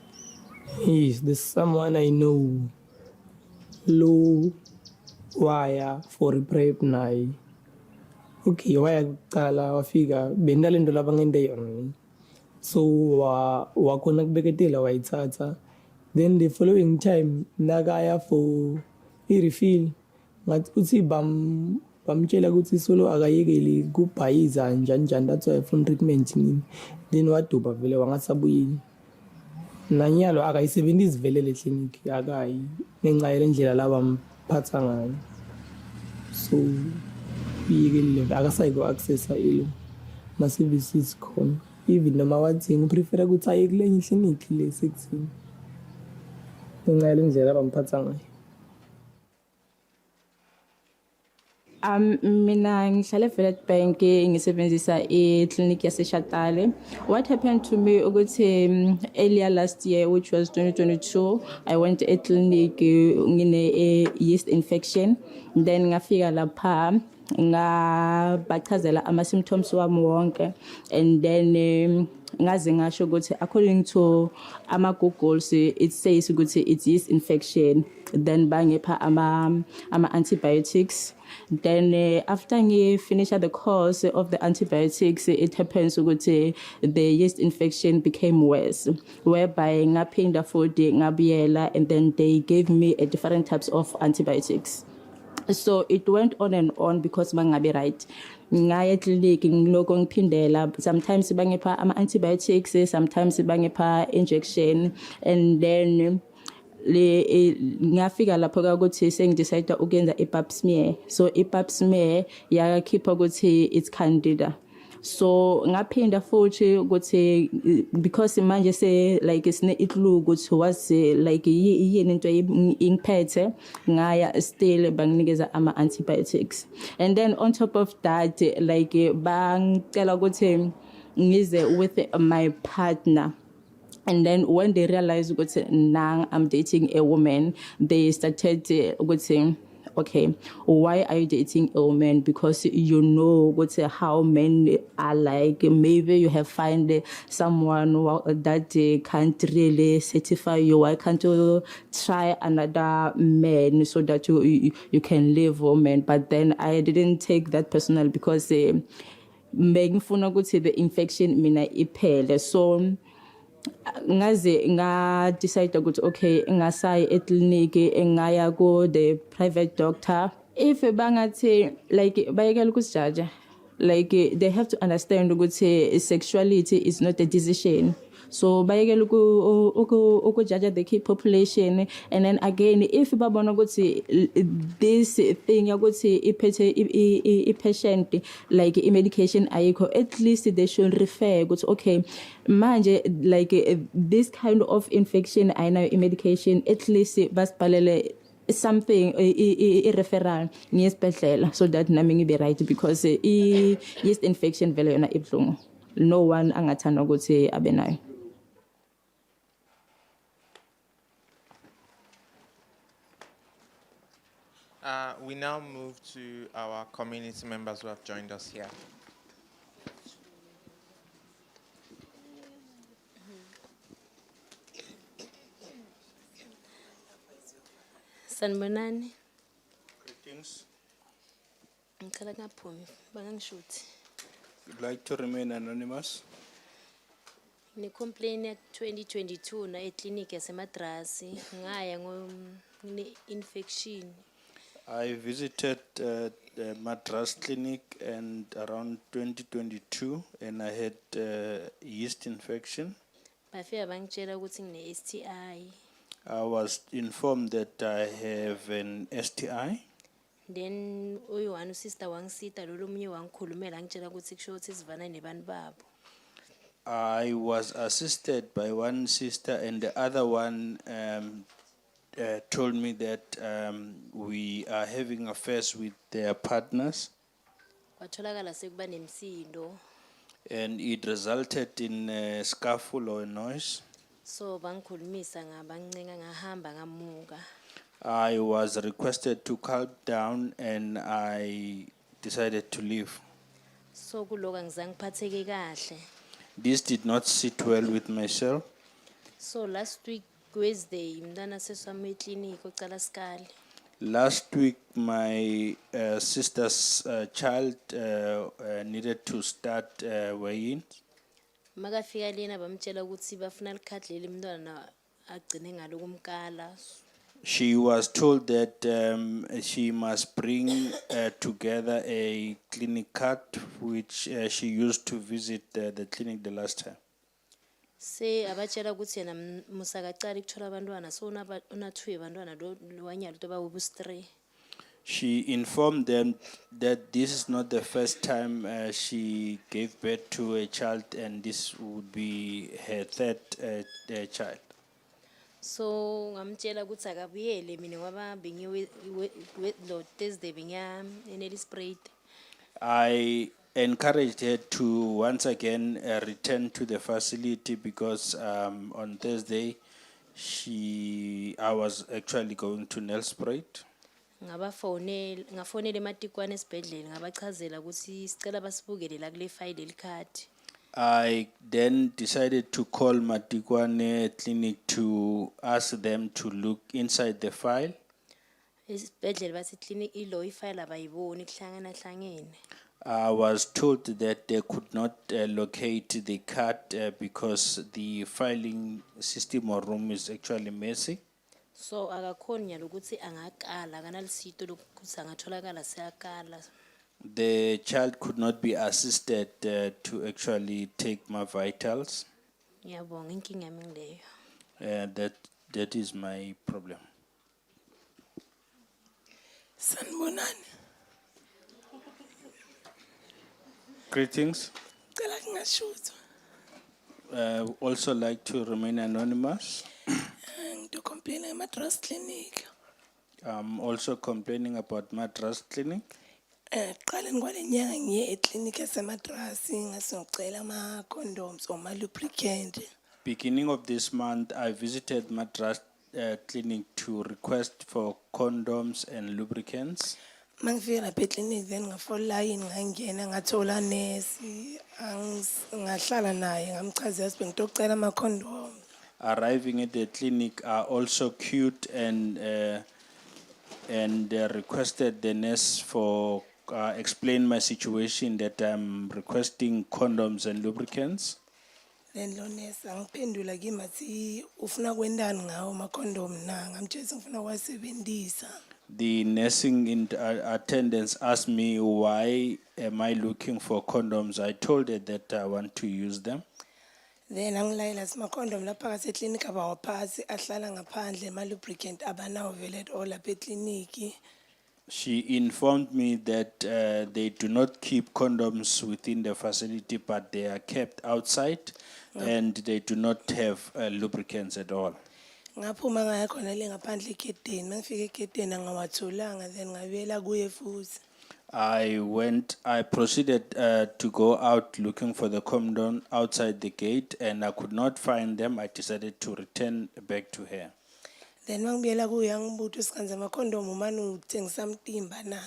Yes, there's someone I know low wire for prep nayi okay waya kuqala wafika benda lento labangende yona so wakhona kubeketela wayithatha then the following time nakaya for i-refill ngathi uthi bamtshela ukuthi solo akayekeli kubhayiza njani that's why phone treatment nini then waduba vele wangasabuyini nanyalo akayisebenzisi vele le clinic akayi ngenxa yale ndlela laba phatha ngani. So biyekele akasayi ku-accessa ma-services khona. Even noma wathini uprefera ukuthi aye kulenye iklinikhi le sekuthini. Ngenxa yale ndlela abamuphatha ngayo. Mina ngihlala eVillage Bank ngisebenzisa clinic yaseshatale. What happened to me ukuthi earlier last year, which was 2022, I went to a clinic ngine yeast infection. Then ngafika lapha ngabachazela ama symptoms wami wonke, and then ngaze ngasho ukuthi according to ama Googles it says ukuthi it's yeast infection. Then bangepha ama antibiotics. Then after I finish the course of the antibiotics, it happens ukuthi the yeast infection became worse, whereby ngaphinda futhi ngabuyela, and then they gave me a different types of antibiotics. So it went on and on because bangabe right. Ngaya clinic ngiloko ngiphindela, sometimes bangepha ama antibiotics, sometimes bangepha injection, and then ngafika lapho ukuthi sengidecide ukwenza i-pap smear. So i-pap smear yakhipha ukuthi it's candida. So ngaphinda futhi ukuthi because manje se like isine itlu ukuthi was like yini into ingiphethe, ngaya still banginikeza ama antibiotics. And then on top of that, like bangicela ukuthi ngize with my partner. And then when they realized ukuthi now I'm dating a woman, they started saying, okay, why are you dating a woman? Because you know what how men are like. Maybe you have found someone that can't really satisfy you. Why can't you try another man so that you can live woman? But then I didn't take that personal because ngifuna ukuthi the infection mina iphele. So ngaze nga decide ukuthi okay ngasayi ekliniki engaya go the private doctor. If bangathi like bayekela ukusijaja, like they have to understand ukuthi sexuality is not a decision. So bayekela ukujaja the key population, and then again if babona ukuthi this thing yakuthi iphethe patient like medication ayikho, at least they should refer ukuthi okay manje like this kind of infection ayinayo medication, at least basibhalele something referral ngiyesibhedlela so that nami ngibe right, because yeast infection vele yona ibhlungu, no one angathanda ukuthi abe nayo. We now move to our community members who have joined us here. Sanibonani. Greetings. Ngicela ngaphumi bangangishuthi. Would like to remain anonymous. Ni complain ya 2022 na clinic yasemadrasi ngaya ngine infection. I visited the Madras clinic and around 2022, and I had yeast infection. Bafika bangitshela ukuthi ngine STI. I was informed that I have an STI. Then uyu sister wangisita lo munye wangikhulumela ngitshela ukuthi kusho ukuthi sivana nebantu babo. I was assisted by one sister, and the other one told me that we are having affairs with their partners. Kwatholakala sekuba nemsindo. And it resulted in a scuffle or a noise. So bangikhulumisa ngabancenga ngahamba ngamuka. I was requested to calm down, and I decided to leave. So kuloka ngizangiphatheke kahle. This did not sit well with myself. So last week Wednesday mntana seswami eclinic ocala skali. Last week my sister's child needed to start weighing. Makafika lena bamtshela ukuthi bafuna likhadlele umntwana agcine ngalokumkala. She was told that she must bring together a clinic card which she used to visit the clinic the last time. se abatshela ukuthi yena musakacala ukuthola abantwana so una-2 abantwana lo wanyalo to bawu-3. She informed them that this is not the first time she gave birth to a child, and this would be her third child. So ngamtshela ukuthi akabuyele mina ngoba lo Thursday bengiya sprayed. I encouraged her to once again return to the facility because on Thursday I was actually going to Nelspruit. Ngafonela ematikwane esibhedlela ngabachazela ukuthi sicela basibukele la kule file elikhadi. I then decided to call Matikwane Clinic to ask them to look inside the file. Esibhedlela bathi clinic ilo ifile abayiboni kuhlangene. I was told that they could not locate the card because the filing system or room is actually messy. So akakhoni nyalo ukuthi angakala kanalisito lokuthi angatholakala seyakala. The child could not be assisted to actually take my vitals. Ngiyabonga inkinga yami ngileyo. That is my problem. Sanibonani. Greetings. Cela ngashutha. Also like to remain anonymous. Ngito complain emadras clinic. I'm also complaining about Madras Clinic. Qaleni kwalenyanga ngiye eclinic yasemadras ngasongicela ama condoms or ma lubricant. Beginning of this month, I visited Madras Clinic to request for condoms and lubricants. Mangifika lapha eclinic then ngafola line ngangena ngathola nurse ngahlala naye ngamchazela ukuthi bengitocela ama condoms. Arriving at the clinic, I also queued and requested the nurse for explain my situation that I'm requesting condoms and lubricants. Then lo nurse angiphendula kimi athi ufuna kwendani ngawo ama condom na ngamtshela ngifuna kwasebenzisa. The nursing attendants asked me why am I looking for condoms. I told her that I want to use them. Then angilayela sima condom lapha ka clinic abawaphasi ahlala ngaphandle ma lubricant abanawo vele at all lapha eclinic. She informed me that they do not keep condoms within the facility, but they are kept outside, and they do not have lubricants at all. Ngaphuma ngaya khona le ngaphandle egedeni mangifika egedeni angawatholanga then ngabuyela kuye futhi. I proceeded to go out looking for the condom outside the gate, and I could not find them. I decided to return back to her. Then mangibuyela kuye angibutha usikanze ama condom umane uthengisa mtimba na.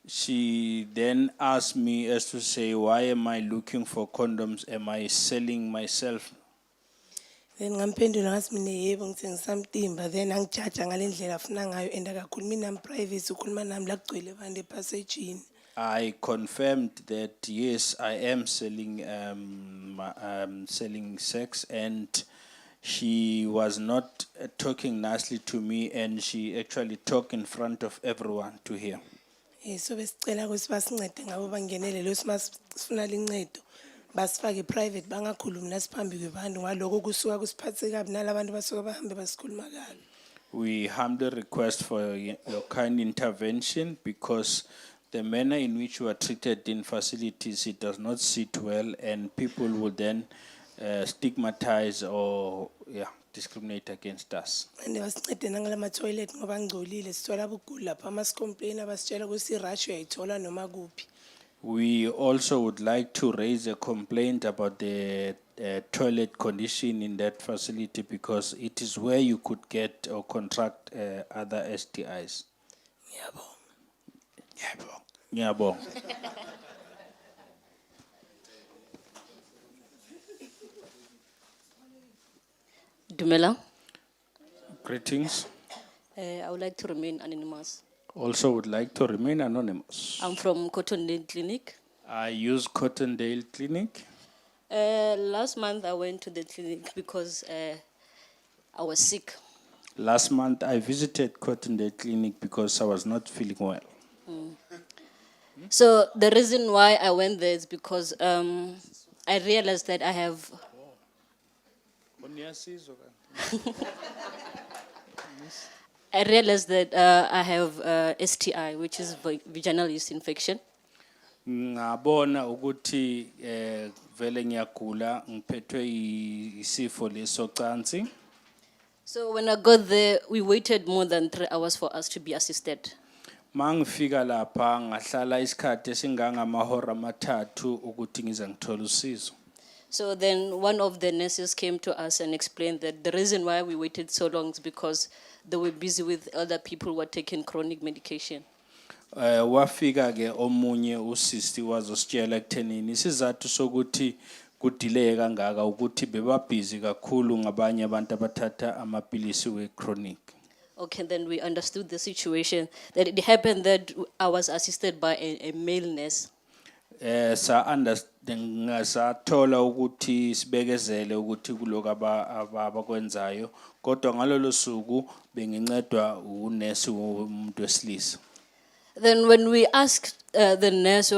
She then asked me as to say, why am I looking for condoms? Am I selling myself? Then ngamphendula ngathi mina yebo ngithengisa mtimba then angijaja ngalendlela afuna ngayo and akakhulumi nami private ukhuluma nami la kugcwele abantu epassagini. I confirmed that yes, I am selling selling sex, and she was not talking nicely to me, and she actually talked in front of everyone to hear. So besicela ukuthi basincede ngabo bangenele lo sifuna lincedo basifake private bangakhulumi nasiphambi kwabantu ngaloko kusuka kusiphathe kabi nalabantu basuka bahambe basikhuluma kabi. We humbly request for your kind intervention because the manner in which you are treated in facilities, it does not sit well, and people will then stigmatize or discriminate against us. And basincede nangalama toilet ngoba ngcolile sithola ubuguli lapha ama complain abasitshela ukuthi rush uyayithola noma kuphi. We also would like to raise a complaint about the toilet condition in that facility because it is where you could get or contract other STIs. Ngiyabonga. Dumela. Greetings. I would like to remain anonymous. Also would like to remain anonymous. I'm from Cottondale Clinic. I use Cottondale Clinic. Last month I went to the clinic because I was sick. Last month I visited Cottondale Clinic because I was not feeling well. So the reason why I went there is because I realized that I have I realized that I have STI, which is vaginal yeast infection. Ngabona ukuthi vele ngiyagula ngiphethwe isifo lesocansi. So when I got there, we waited more than 3 hours for us to be assisted. Mangifika lapha ngahlala isikhathi esingangamahora amathathu ukuthi ngize ngithole usizo. So then one of the nurses came to us and explained that the reason why we waited so long is because they were busy with other people who were taking chronic medication. Wafika ke omunye usisti wazositshela ekuthenini isizathu sokuthi kudelay kangaka ukuthi bebabhizi kakhulu ngabanye abantu abathatha amapilisi we-chronic. Okay, then we understood the situation, that it happened that I was assisted by a male nurse. Sathola ukuthi sibekezele ukuthi kuloko abakwenzayo kodwa ngalolo suku bengincedwa unesi womuntu wesilisa. Then when we asked the nurse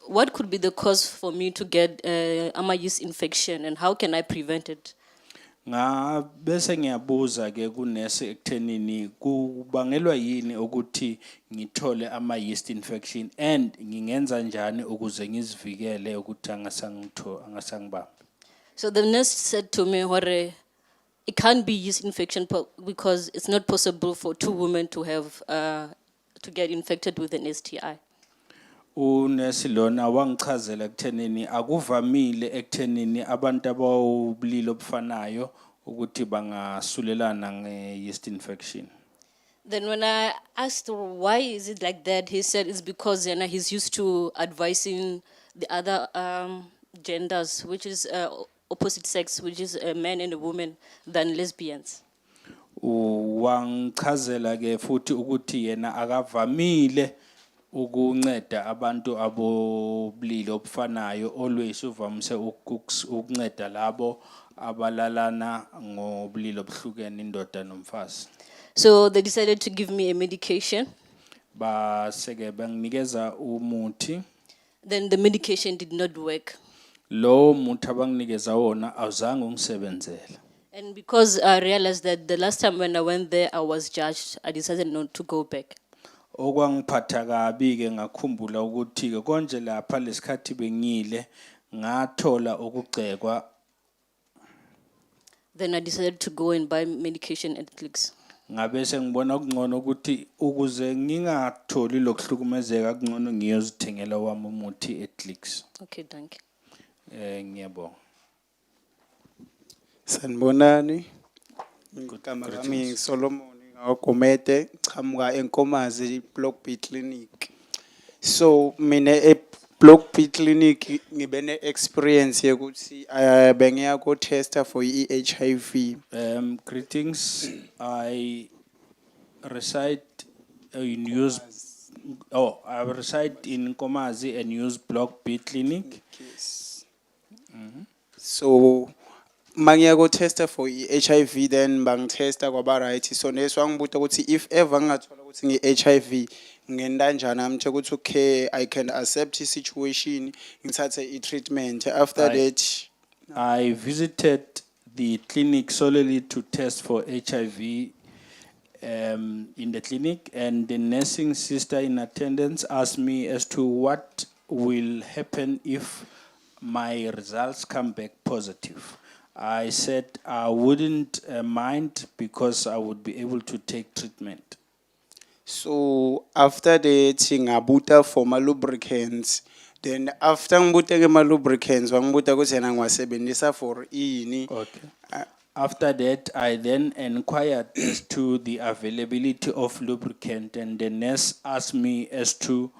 what could be the cause for me to get yeast infection and how can I prevent it? Bese ngiyabuza ke kunesi ekuthenini kubangelwa yini ukuthi ngithole yeast infection and ngingenza njani ukuze ngizivikele ukuthi angasangibambi. So the nurse said to me, it can't be yeast infection because it's not possible for two women to have to get infected with an STI. Unesi lona wangichazela ekuthenini akuvamile ekuthenini abantu abawubulili obufanayo ukuthi bangasulelana nge-yeast infection. Then when I asked why is it like that, he said it's because he's used to advising the other genders, which is opposite sex, which is a man and a woman, than lesbians. Wangichazela ke futhi ukuthi yena akavamile ukunceda abantu abobulili obufanayo, always uvamise ukunceda labo abalalana ngobulili obuhlukene indoda nomfazi. So they decided to give me a medication. Baseke banginikeza umuthi. Then the medication did not work. Lo muthi abanginikeza wona awuzange ungisebenzela. And because I realized that the last time when I went there I was judged, I decided not to go back. Okwangiphatha kabi ke ngakhumbula ukuthi ke konje lapha lesikhathi bengile ngathola ukugcekwa. Then I decided to go and buy medication at Clicks. Ngabe sengibona kungcono ukuthi ukuze ngingatholi lokuhlukumezeka kungcono ngiyozithengela wami umuthi eClicks. Okay, thank you. Ngiyabonga. Sanibonani. Igama lami Solomon ngagomete chamuka eNkomazi Block B Clinic. So mina Block B Clinic ngibe ne experience yokuthi bengiya ko tester for HIV. Greetings. I reside in I reside in Nkomazi and use Block B Clinic. Yes. So mangiya ko tester for HIV then bangitesta kwaba right, so neswangibuta ukuthi if ever ngathola ukuthi ngi-HIV ngenda njani, amthe ukuthi okay I can accept the situation ngithathe i-treatment. After that I visited the clinic solely to test for HIV in the clinic, and the nursing sister in attendance asked me as to what will happen if my results come back positive. I said I wouldn't mind because I would be able to take treatment. So after that ngabuta for my lubricants. Then after ngibuta my lubricants wangibuta ukuthi yena ngiwasebenzisa for ini. Okay. After that, I then inquired as to the availability of lubricant, and the nurse asked me as to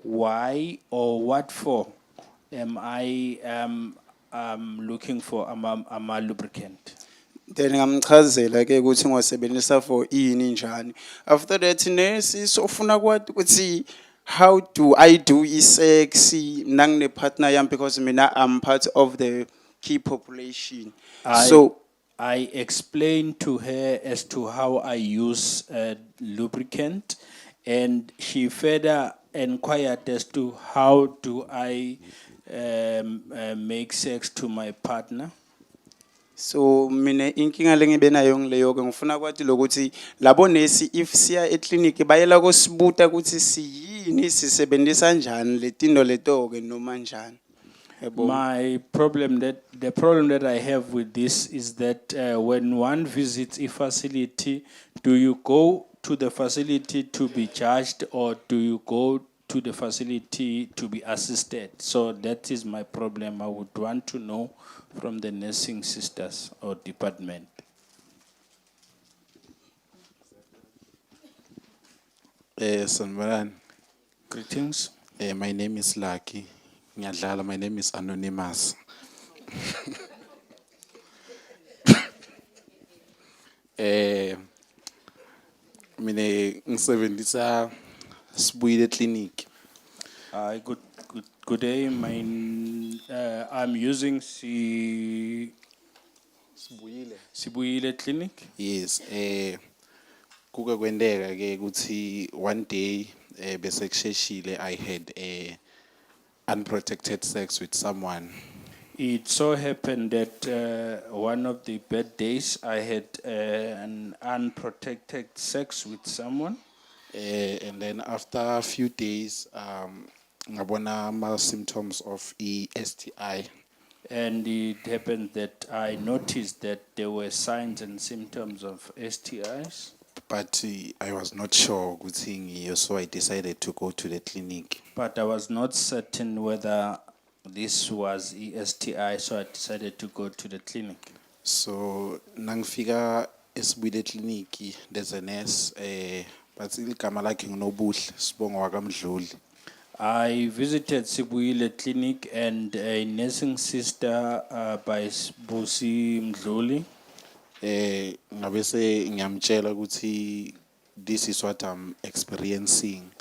why or what for am I looking for a lubricant. Then ngamchazela ke ukuthi ngiwasebenzisa for ini njani. After that nurse sofuna kwathi ukuthi how do I do sex nang ne partner yam, because mina I'm part of the key population. So I explained to her as to how I use lubricant, and she further inquired as to how do I make sex to my partner. So mine inkinga lengibe nayo ngileyo ke ngifuna kwathi lokuthi labo nesi if siya eclinic bayela kosibuta ukuthi siyini sisebenzisa njani letindo leto ke noma njani. My problem the problem that I have with this is that when one visits a facility, do you go to the facility to be judged or do you go to the facility to be assisted? So that is my problem. I would want to know from the nursing sisters or department. Sanbaran. Greetings. My name is Lucky. Ngiyadlala, my name is Anonymous. Mine ngisebenzisa Sibuyile Clinic. Good day. I'm using Sibuyile Clinic. Yes. Kuke kwendeka ke ukuthi one day bese kusheshile I had unprotected sex with someone. It so happened that one of the bad days I had an unprotected sex with someone. And then after a few days, ngabona ama symptoms of STI. And it happened that I noticed that there were signs and symptoms of STIs. But I was not sure, so I decided to go to the clinic. But I was not certain whether this was STI, so I decided to go to the clinic. So nangifika esibuyile clinic, there's a nurse, but igama lakhe nguNobuhle Sibongo wakamdluli. I visited Sibuyile Clinic and a nursing sister by Busi Mdluli. Ngabese ngiyamtshela ukuthi this is what I'm experiencing.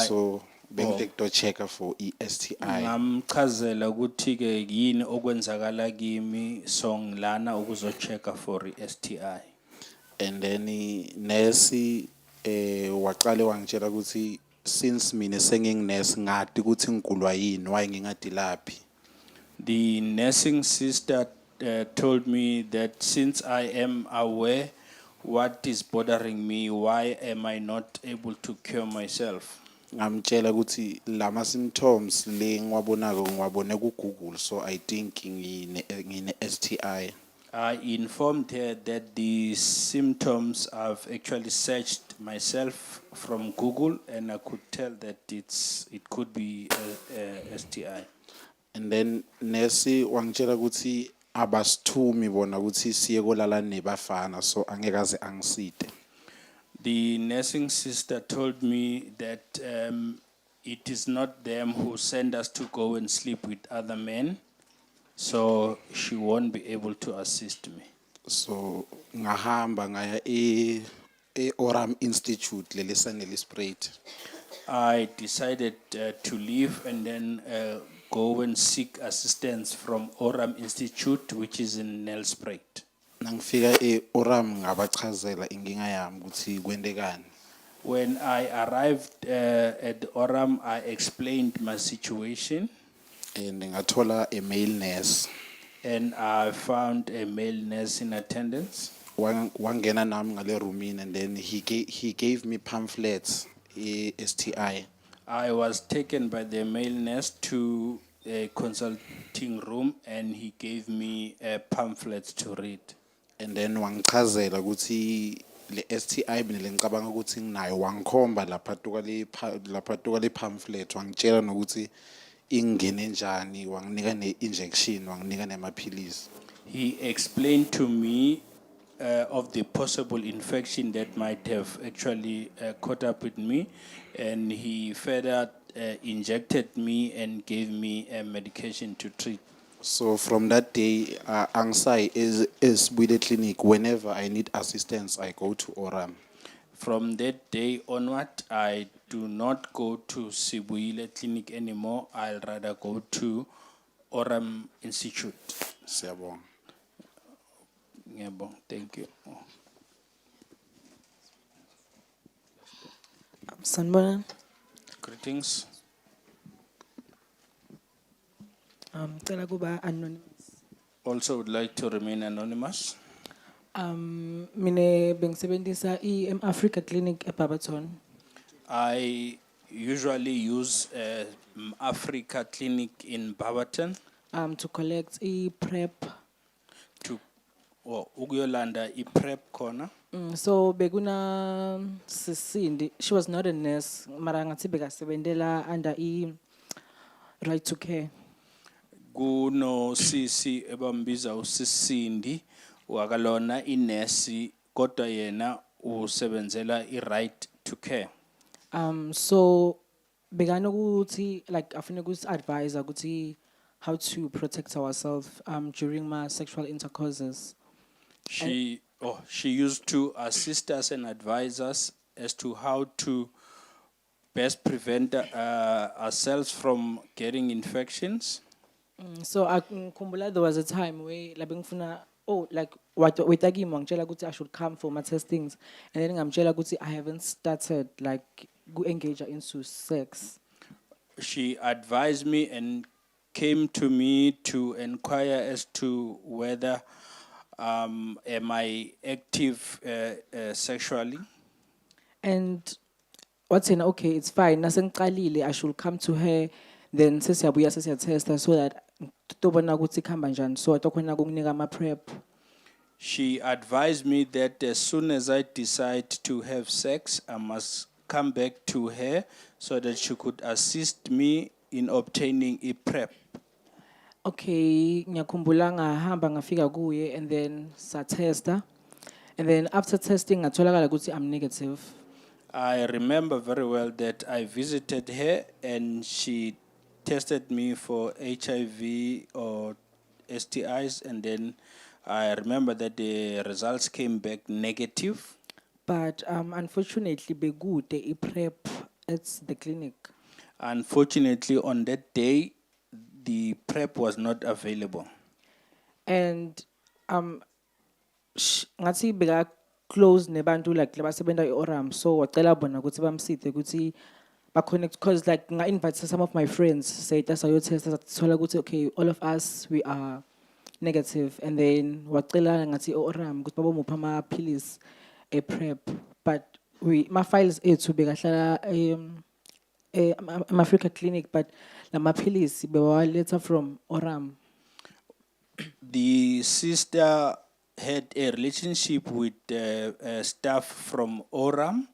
So bengithe to check for STI. Ngamchazela ukuthi ke yini okwenzakala kimi so ngilana ukuzochecka for STI. And then nurse waqale wangitshela ukuthi since mina sengingnurse ngadi ukuthi ngigulwa yini why ngingadi laphi. The nursing sister told me that since I am aware what is bothering me, why am I not able to cure myself? Ngamtshela ukuthi lama symptoms le ngiwabonako ngiwabone ku Google, so I think ngine STI. I informed her that the symptoms I've actually searched myself from Google and I could tell that it could be a STI. And then nurse wangitshela ukuthi abasithumi bona ukuthi siye kolala nebafana, so angekaze angiside. The nursing sister told me that it is not them who send us to go and sleep with other men, so she won't be able to assist me. So ngahamba ngaya Oram Institute lelisanele spread. I decided to leave and then go and seek assistance from Oram Institute, which is in Nelspruit. Nangifika Oram ngabachazela inkinga yami ukuthi kwendekani. When I arrived at Oram, I explained my situation. And ngathola a male nurse. And I found a male nurse in attendance. Wangena nami ngale roomini and then he gave me pamphlets STI. I was taken by the male nurse to a consulting room and he gave me pamphlets to read. And then wangichazela ukuthi le STI mina lengicabanga ukuthi nginayo wangikhomba lapha tuka le pamphlet wangitshela nokuthi ingene njani wanginika ne-injection wanginika nemaphilisi. He explained to me of the possible infection that might have actually caught up with me, and he further injected me and gave me a medication to treat. So from that day, Angsai is with the clinic. Whenever I need assistance, I go to Oram. From that day onward, I do not go to Sibuyile Clinic anymore. I'll rather go to Oram Institute. Siyabonga. Ngiyabonga. Thank you. Sanibonani. Greetings. Ngicela kuba anonymous. also would like to remain anonymous. Mine bengisebenzisa Africa Clinic eBarberton. I usually use Africa Clinic in Barberton To collect PrEP. ukuyolanda i-PrEP khona. So beguna Sisindi, she was not a nurse, mara ngathi bekasebenzela under right to care. Kuno sisi ebambiza usisindi wakalona inesi kodwa yena usebenzela i-right to care. So beganokuthi like afuna advisor ukuthi how to protect ourselves during my sexual intercourses. She used to assist us and advise us as to how to best prevent ourselves from getting infections. So ngikhumbula there was a time where like bengifuna like wetagimo ngitshela ukuthi I should come for my testings and then ngamtshela ukuthi I haven't started like engage into sex. She advised me and came to me to inquire as to whether am I active sexually. And what's in okay, it's fine. Nasengiqalile I should come to her then sesiyabuya sesiyatesta so that tobona ukuthi khamba njani so tokhona kunginika ama PrEP. She advised me that as soon as I decide to have sex, I must come back to her so that she could assist me in obtaining a PrEP. Okay, ngiyakhumbula ngahamba ngafika kuye and then satesta. And then after testing ngatholakala ukuthi I'm negative. I remember very well that I visited her and she tested me for HIV or STIs, and then I remember that the results came back negative. But unfortunately begude PrEP at the clinic. Unfortunately, on that day, the PrEP was not available. And ngathi beka close nebantu like labasebenta eOram so wacela bona ukuthi bamsithe ukuthi ba connect because like nga invite some of my friends say that's your test thola ukuthi okay all of us we are negative and then wacela ngathi eOram ukuthi babomupha ama pills PrEP but my files ethu bekahlala Africa Clinic but lama pills bewaletha from Oram. The sister had a relationship with staff from Oram,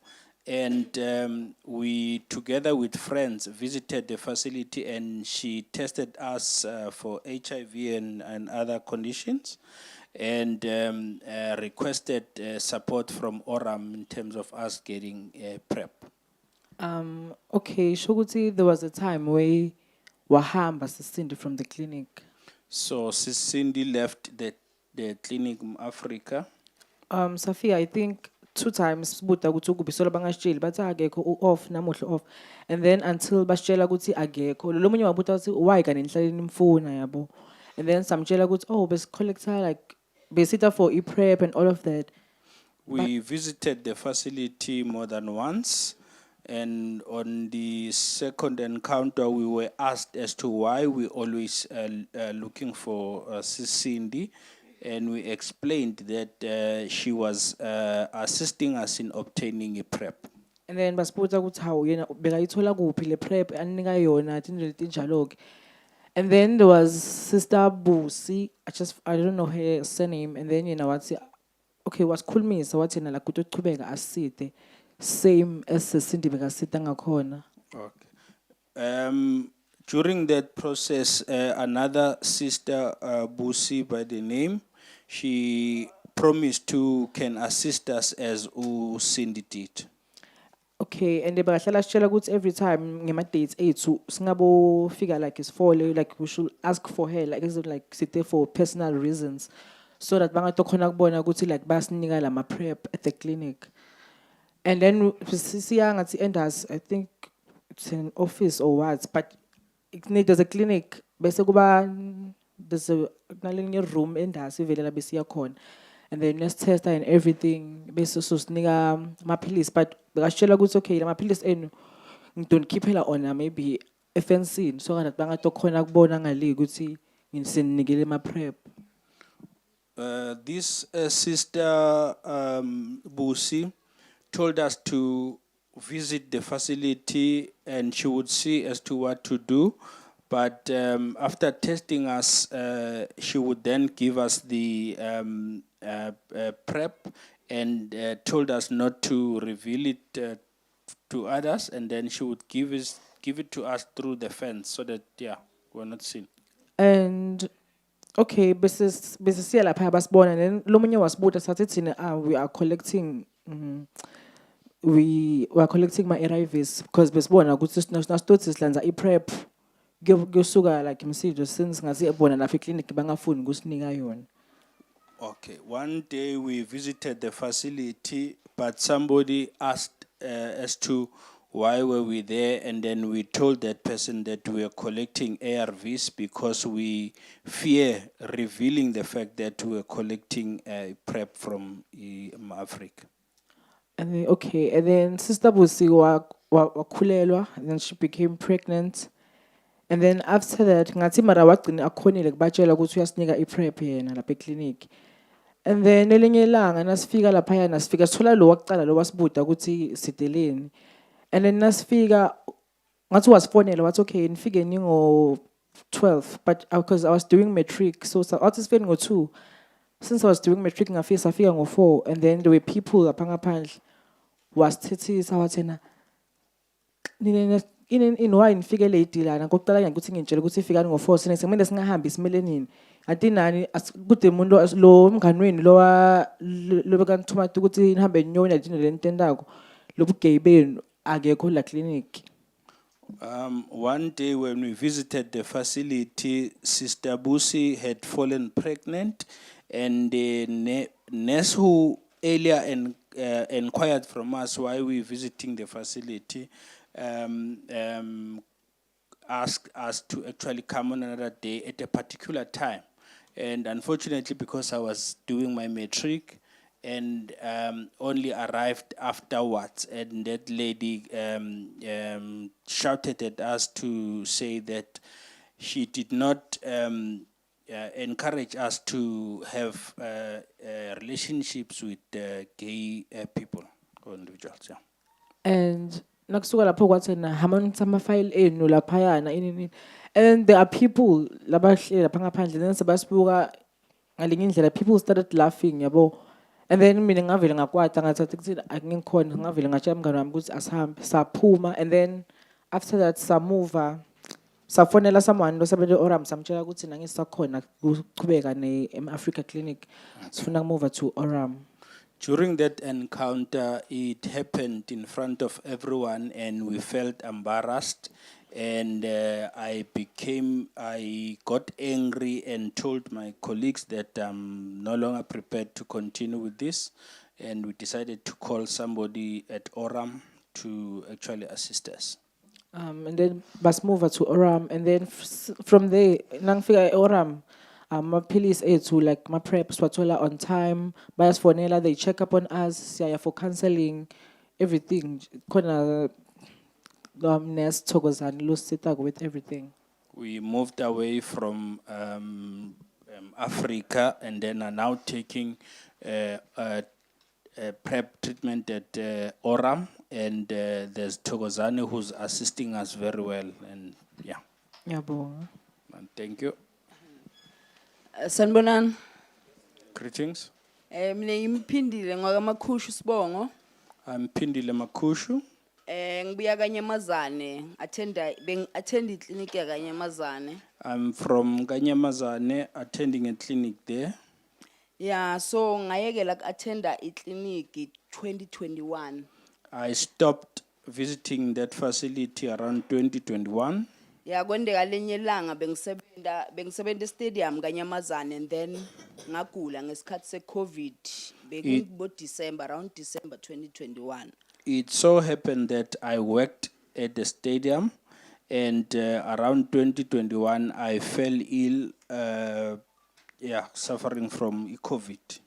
and we, together with friends, visited the facility, and she tested us for HIV and other conditions, and requested support from Oram in terms of us getting PrEP. Okay, Shoguti, there was a time where wahamba Sisindi from the clinic. So Cindy left the clinic in Africa. Safia, I think 2 times buta ukuthi ukubisola bangashitsheli bathi akekho off namuhla off and then until bashitshela ukuthi akekho lo munye wabuta ukuthi why kani nihlaleni imfuna yabo and then samtshela ukuthi oh bes collector like besita for PrEP and all of that. We visited the facility more than once. And on the second encounter, we were asked as to why we always looking for Cindy, and we explained that she was assisting us in obtaining a PrEP. And then basibuza ukuthi how yena bekayithola kuphi le PrEP anika yona tindlela tinjalo ke. And then there was Sister Busi, I don't know her surname, and then yena wathi okay wasikhulumisa wathi yena la kuthi uqhubeka aside. Same as Cindy bekasita ngakhona. Okay. During that process, another sister, Busi by the name, she promised to can assist us as Cindy did. Okay, and bekasala sitshela ukuthi every time ngema dates ethu singabo figure like is fall like we should ask for her like is like sithe for personal reasons so that bangatokhona kubona ukuthi like basinika lama PrEP at the clinic. And then Enders, I think it's an office or what, but there's a clinic. There's a room Enders, and then nurse tester and everything. Basically, my police, but Rachela goes okay. My police and don't keep her on maybe FNC so that banga to connect bona ngali guti in sin nigile my PrEP. This sister Busi told us to visit the facility and she would see as to what to do. But after testing us, she would then give us the prep and told us not to reveal it to others, and then she would give it to us through the fence so that we're not seen. And okay, besisiya lapha basibona and then lo munye wasibuta sathi thina we are collecting we are collecting my ARVs because besibona ukuthi nasitothi silanza i-prep kuyosuka like imsido since ngazi ebona lapha eclinic bangafuni ukusinika yona. Okay, one day we visited the facility, but somebody asked as to why were we there, and then we told that person that we are collecting ARVs because we fear revealing the fact that we are collecting PrEP from Africa. And then, okay, and then Sister Busi wakhulelwa, and then she became pregnant. And then after that, ngathi mara wagcina akhonile kubatshela ukuthi uyasinika i-prep yena lapha eclinic. And then elinye ilanga nasifika lapha nasifika sithola lo wakucala lo wasibuda ukuthi sideleni. And then nasifika ngathi wasifonela wathi okay nifike ningo 12 but because I was doing matric so athi sifike ngo 2. Since I was doing matric ngafika safika ngo 4 and then there were people lapha ngaphandle wasithethisa wathena in why nifike late lana kokuqala nje ukuthi ngintshela ukuthi ifika ngo 4 sine sekumele singahambi simele nini athi nani kude umuntu lo mngani wenu lo bekanithuma ukuthi nihambe nyoni adine le ntendako lo bugay benu akekho la clinic. One day when we visited the facility, Sister Busi had fallen pregnant, and the nurse who earlier inquired from us why we visiting the facility asked us to actually come on another day at a particular time. And unfortunately, because I was doing my matric and only arrived afterwards, and that lady shouted at us to say that she did not encourage us to have relationships with gay people or individuals. Yeah. And nakusuka lapho kwathena hamanitsa ama-file enu laphayana inini and there are people labahleli lapha ngaphandle then sebasibuka ngalinye indlela people started laughing yabo and then mina ngavele ngakwata ngathathi kuthi akungikhona ngavele ngatshela umngane wami ukuthi asihambe saphuma and then after that samuva safonela someone losebenze Oram samtshela ukuthi nangisakhona ukuqhubeka ne-Africa clinic sifuna kumove to Oram. During that encounter, it happened in front of everyone, and we felt embarrassed. And I got angry and told my colleagues that I'm no longer prepared to continue with this. And we decided to call somebody at Oram to actually assist us. And then bus move to Oram, and then from there, nangfika Oram. My police to like my preps were on time. Bias for Nela, they check up on us, for counseling, everything. Kona nurse Togozan lost it with everything. We moved away from Africa and then are now taking prep treatment at Oram, and there's Togozani who's assisting us very well, and yeah. Yeah, boy. And thank you. Sanibonani. Greetings. Mina imphindile ngwakamakhushu Sibongo. I'm Phindile Makushu. Ngibuya kaNyamazane, attend iclinic ya kaNyamazane. I'm from Kanyamazane, attending a clinic there. Yeah, so ngayekela attenda iclinic 2021. I stopped visiting that facility around 2021. Ya kwendeka lenye ilanga bengisebenta stadium kaNyamazane and then ngagula ngesikhathi se-COVID December around December 2021. It so happened that I worked at the stadium, and around 2021 I fell ill, suffering from COVID.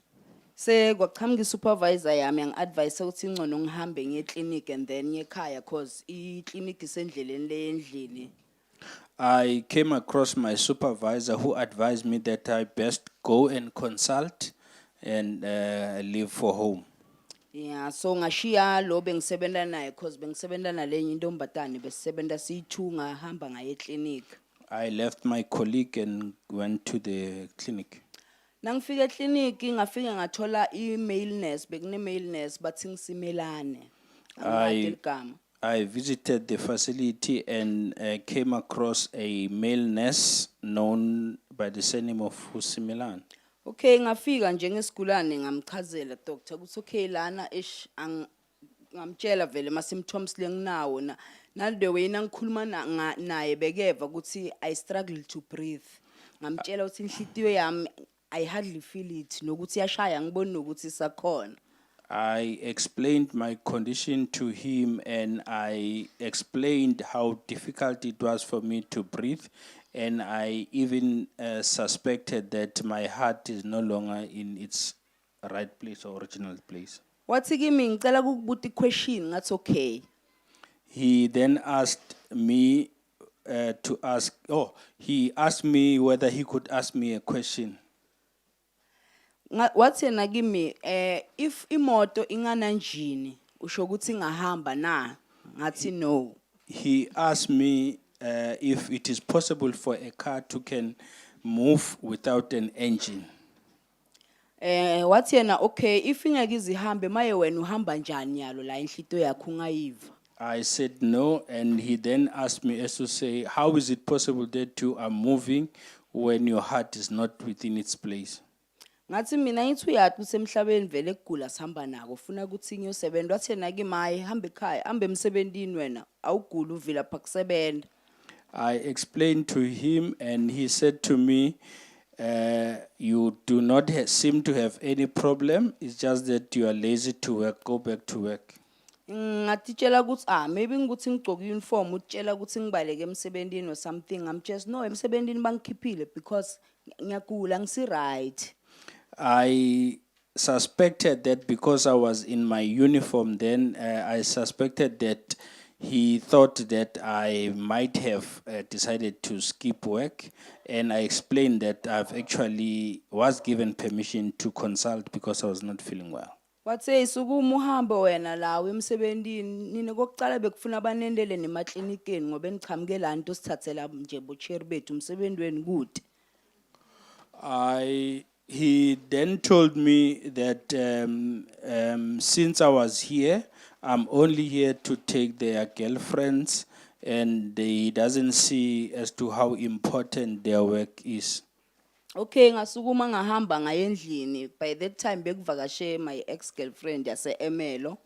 Kwaqhamuka supervisor yami yangi-advise ukuthi ngcono ngihambe ngiye clinic and then ngiye ekhaya cause i-clinic isendleleni le endlini. I came across my supervisor who advised me that I best go and consult and leave for home. Yeah, so ngashiya lo bengisebenza naye cause bengisebenza nalenye intombatane besisebenza siyi-2 ngahamba ngaye clinic. I left my colleague and went to the clinic. Nangifika clinic ngafika ngathola i-male nurse, bekune-male nurse bathi ngisimelane. Angikade ligama. I visited the facility and came across a male nurse known by the surname of Usimilan. Okay, ngafika njengesigulane ngamchazela doctor ukuthi okay lana ngamtshela vele ma symptoms lenginawo na the way nangikhuluma naye bekeva ukuthi I struggle to breathe. Ngamtshela ukuthi inhlitiyo yami I hardly feel it nokuthi yashaya ngibona ukuthi sakhona. I explained my condition to him and I explained how difficult it was for me to breathe, and I even suspected that my heart is no longer in its right place or original place. Wathi kimi ngicela ukubuta i-question ngathi okay. He then asked me he asked me whether he could ask me a question. Wathi yena kimi if imoto ingana njini usho ukuthi ngahamba na ngathi no. He asked me if it is possible for a car to can move without an engine. Wathi yena okay if ingeke izihambe maye wena uhamba njani yalo la inhlitiyo yakho ungayiva. I said no, and he then asked me as to say, how is it possible that you are moving when your heart is not within its place? Ngathi mina ngithi uyathi kusemhlabeni vele kugula sihamba nako ufuna ukuthi ngiyosebenza wathi yena kimi hayi hamba ekhaya hamba emsebenzini wena awugula uvila pha kusebenza. I explained to him and he said to me, you do not seem to have any problem, it's just that you are lazy to work, go back to work. Ngatitshela ukuthi maybe ngikuthi ngigcoka uniform utshela ukuthi ngibaleke emsebenzini or something. I'm just no emsebenzini bangikhiphile because ngiyagula ngisi right. I suspected that because I was in my uniform then, I suspected that he thought that I might have decided to skip work, and I explained that I've actually was given permission to consult because I was not feeling well. Wathe isukuma uhambe wena lawo emsebenzini nina kokucala bekufuna abanendele nemaklinikeni ngoba enichamuke la nto sithathela nje bocheri bethu umsebenzi weni kude. He then told me that since I was here, I'm only here to take their girlfriends, and he doesn't see as to how important their work is. Okay, ngasukuma ngahamba ngaye endlini. By that time bekuvakashe my ex-girlfriend yase Emelo.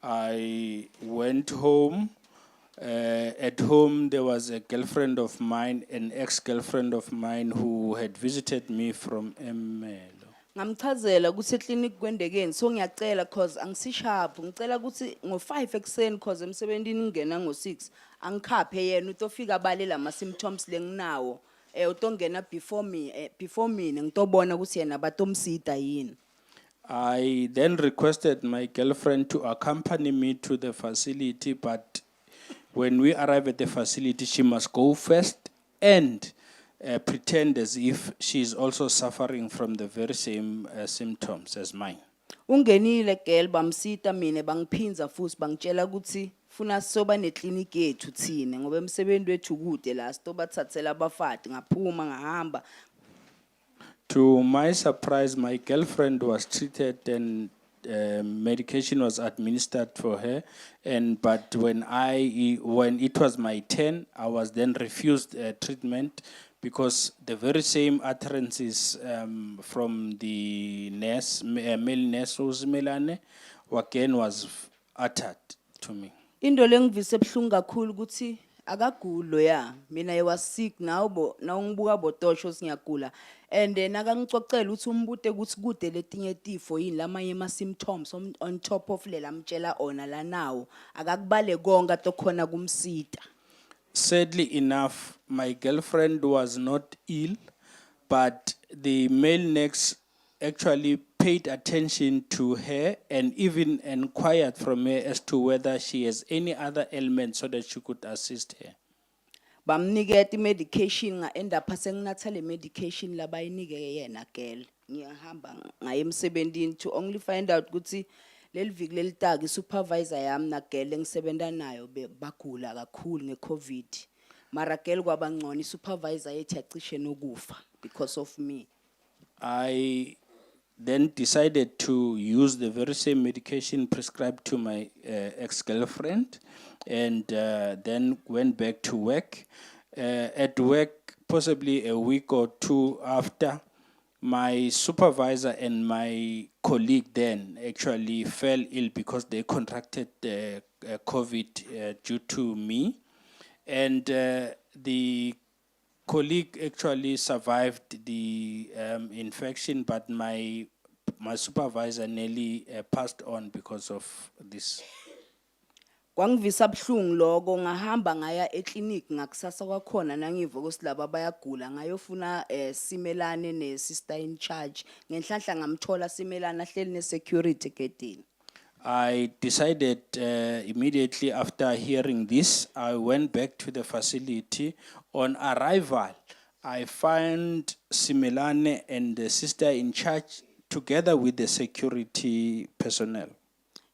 I went home. At home, there was a girlfriend of mine, an ex-girlfriend of mine who had visited me from Emelo. Ngamchazela ukuthi eclinic kwendekeni so ngiyacela cause angisisharp ngicela ukuthi ngo5 ekseni cause emsebenzini ngingena ngo6 angikhaphe yena utofika abalela ama symptoms lenginawo utongena before mina ngitobona ukuthi yena batomsida yini. I then requested my girlfriend to accompany me to the facility, but when we arrive at the facility, she must go first and pretend as if she is also suffering from the very same symptoms as mine. Ungenile girl bamsita mina bangiphinza futhi bangitshela ukuthi funa soba neclinic yethu thina ngoba emsebenzi wethu kude la sitobathathela abafati ngaphuma ngahamba. To my surprise, my girlfriend was treated and medication was administered for her, but when it was my turn, I was then refused treatment because the very same utterances from the nurse, male nurse Uzimelane, again was uttered to me. Into lengivise ebhlungu kakhulu ukuthi akagulo ya mina I was sick now ngibuka botosho singiyagula and then akangicocela uthi umbute ukuthi kude letinye tifo yini lamanye ama symptoms on top of lela amtshela ona la nawo akakubale konke atokhona kumsita. Sadly enough, my girlfriend was not ill, but the male nurse actually paid attention to her and even inquired from her as to whether she has any other ailment so that she could assist her. bamniketa medication nga end up senginatha le medication labayinike yena girl ngiyahamba ngaye emsebentini to only find out ukuthi leli viki lelitaka supervisor yami na girl engisebenza nayo bagula kakhulu ngeCovid mara girl kwabangcono supervisor yethi yacishe nokufa because of me. I then decided to use the very same medication prescribed to my ex-girlfriend, and then went back to work. At work, possibly a week or two after, my supervisor and my colleague then actually fell ill because they contracted COVID due to me. And the colleague actually survived the infection, but my supervisor nearly passed on because of this. Kwangivisa buhlungu lokho ngahamba ngaya eclinic ngakusasa kwakhona nangiva ukuthi laba bayagula ngayofuna simelane ne sister in charge ngenhlanhla ngamthola simelane ahleli ne security gedini. I decided immediately after hearing this, I went back to the facility. On arrival, I found Simelane and the sister in charge together with the security personnel.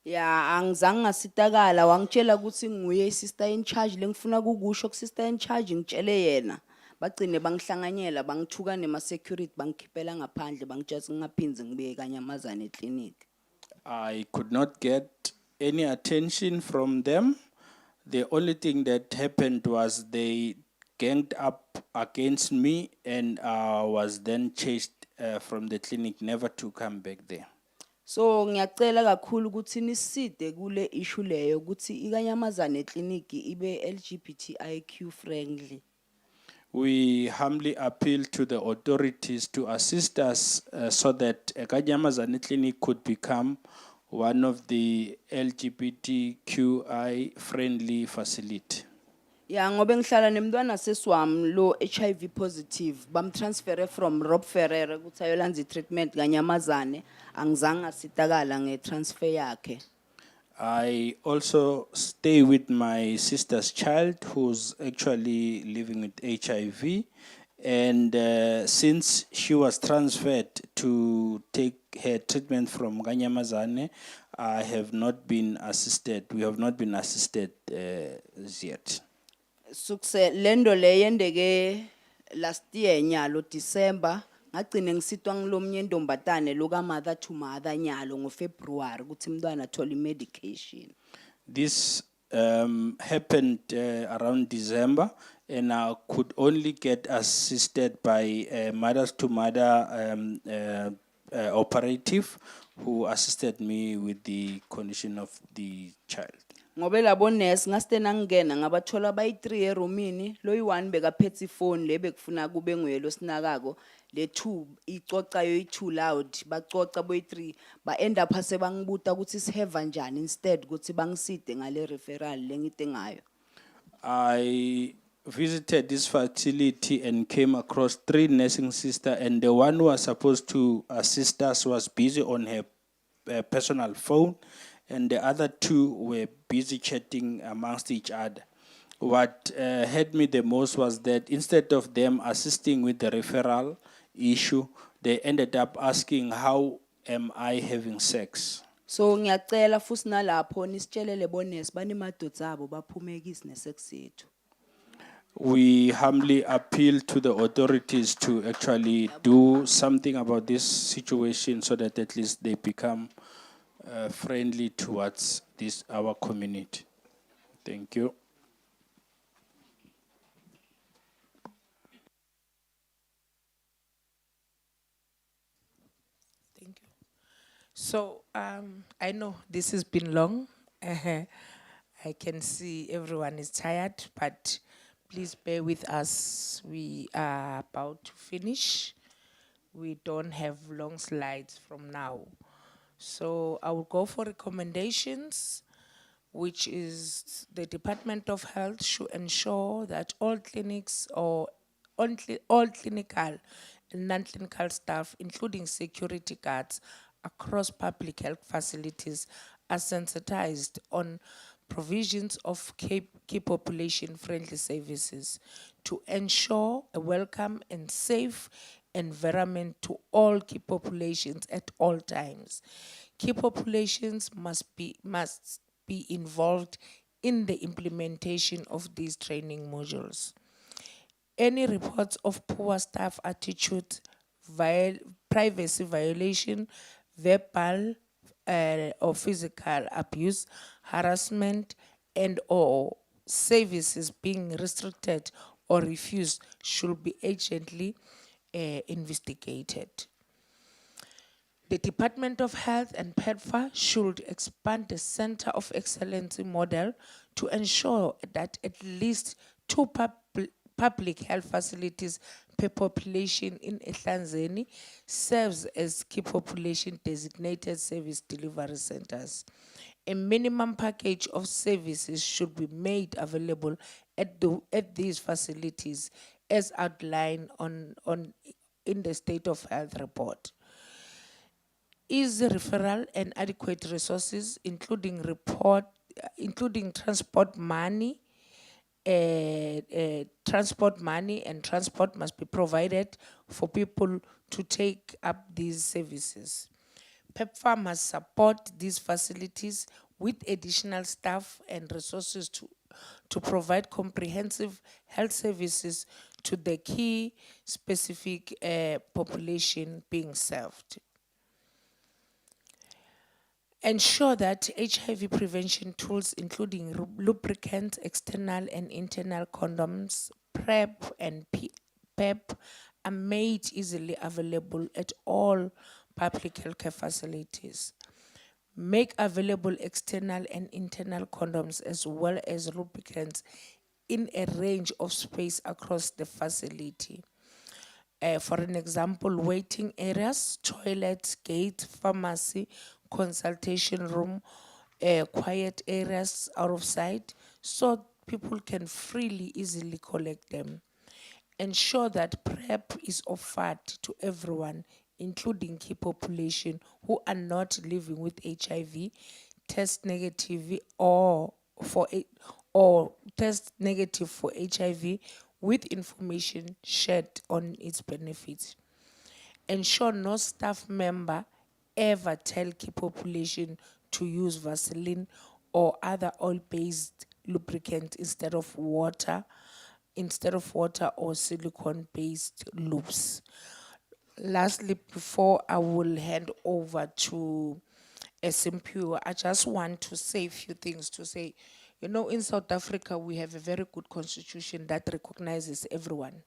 Ya angizange ngasitakala wangitshela ukuthi nguye sister in charge lengifuna kukusho ku sister in charge ngitshele yena bagcine bangihlanganyela bangithuka nema security bangikhiphela ngaphandle bangitshela ngingaphinze ngibuye kanyamazane eclinic. I could not get any attention from them. The only thing that happened was they ganged up against me, and I was then chased from the clinic, never to come back there. So ngiyacela kakhulu ukuthi niside kule issue leyo ukuthi ikanyamazane eclinic ibe LGBTIQ friendly. We humbly appeal to the authorities to assist us so that Kanyamazane Clinic could become one of the LGBTQI friendly facility. Ya ngobe ngihlala nemntwana sesiwami lo HIV positive bamtransfere from Rob Ferrer ukuthi ayolanza treatment kanyamazane angizange sitakala ngetransfer yakhe. I also stay with my sister's child who's actually living with HIV, and since she was transferred to take her treatment from Kanyamazane, I have not been assisted. We have not been assisted as yet. Sukse lendo le yendeke last year nyalo December ngagcine ngisitwa ngilomnye ndombatane loka mother to mother nyalo ngoFebruary ukuthi umntwana athola medication. This happened around December, and I could only get assisted by mothers to mother operative who assisted me with the condition of the child. Ngobe labo nurse ngaste nangena ngabathola bayi 3 eromini lo yi1 bekaphethe phone le bekufuna kube nguye lo sinakako le 2 icoca yo i2 loud bacoca boy 3 ba end up ase bangibuta ukuthi siheva njani instead ukuthi bangiside ngale referral lengite ngayo. I visited this facility and came across 3 nursing sisters, and the one who was supposed to assist us was busy on her personal phone, and the other 2 were busy chatting amongst each other. What hurt me the most was that instead of them assisting with the referral issue, they ended up asking, how am I having sex? So ngiyacela futhi nalapho nisitshelele bonesi banimadoda abo baphumekisi nesex yethu. We humbly appeal to the authorities to actually do something about this situation so that at least they become friendly towards our community. Thank you. Thank you. So I know this has been long. I can see everyone is tired, but please bear with us. We are about to finish. We don't have long slides from now. So I will go for recommendations, which is the Department of Health should ensure that all clinics or all clinical and non-clinical staff, including security guards across public health facilities, are sensitized on provisions of key population-friendly services to ensure a welcome and safe environment to all key populations at all times. Key populations must be involved in the implementation of these training modules. Any reports of poor staff attitude, privacy violation, verbal or physical abuse, harassment, and or services being restricted or refused should be urgently investigated. The Department of Health and PEPFAR should expand the Center of Excellence model to ensure that at least two public health facilities per population in Ehlanzeni serves as key population designated service delivery centers. A minimum package of services should be made available at these facilities as outlined in the State of Health report. Easy referral and adequate resources, including transport money. Transport money and transport must be provided for people to take up these services. PEPFAR must support these facilities with additional staff and resources to provide comprehensive health services to the key specific population being served. Ensure that HIV prevention tools, including lubricants, external and internal condoms, PrEP and PEP, are made easily available at all public healthcare facilities. Make available external and internal condoms as well as lubricants in a range of space across the facility. For an example, waiting areas, toilets, gate, pharmacy, consultation room, quiet areas out of sight, so people can freely, easily collect them. Ensure that PrEP is offered to everyone, including key population who are not living with HIV, test negative or test negative for HIV with information shared on its benefits. Ensure no staff member ever tell key population to use Vaseline or other oil-based lubricant instead of water or silicone-based lubes. Lastly, before I will hand over to Simpure, I just want to say a few things to say. You know, in South Africa, we have a very good constitution that recognizes everyone.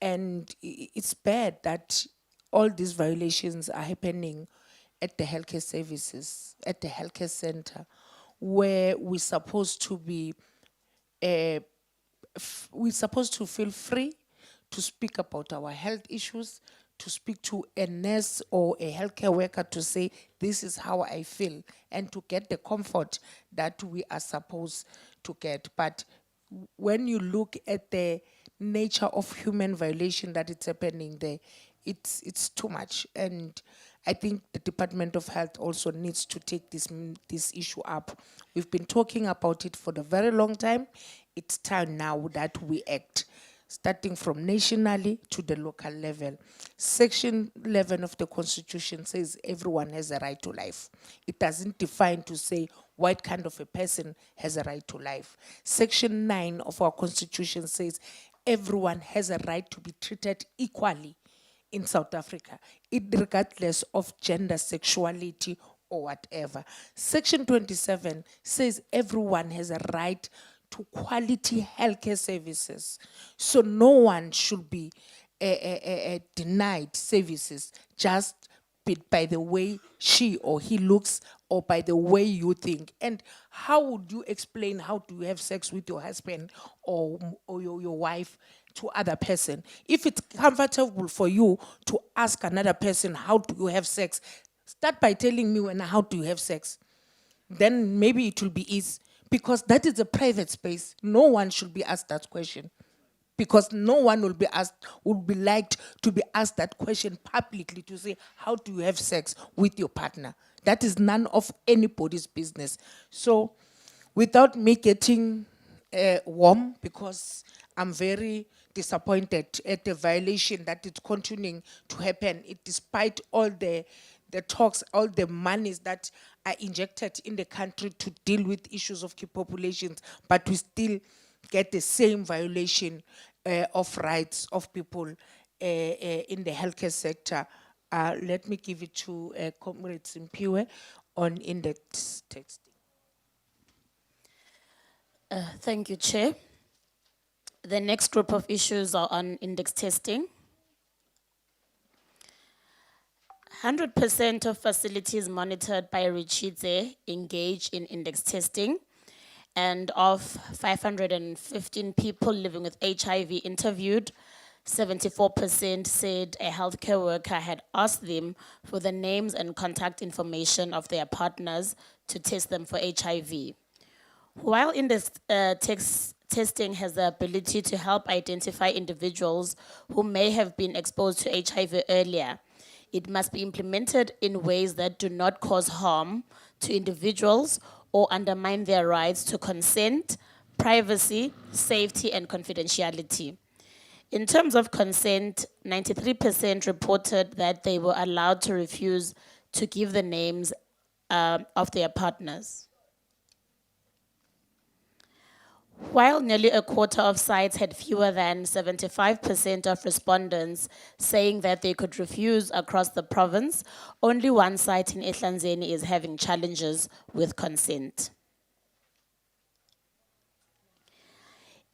And it's bad that all these violations are happening at the healthcare services, at the healthcare center, where we're supposed to be, we're supposed to feel free to speak about our health issues, to speak to a nurse or a healthcare worker to say, this is how I feel, and to get the comfort that we are supposed to get. But when you look at the nature of human violation that it's happening there, it's too much. And I think the Department of Health also needs to take this issue up. We've been talking about it for a very long time. It's time now that we act, starting from nationally to the local level. Section 11 of the Constitution says everyone has a right to life. It doesn't define to say what kind of a person has a right to life. Section 9 of our Constitution says everyone has a right to be treated equally in South Africa, regardless of gender, sexuality, or whatever. Section 27 says everyone has a right to quality healthcare services. So no one should be denied services just by the way she or he looks or by the way you think. And how would you explain how to have sex with your husband or your wife to other person? If it's comfortable for you to ask another person, how do you have sex? Start by telling me how do you have sex? Then maybe it will be easy. Because that is a private space. No one should be asked that question. Because no one would be liked to be asked that question publicly to say, how do you have sex with your partner? That is none of anybody's business. So without me getting warm, because I'm very disappointed at the violation that is continuing to happen, despite all the talks, all the monies that are injected in the country to deal with issues of key populations, but we still get the same violation of rights of people in the healthcare sector. Let me give it to Comrade Simpiwe on index texting. Thank you, Chair. The next group of issues are on index testing. 100% of facilities monitored by Ritshidze engage in index testing, and of 515 people living with HIV interviewed, 74% said a healthcare worker had asked them for the names and contact information of their partners to test them for HIV. While index testing has the ability to help identify individuals who may have been exposed to HIV earlier, it must be implemented in ways that do not cause harm to individuals or undermine their rights to consent, privacy, safety, and confidentiality. In terms of consent, 93% reported that they were allowed to refuse to give the names of their partners. While nearly a quarter of sites had fewer than 75% of respondents saying that they could refuse across the province, only one site in Ehlanzeni is having challenges with consent.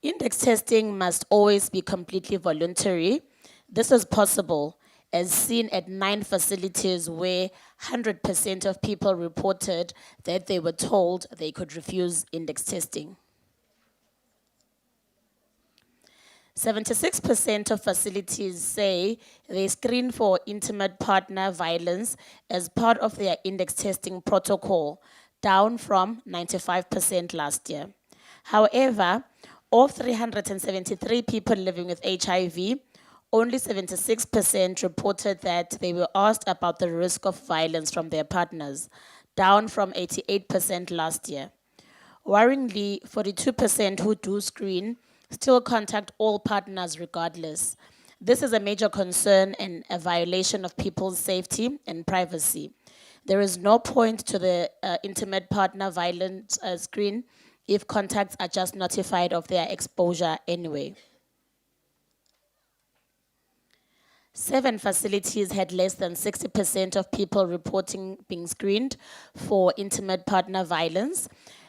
Index testing must always be completely voluntary. This is possible, as seen at 9 facilities where 100% of people reported that they were told they could refuse index testing. 76% of facilities say they screen for intimate partner violence as part of their index testing protocol, down from 95% last year. However, of 373 people living with HIV, only 76% reported that they were asked about the risk of violence from their partners, down from 88% last year. Worryingly, 42% who do screen still contact all partners regardless. This is a major concern and a violation of people's safety and privacy. There is no point to the intimate partner violence screen if contacts are just notified of their exposure anyway. 7 facilities had less than 60% of people reporting being screened for intimate partner violence.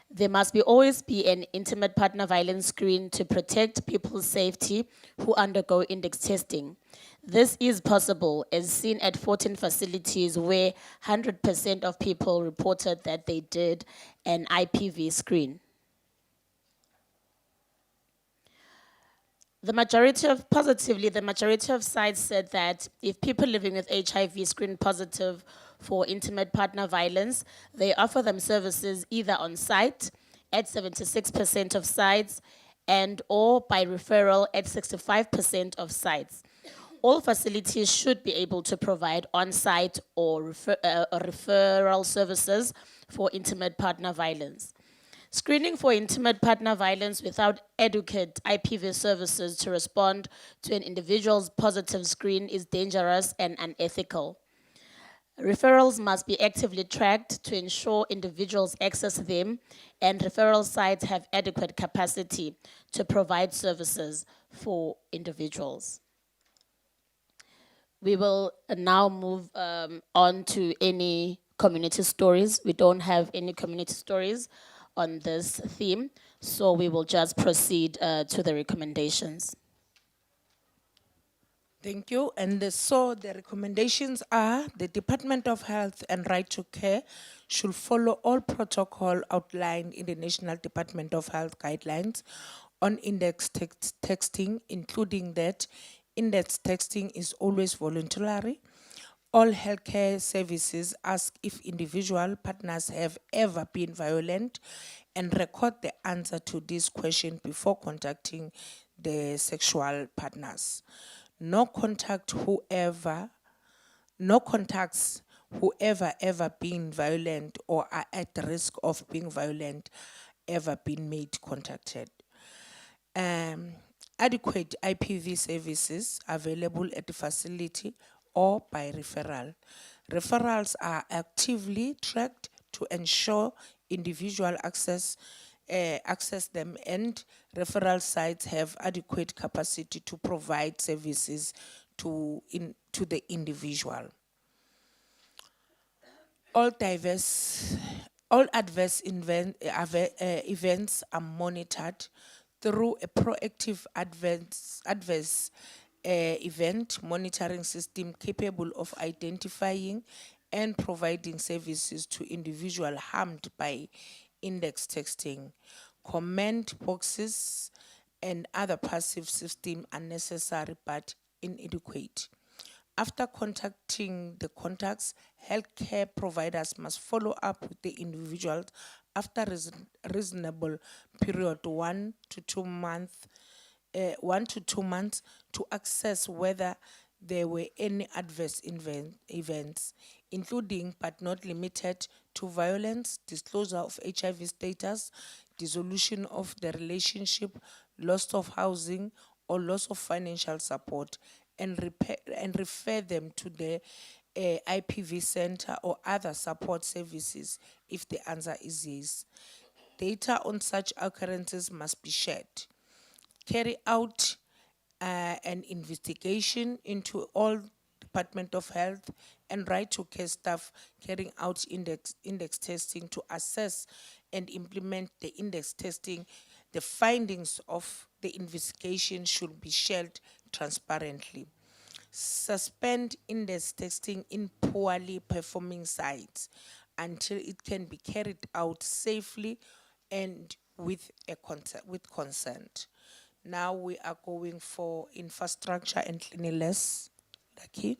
There must always be an intimate partner violence screen to protect people's safety who undergo index testing. This is possible, as seen at 14 facilities where 100% of people reported that they did an IPV screen. The majority of sites said that if people living with HIV screen positive for intimate partner violence, they offer them services either on site at 76% of sites and or by referral at 65% of sites. All facilities should be able to provide on-site or referral services for intimate partner violence. Screening for intimate partner violence without adequate IPV services to respond to an individual's positive screen is dangerous and unethical. Referrals must be actively tracked to ensure individuals access them, and referral sites have adequate capacity to provide services for individuals. We will now move on to any community stories. We don't have any community stories on this theme, so we will just proceed to the recommendations. Thank you. And so the recommendations are the Department of Health and Right to Care should follow all protocol outlined in the National Department of Health guidelines on index texting, including that index texting is always voluntary. All healthcare services ask if individual partners have ever been violent and record the answer to this question before contacting the sexual partners. No contacts whoever ever been violent or are at risk of being violent ever been made contacted. Adequate IPV services available at the facility or by referral. Referrals are actively tracked to ensure individual access them, and referral sites have adequate capacity to provide services to the individual. All adverse events are monitored through a proactive adverse event monitoring system capable of identifying and providing services to individuals harmed by index texting. Comment boxes and other passive system are necessary but inadequate. After contacting the contacts, healthcare providers must follow up with the individuals after reasonable period, 1 to 2 months, to assess whether there were any adverse events, including but not limited to violence, disclosure of HIV status, dissolution of the relationship, loss of housing, or loss of financial support, and refer them to the IPV center or other support services if the answer is yes. Data on such occurrences must be shared. Carry out an investigation into all Department of Health and right to care staff carrying out index testing to assess and implement the index testing. The findings of the investigation should be shared transparently. Suspend index testing in poorly performing sites until it can be carried out safely and with consent. Now we are going for infrastructure and cleanliness. Lucky.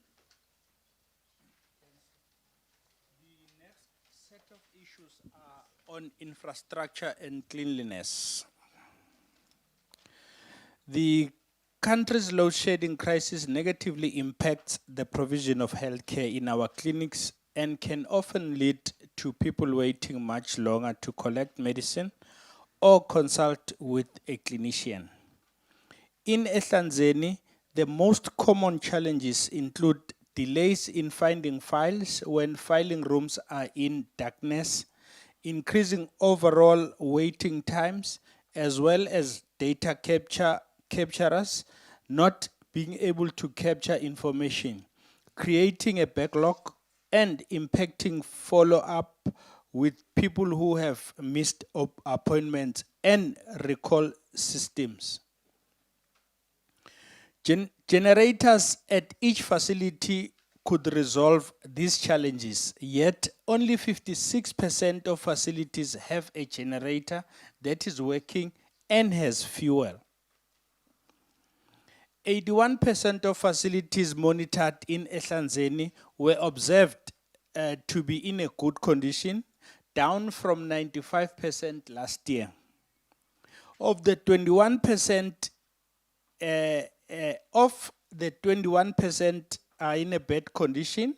Set of issues are on infrastructure and cleanliness. The country's load shedding crisis negatively impacts the provision of healthcare in our clinics and can often lead to people waiting much longer to collect medicine or consult with a clinician. In Ehlanzeni, the most common challenges include delays in finding files when filing rooms are in darkness, increasing overall waiting times, as well as data capturers not being able to capture information, creating a backlog and impacting follow-up with people who have missed appointments and recall systems. Generators at each facility could resolve these challenges, yet only 56% of facilities have a generator that is working and has fuel. 81% of facilities monitored in Ehlanzeni were observed to be in a good condition, down from 95% last year. Of the 21% are in a bad condition,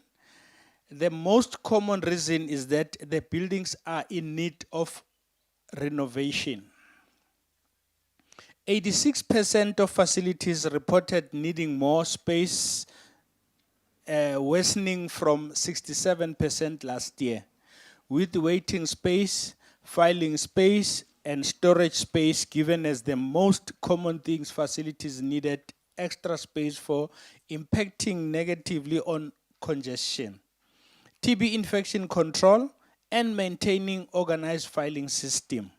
the most common reason is that the buildings are in need of renovation. 86% of facilities reported needing more space, worsening from 67% last year, with waiting space, filing space, and storage space given as the most common things facilities needed extra space for, impacting negatively on congestion, TB infection control, and maintaining organized filing system.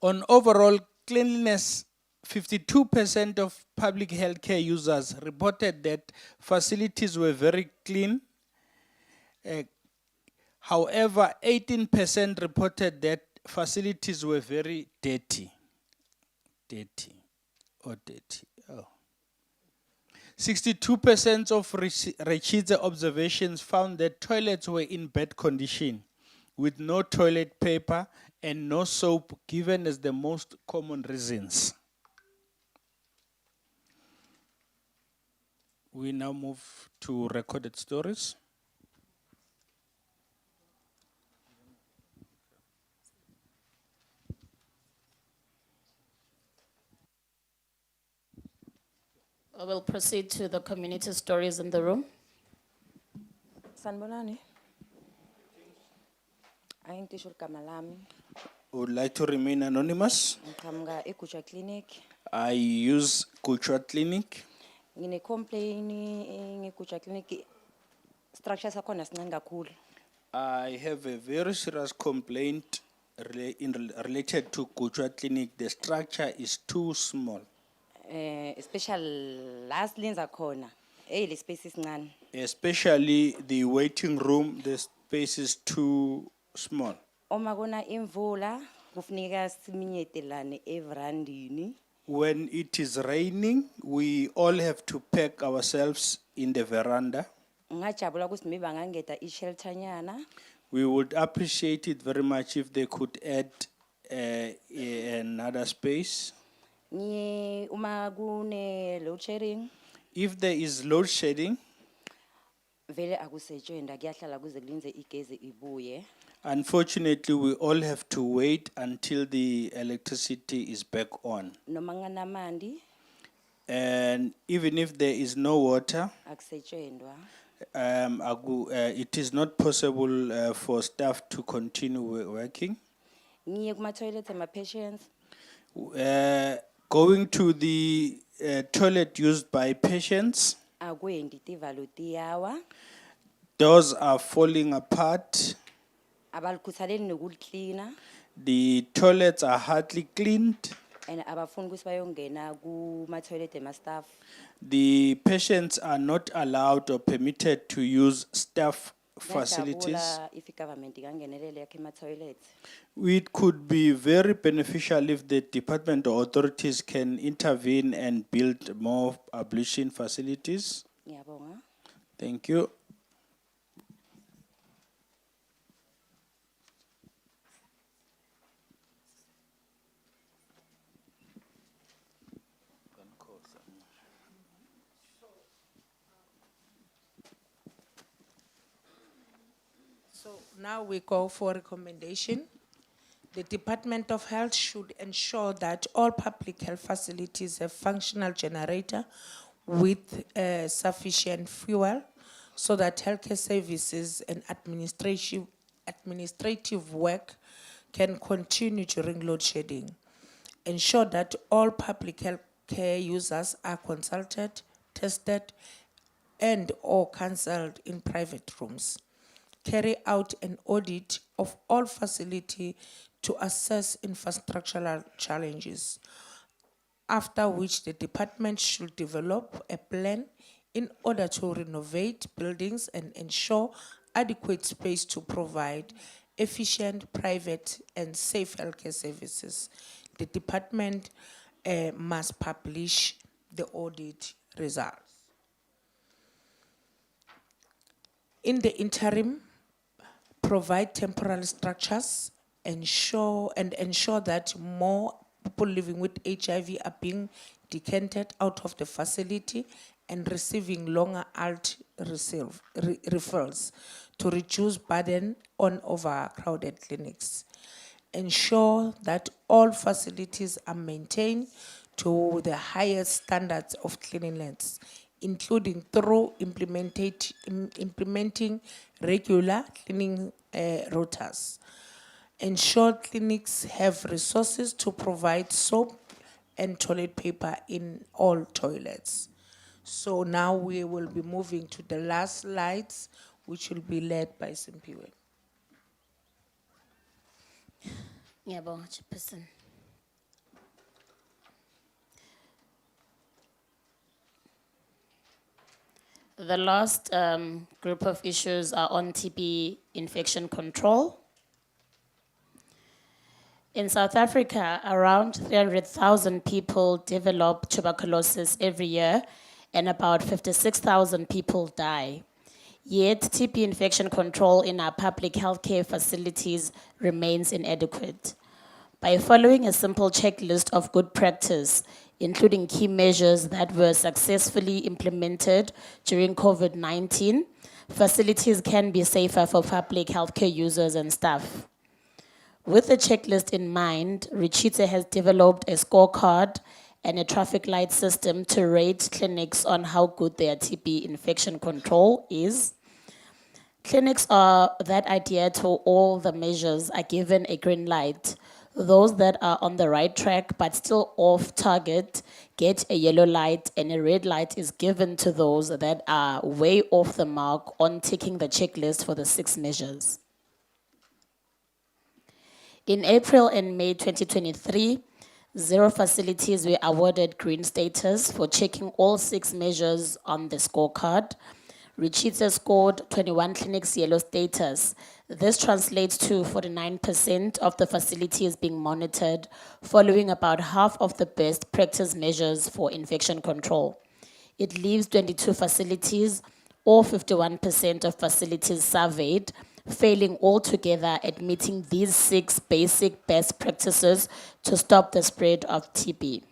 On overall cleanliness, 52% of public healthcare users reported that facilities were very clean. However, 18% reported that facilities were very dirty. 62% of Ritshidze observations found that toilets were in bad condition, with no toilet paper and no soap given as the most common reasons. We now move to recorded stories. I will proceed to the community stories in the room. Sanibonani. Angisho igama lami. Would like to remain anonymous. Ngiqhamuka eGuja Clinic. I use Kuchwa Clinic. Ngine complain ngeGuja Clinic. Structure sakhona sincane kakhulu. I have a very serious complaint related to Kuchwa Clinic. The structure is too small. Especially last lenza khona. Le space is sincane. Especially the waiting room, the space is too small. Uma kona imvula kufuneka siminyetelane everandini. When it is raining, we all have to pack ourselves in the veranda. Ngajabula ukuthi maybe bangangeta ishelter nyana. We would appreciate it very much if they could add another space. Uma kune load shedding. If there is load shedding, Vele akusetshenda kuyahlala kuze kulinze igezi ibuye. unfortunately, we all have to wait until the electricity is back on. Noma nganamandi And even if there is no water, akusetshendwa. it is not possible for staff to continue working. Ngiye kuma toilet ama patients. Going to the toilet used by patients, Akwendi tivalo tiyawa. doors are falling apart. Abalukhuthaleni nokucleana. The toilets are hardly cleaned. And abafuni ukuthi bayongena kuma toilet ama staff. The patients are not allowed or permitted to use staff facilities. Ngiyajabula if government ingangenelele yakhe ama toilets. It could be very beneficial if the department or authorities can intervene and build more ablution facilities. Ngiyabonga. Thank you. So now we go for recommendation. The Department of Health should ensure that all public health facilities have functional generator with sufficient fuel so that healthcare services and administrative work can continue during load shedding. Ensure that all public health care users are consulted, tested, and or counseled in private rooms. Carry out an audit of all facility to assess infrastructural challenges, after which the department should develop a plan in order to renovate buildings and ensure adequate space to provide efficient, private, and safe healthcare services. The department must publish the audit results. In the interim, provide temporary structures, ensure that more people living with HIV are being decanted out of the facility and receiving longer alt referrals to reduce burden on overcrowded clinics. Ensure that all facilities are maintained to the highest standards of cleanliness, including through implementing regular cleaning rotas. Ensure clinics have resources to provide soap and toilet paper in all toilets. So now we will be moving to the last slides, which will be led by Simpiwe. Ngiyabonga, Chairperson. The last group of issues are on TB infection control. In South Africa, around 300,000 people develop tuberculosis every year, and about 56,000 people die. Yet, TB infection control in our public healthcare facilities remains inadequate. By following a simple checklist of good practice, including key measures that were successfully implemented during COVID-19, facilities can be safer for public healthcare users and staff. With the checklist in mind, Ritshidze has developed a scorecard and a traffic light system to rate clinics on how good their TB infection control is. Clinics that adhere to all the measures are given a green light. Those that are on the right track but still off target get a yellow light, and a red light is given to those that are way off the mark on ticking the checklist for the 6 measures. In April and May 2023, 0 facilities were awarded green status for checking all 6 measures on the scorecard. Ritshidze scored 21 clinics yellow status. This translates to 49% of the facilities being monitored, following about half of the best practice measures for infection control. It leaves 22 facilities, or 51% of facilities surveyed, failing altogether at meeting these 6 basic best practices to stop the spread of TB.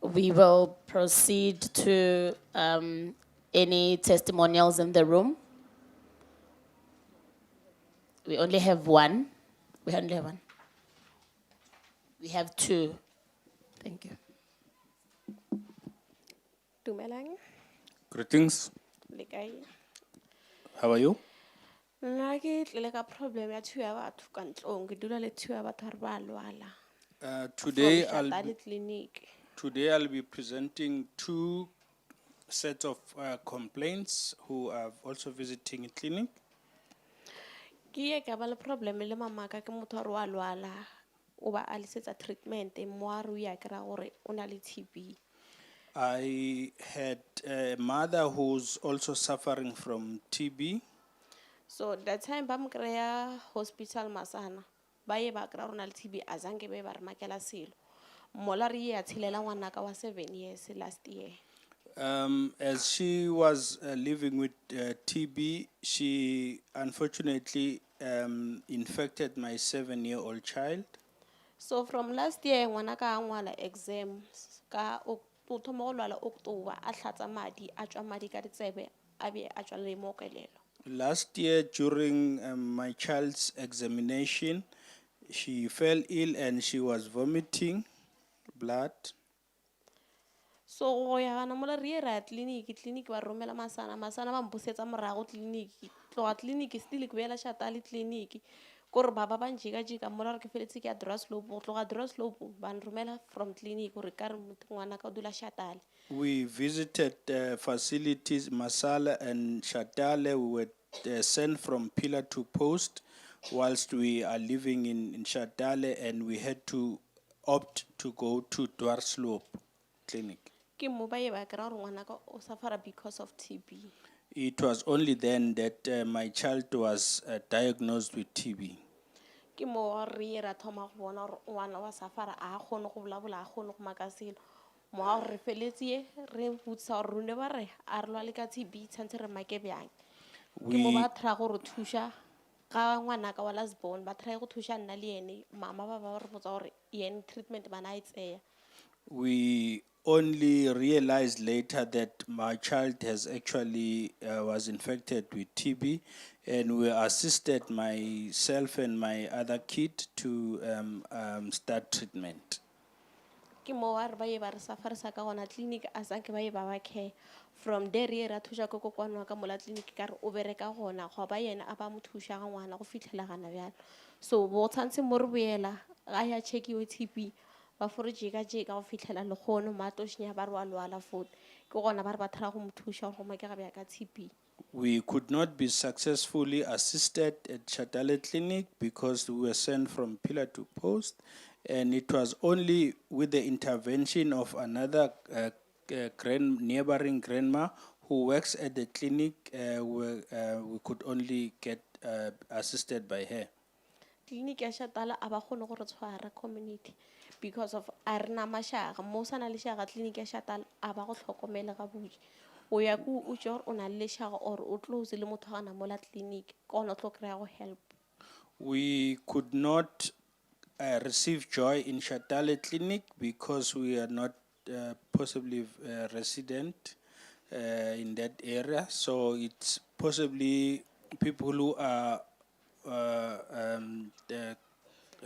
We will proceed to any testimonials in the room. We only have one. We only have one. We have 2. Thank you. Dumelang. Greetings. Le kae? How are you? Nna ke tlile ka problem ya 2 ya batho ka ntlong. Ke dula le 2 ya batho ba ba lwala. Today From Shatali Clinic. Today I'll be presenting 2 sets of complaints who are also visiting a clinic. Ke ye ka ba le problem le mama ka ke motho wa lwala. O ba a lisetsa treatment mo a re ya kra gore o na le TB. I had a mother who's also suffering from TB. So that time ba mo krea hospital Masana. Ba ye ba kra rona le TB azange be ba re makela selo. Mola re ya tshelela ngwana ka wa 7 years last year. As she was living with TB, she unfortunately infected my 7-year-old child. So from last year ngwana ka ngwala exams ka o thoma go lwala October a hlatsa madi a tswa madi ka ditsebe a be a tswa le mo kelelo. Last year during my child's examination, she fell ill and she was vomiting blood. So go ya gana mola re ra clinic ba romela masana ba mpusetsa morago clinic tloga clinic still ke bela Shatali clinic gore ba jika mola re ke feletse ke address slope go tloga address slope ba nromela from clinic gore ka re ngwana ka dula Shatali. We visited facilities Masala and Shatale. We were sent from pillar to post whilst we are living in Shatale, and we had to opt to go to Dwarsloop clinic. Ke mo ba ye ba kra gore ngwana ka o suffer because of TB. It was only then that my child was diagnosed with TB. Ke mo re ra thoma go bona gore ngwana wa suffer a gone go bolabola a gone go makaselo. Mo a re feletse re butsa gore rone ba re a re lwa le ka TB tshantse re make byang. Ke mo ba tra go re thusha ka ngwana ka wa last born ba try go thusha nna le ene mama ba ba re botsa gore yen treatment bana itseya. We only realized later that my child has actually was infected with TB, and we assisted myself and my other kid to start treatment. Ke mo wa re ba ye ba re safarisa ka gona clinic a sa ke ba ye ba ba care. From there re ra thusha ko kokwana ka mola clinic ka re o bereka gona go ba yena a ba mo thusha ga ngwana go fitlhela gana byalo. So bo tshantse mo re boela ga ya check yo TB ba fore jika go fitlhela le gono ma toshnya ba re wa lwala foot ke gona ba re ba thara go mo thusha go make ga bya ka TB. We could not be successfully assisted at Shatale Clinic because we were sent from pillar to post, and it was only with the intervention of another neighboring grandma who works at the clinic where we could only get assisted by her. Clinic ya Shatala a ba gone go re tshwara community because of arna mashaga mo sana le shaga clinic ya Shatala a ba go tlhokomela ga botse. O ya ku o tjor o na le shaga or o close le motho ga na mo la clinic ko no tlo kry go help. We could not receive joy in Shatale Clinic because we are not possibly resident in that area. So it's possibly people who are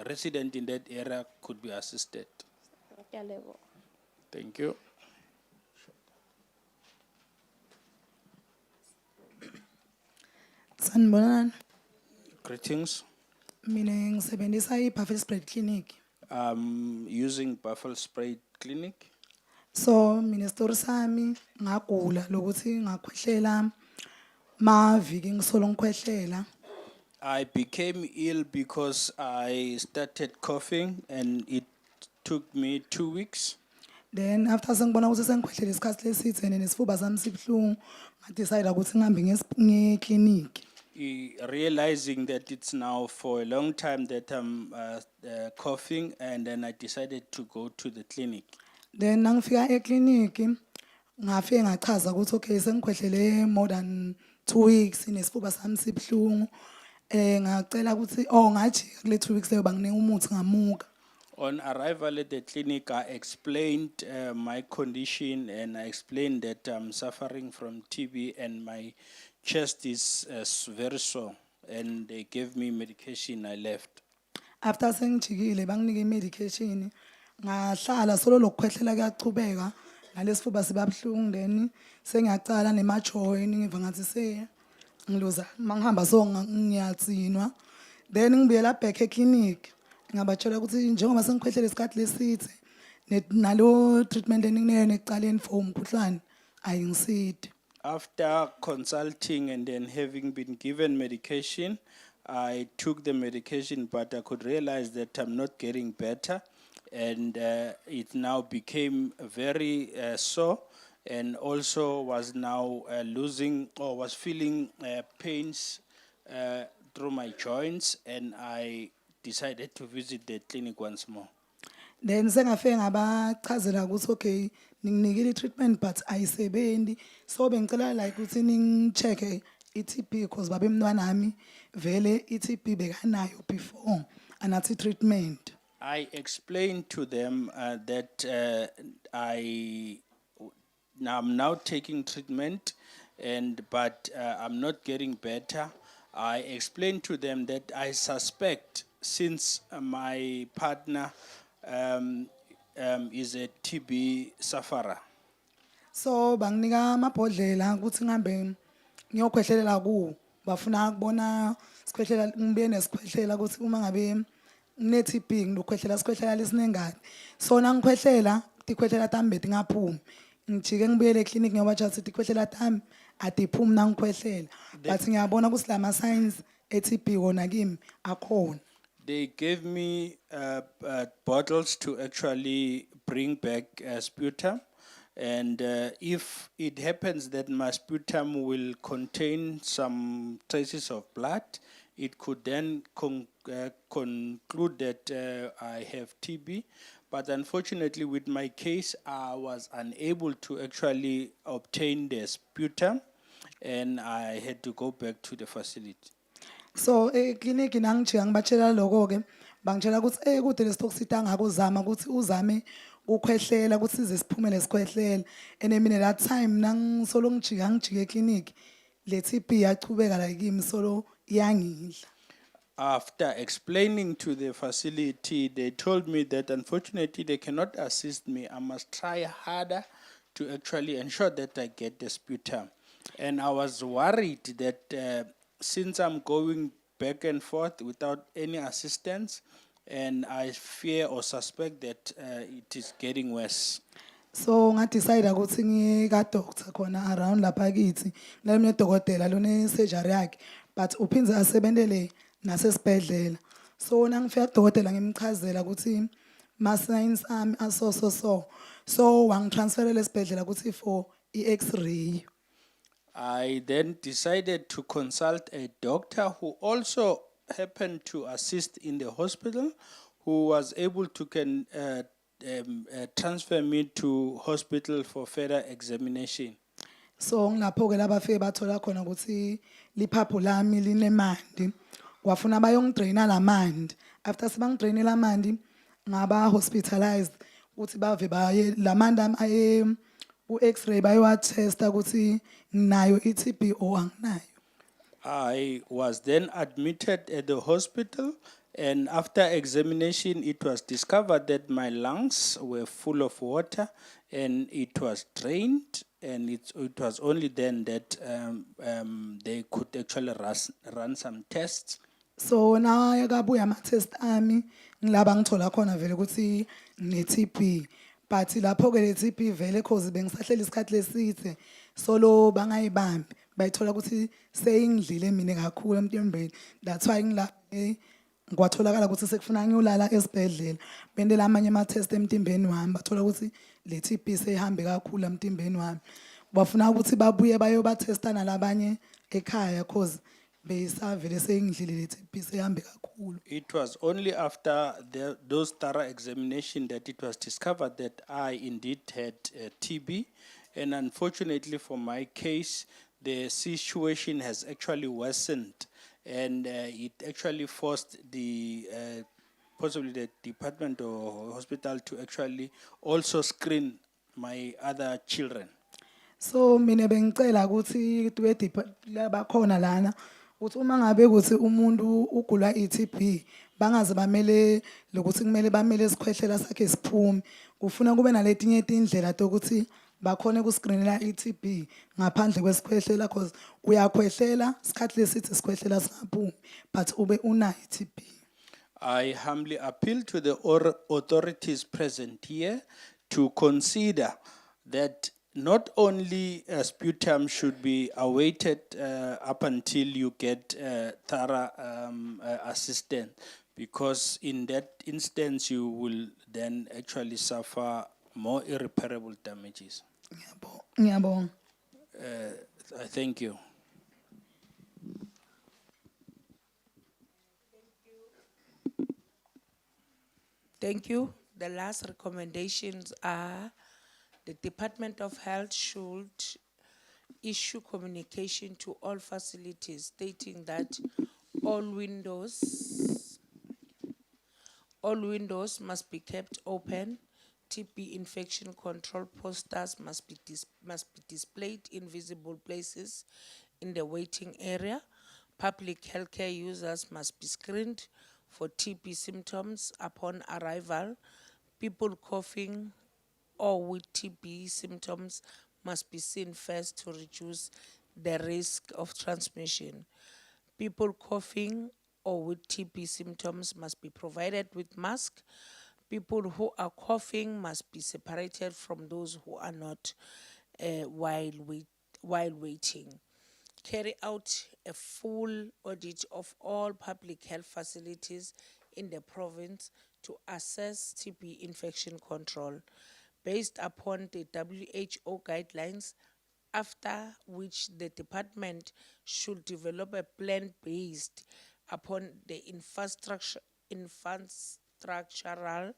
resident in that area could be assisted. Ke a leboha. Thank you. Sanibonani. Greetings. Mina ngisebenzisa i-Buffalo Spread Clinic. Using Buffalo Spray Clinic. So mina story sami ngagula lokuthi ngakhwehlela maviki ngisolo ngikhwehlela. I became ill because I started coughing and it took me 2 weeks. Then after sengibona ukuthi sengikhwehlele isikhathi lesithe nesifuba sami sibhlungu ngadecide ukuthi ngihambe ngeclinic. Realizing that it's now for a long time that I'm coughing, and then I decided to go to the clinic. Then nangifika eclinic ngafike ngachaza ukuthi okay sengikhwehlele more than 2 weeks nesifuba sami sibhlungu. Ngacela ukuthi ngathi kule 2 weeks leyo banginika umuthi ngamuka. On arrival at the clinic, I explained my condition, and I explained that I'm suffering from TB and my chest is very sore, and they gave me medication. I left. After sengijikile banginike medication ngahlala solo lokukhwehlela kuyachubeka nalesifuba sibabhlungu then sengiyacala nemajoint ngiva ngathi ngiloza mangihamba so ngiyatsinwa then ngibuyela back eclinic ngabatshela ukuthi njengoba sengikhwehlela isikhathi lesithe nalo treatment engingineyo nekuqaleni for umkhuhlane ayingisidi. After consulting and then having been given medication, I took the medication, but I could realize that I'm not getting better, and it now became very sore, and also was now was feeling pains through my joints, and I decided to visit the clinic once more. Then sengafike ngabachazela ukuthi okay ninginikile treatment but ayisebenzi so bengicela like ukuthi ningicheck iTB because babe mntwana nami vele iTB bekanayo before anathi treatment. I explained to them that I'm now taking treatment, but I'm not getting better. I explained to them that I suspect, since my partner is a TB sufferer. So banginika amabhodlela ukuthi ngihambe ngiyokhwehlelela kuwo bafuna ukubona sikhwehlela ngibe nesikhwehlela ukuthi uma ngabe ngine TB ngilokhwehlela sikhwehlela lesinengane so nangikhwehlela tikhwehlela tami betingaphumi ngijike ngibuyele eclinic ngiyobatsha ukuthi tikhwehlela tami atiphumi nangikhwehlela but ngiyabona ukuthi lama signs eTB wona kimi akhona. They gave me bottles to actually bring back sputum. And if it happens that my sputum will contain some traces of blood, it could then conclude that I have TB. But unfortunately, with my case, I was unable to actually obtain the sputum, and I had to go back to the facility. So clinic nangijika ngibatshela lokho ke bangitshela ukuthi kude lesitokusita ngakuzama ukuthi uzame ukukhwehlela ukuthi size siphumele sikhwehlela and mina that time nangisolo ngijike eclinic le TB yachubeka la kimi solo yangidla. After explaining to the facility, they told me that unfortunately they cannot assist me. I must try harder to actually ensure that I get the sputum. And I was worried that since I'm going back and forth without any assistance, and I fear or suspect that it is getting worse. So ngadecide ukuthi ngiye ka doctor khona around lapha kithi nalomne dokotela lone surgery yakhe but uphinze asebentele nasesibhedlela so nangifika dokotela ngimchazela ukuthi ma signs ami so wangitransferela esibhedlela ukuthi for i-x-ray. I then decided to consult a doctor who also happened to assist in the hospital, who was able to transfer me to hospital for further examination. So ngilapho ke labafike bathola khona ukuthi liphapho lami linemandi wafuna bayongidraina lamandi after sebangidrainela amandi ngaba hospitalized ukuthi bave baye lamandi aye u-x-ray bayowa-testa ukuthi nginayo i-TB or anginayo. I was then admitted at the hospital, And after examination, it was discovered that my lungs were full of water and it was drained. And it was only then that they could actually run some tests. So now yakabuya ama-test ami ngilaba ngithola khona vele ukuthi ngine-TB. But lapho ke le-TB vele cause bengisahleli isikhathi leside. So lo bangayibambi bayithola ukuthi seyingidlile mina kakhulu emtimbeni. That's why ngilaphe ngikwatholakala ukuthi sekufuna ngiyolala esibhedlela. Bendela amanye ama-test emtimbeni wami bathola ukuthi le-TB seyihambe kakhulu emtimbeni wami. Bafuna ukuthi babuye bayoba-testa nalabanye ekhaya cause beyisavele seyingidlile le-TB seyihambe kakhulu. It was only after those thorough examination that it was discovered that I indeed had TB. And unfortunately for my case, the situation has actually worsened. And it actually forced the, possibly the department or hospital to actually also screen my other children. So mina bengicela ukuthi bakhona lana ukuthi uma ngabe ukuthi umuntu ugula i-TB bangaze bamele lokuthi kumele bamele isikhwehlela sakhe siphume. Kufuna kube naletinye indlela ukuthi bakhone ukuscreenela i-TB ngaphandle kwesikhwehlela cause uyakhwehlela isikhathi lesithi isikhwehlela singaphumi but ube unayo i-TB. I humbly appeal to the authorities present here to consider that not only sputum should be awaited up until you get thorough assistance, because in that instance you will then actually suffer more irreparable damages. Ngiyabonga. I thank you. Thank you. The last recommendations are the Department of Health should issue communication to all facilities stating that all windows must be kept open. TB infection control posters must be displayed in visible places in the waiting area. Public healthcare users must be screened for TB symptoms upon arrival. People coughing or with TB symptoms must be seen first to reduce the risk of transmission. People coughing or with TB symptoms must be provided with masks. People who are coughing must be separated from those who are not while waiting. Carry out a full audit of all public health facilities in the province to assess TB infection control based upon the WHO guidelines, after which the department should develop a plan based upon the infrastructural,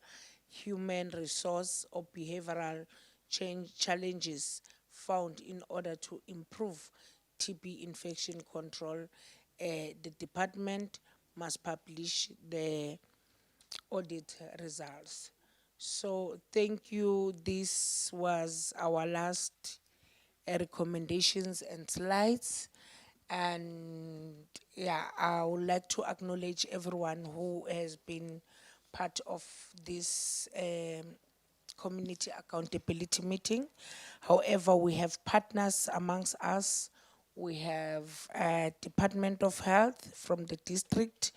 human resource or behavioral challenges found in order to improve TB infection control. The department must publish the audit results. So thank you. This was our last recommendations and slides. And yeah, I would like to acknowledge everyone who has been part of this community accountability meeting. However, we have partners amongst us. We have Department of Health from the district.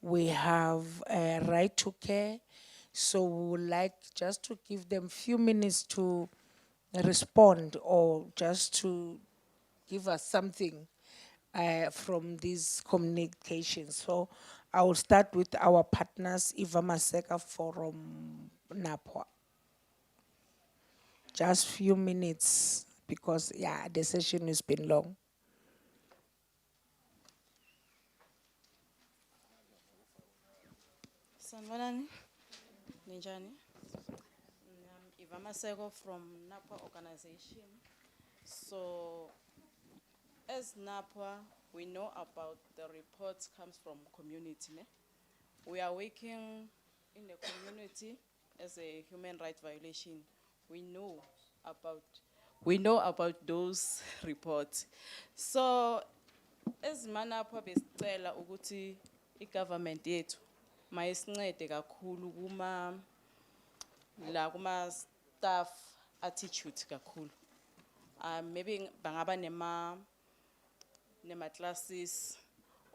We have Right to Care. So we would like just to give them few minutes to respond or just to give us something from these communications. So I will start with our partners, Eva Maseka from NAPWA. Just few minutes because yeah, the session has been long. Sanibonani. Ninjani? Eva Maseko from NAPWA organization. So, as NAPWA, we know about the reports comes from community. Ne? We are working in the community as a human rights violation. We know about those reports. So, as NAPWA besicela ukuthi i-government yethu mayisincede kakhulu kuma staff attitude kakhulu. Maybe bangaba nema classes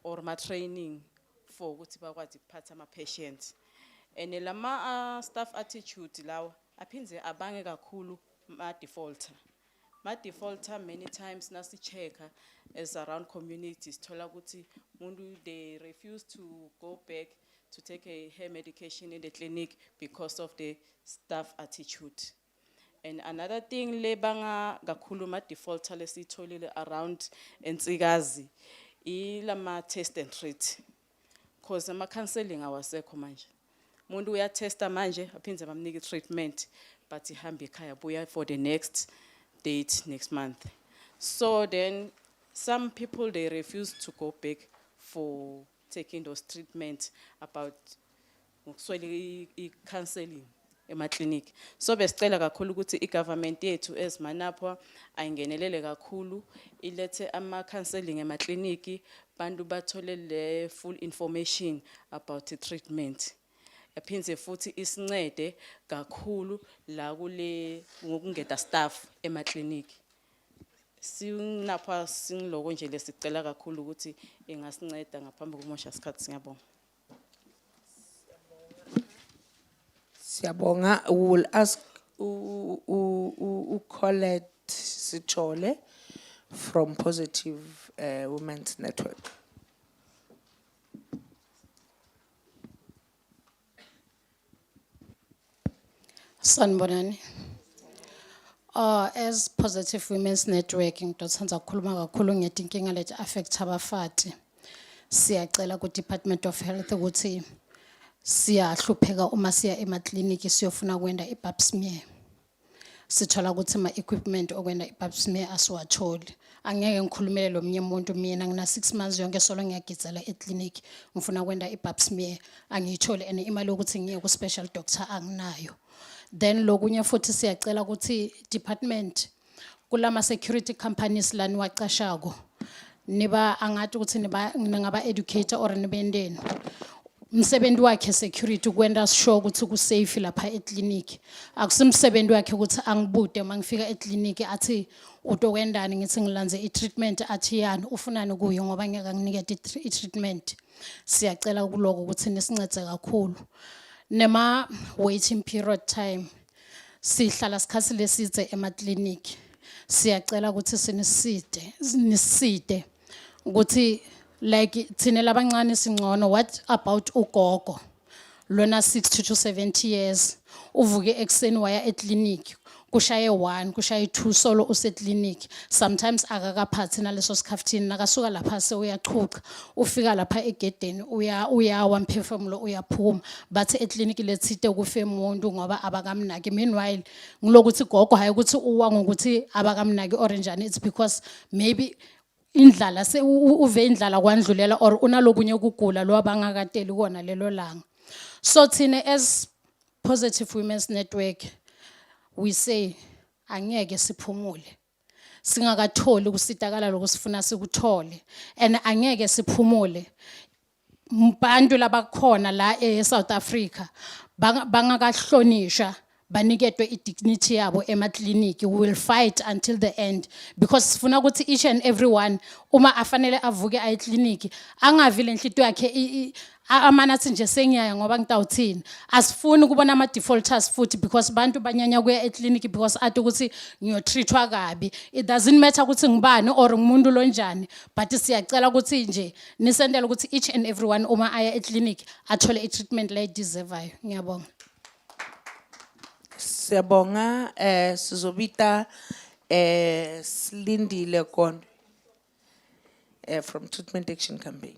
or ma training for ukuthi bakwazi ukuphatha ama patients. And lama staff attitude lawa aphinze abange kakhulu ma defaulter. Ma defaulter many times nasi checker as around communities thola ukuthi mundu they refuse to go back to take her medication in the clinic because of the staff attitude. And another thing le banga kakhulu ma defaulter lesitholile around Ntsikazi ilama test and treat. Cause ama counseling awasekho manje. Mundu uya testa manje aphinze bamnike treatment but ihambe ekhaya buya for the next date next month. So then some people they refuse to go back for taking those treatments about counseling ema clinic. So besicela kakhulu ukuthi igovernment yethu ezimanapha ayingenelele kakhulu ilethe ama counseling ema clinic bantu bathole le full information about the treatment. Ephinze futhi isincede kakhulu la kule ngokungeta staff ema clinic. Sinapha singiloko nje lesicela kakhulu ukuthi ingasinceda ngaphambi komosha isikhathi siyabonga. Siyabonga. We will ask Colette Sitole from Positive Women's Network. Sanibonani. As Positive Women's Network, ngidothanza ukukhuluma kakhulu ngetinkinga leti affect abafati. Siyacela ku Department of Health ukuthi siyahlupheka uma siya emakliniki siyofuna kwenda i-pap smear. Sithola ukuthi ama equipment okwenda i-pap smear asiwatholi. Angeke ngikhulumele lo mnye umuntu mina ngina 6 months yonke solo ngiyagitsela ekliniki ngifuna kwenda i-pap smear angiyitholi and imali ukuthi ngiye ku special doctor anginayo. Then lokunye futhi siyacela ukuthi department kulama security companies lani waqashako niba angathi ukuthi ngaba educator or nibendeni umsebenzi wakhe security kwenda sure ukuthi ku safe lapha ekliniki akusimsebenzi wakhe ukuthi angibude mangifika ekliniki athi utokwendani ngithi ngilanze i-treatment athi yani ufunani kuyo ngoba ngeke nginikete i-treatment. Siyacela kuloko ukuthi nisincede kakhulu. Nema waiting period time sihlala sikhathi leside emakliniki. Siyacela ukuthi siniside ukuthi like thina labancane singcono. What about ugogo lona 60 to 70 years uvuke ekseni waya ekliniki kushaye 1 kushaye 2 solo usekliniki sometimes akakaphathi naleso sikhaftini nakasuka lapha se uyaqhuqa ufika lapha egedeni uyawa mphefumulo uyaphuma bathi ekliniki lethite kufe umuntu ngoba abakamnaki. Meanwhile ngilokuthi gogo hayi ukuthi uwa ngokuthi abakamnaki orange. It's because maybe indlala se uve indlala kwandlulela or unalokunye ukugula lo abangakateli kona lelo langa. So thina as Positive Women's Network we say angeke siphumule singakatholi ukusitakala lokusifuna sikuthole and angeke siphumule bantu labakhona la eSouth Africa bangakahlonisha baniketwe idignity yabo emakliniki. We will fight until the end because sifuna ukuthi each and everyone uma afanele avuke ayekliniki angavile inhlito yakhe amanathi nje sengiyaya ngoba ngitawuthini. Asifuni kubona ama defaulters futhi because bantu banyanya kuya ekliniki because athi ukuthi ngiyotreatwa kabi. It doesn't matter ukuthi ngibani or ngumuntu lonjani but siyacela ukuthi nje nisendele ukuthi each and everyone uma aya ekliniki athole i-treatment la deservayo. Ngiyabonga. Siyabonga. Sizobita Slindile Kondo from Treatment Action Campaign.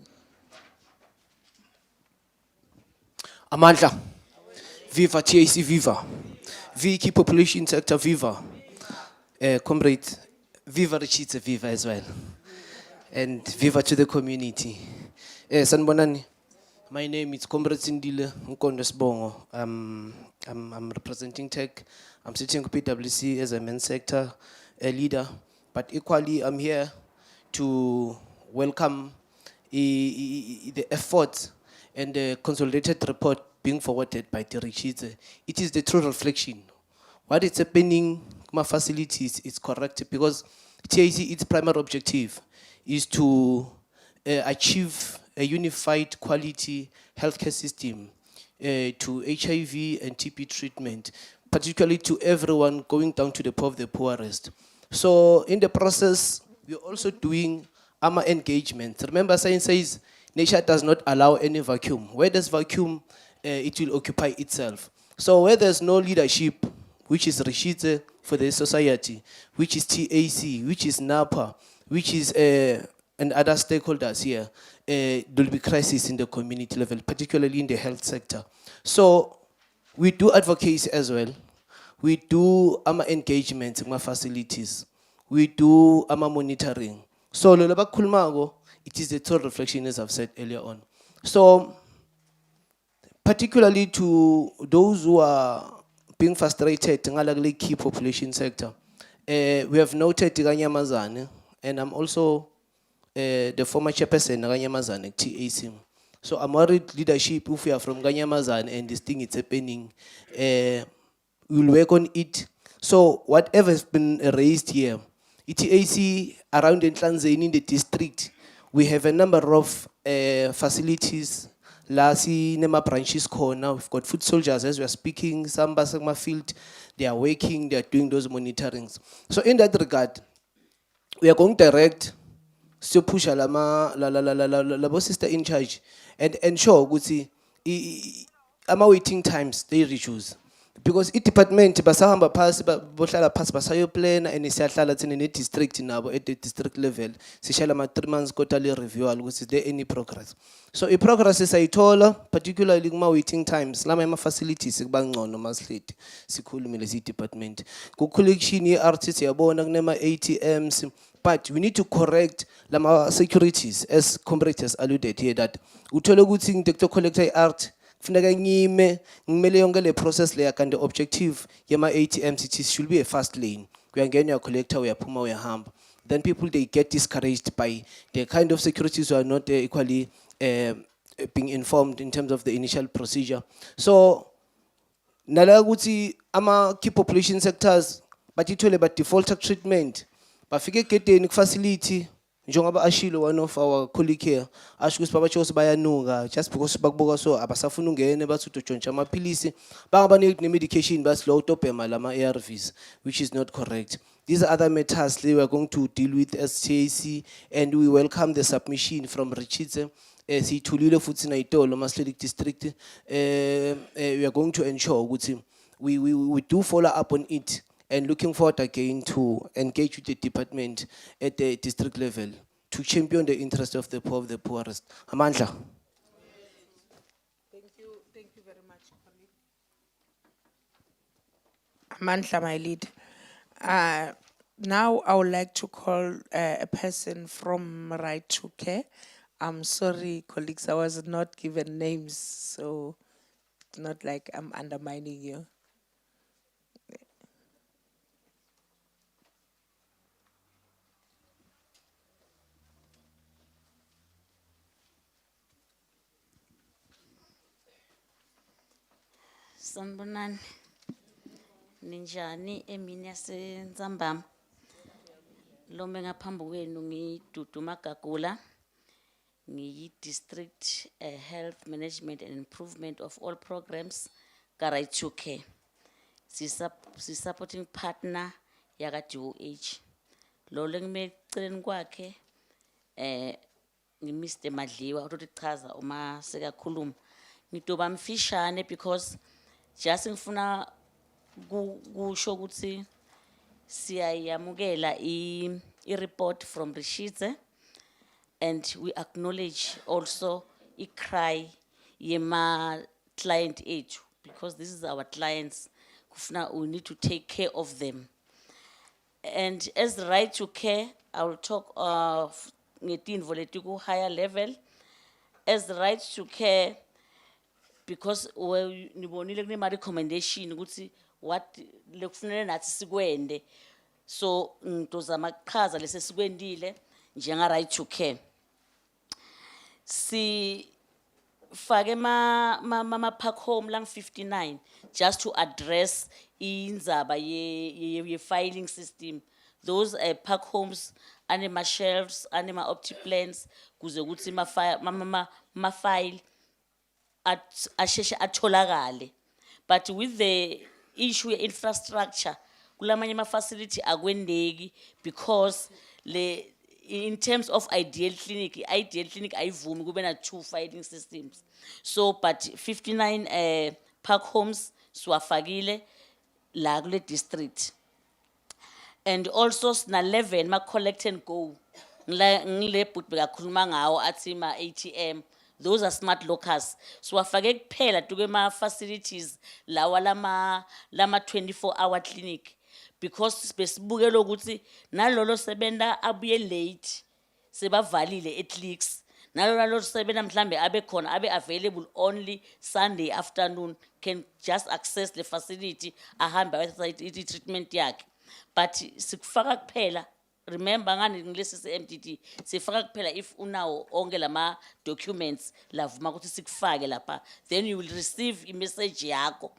Amandla, viva TAC, viva. VK Population Sector, viva. Comrade, viva Ritshidze, viva as well. And viva to the community. Sanibonani, my name is Comrade Sindile Nkondo Sibongo. I'm representing tech. I'm sitting with PwC as a men's sector leader. But equally, I'm here to welcome the efforts and the consolidated report being forwarded by the Ritshidze, it is the true reflection. What is happening my facilities is correct because TAC, its primary objective is to achieve a unified quality healthcare system to HIV and TB treatment, particularly to everyone going down to the poor of the poorest. So in the process, we're also doing AMA engagement. Remember, science says nature does not allow any vacuum. Where there's vacuum, it will occupy itself. So where there's no leadership, which is Ritshidze for the society, which is TAC, which is NAPA, which is and other stakeholders here, there will be crisis in the community level, particularly in the health sector. So we do advocacy as well. We do engagements in my facilities. We do monitoring. So lolaba kulmago, it is the third reflection as I've said earlier on. So particularly to those who are being frustrated in key population sector, we have noted Ganyamazane, and I'm also the former chairperson Ganyamazane TAC. So I'm worried leadership if we are from Ganyamazane and this thing is happening, we'll work on it. So whatever has been raised here, ETAC around Ehlanzeni in the district, we have a number of facilities. Lasi nema branches corner. We've got foot soldiers as we are speaking. Some basagma field, they are working, they are doing those monitorings. So in that regard, we are going direct. So push la sister in charge and ensure good ama waiting times they reduce. Because it department basahamba pass bohlala pass basayo plan and siyahlala thina ne district nabo at the district level sishala ma 3 months quarterly review ukuthi is there any progress. So I progress sayithola particularly kuma waiting times lama ema facilities kubangcono masihleti sikhulumile si department ku collection ye artists yabona kunema ATMs, but we need to correct lama securities as comrades has alluded here that uthole ukuthi ngidoctor collector art funeka ngime ngimele yonke le process leya kanti objective yema ATMs it should be a fast lane. Kuyangena collector uyaphuma uyahamba. Then people they get discouraged by the kind of securities who are not equally being informed in terms of the initial procedure. So nala ukuthi ama key population sectors batithole ba default treatment bafike gedeni ku facility njengoba ashilo one of our colleague here asho ukuthi babatsho bayanuka just because bakubuka so abasafuna ungene bathi utotshontsha amaphilisi bangaba ne medication bas low topema lama ARVs, which is not correct. These are other matters they were going to deal with as TAC, and we welcome the submission from Ritshidze. Siyithulile futhi naitolo Masledi district. We are going to ensure ukuthi we do follow up on it. And looking forward again to engage with the department at the district level to champion the interest of the poorest. Amandla. Thank you very much, Amandla, my lead. Now I would like to call a person from Right to Care. I'm sorry, colleagues, I was not given names, so it's not like I'm undermining you. Sanibonani. Ninjani emini yaseNzambama. Lombe ngaphambi kwenu ngiDudu Magagula. Ngiyi District Health Management and Improvement of All Programs Right to Care. Si supporting partner yaka DOH. Lo lengimeceleni kwakhe Mr. Madliwa uthi chaza uma sekakhuluma. Ngitoba mfishane because just ngifuna kusho ukuthi siyayamukela I report from Ritshidze, and we acknowledge also I cry yema client age because this is our clients. Kufuna we need to take care of them. And as the right to care, I will talk of ngetinvo higher level. As the right to care, because nibonile kunema recommendation ukuthi what lekufunele nathi sikwende, so ngizama ukuchaza lese sikwendile njenga right to care. fake ma park home lang 59 just to address inzaba ye filing system. Those park homes anema shelves anema optiplans kuze ukuthi ma file asheshe atholakale. But with the issue infrastructure kulamanye ma facility akwendeki because in terms of ideal clinic ayivumi kube na 2 filing systems. So but 59 park homes siwafakile la kule district. And also sina 11 ma collect and go ngile but bekakhuluma ngawo athi ma ATM. Those are smart lockers. So wafake kuphela tuke ma facilities lawa lama 24-hour clinic because besibukela ukuthi nalolo sebenda abuye late sebavalile etleaks nalolo sebenda mhlambe abe khona abe available only Sunday afternoon can just access the facility ahambe ayothatha treatment yakhe. But sikufaka kuphela, remember ngani ngilesi MDT sifaka kuphela if unawo onke lama documents lavuma ukuthi sikufake lapha, then you will receive a message yakho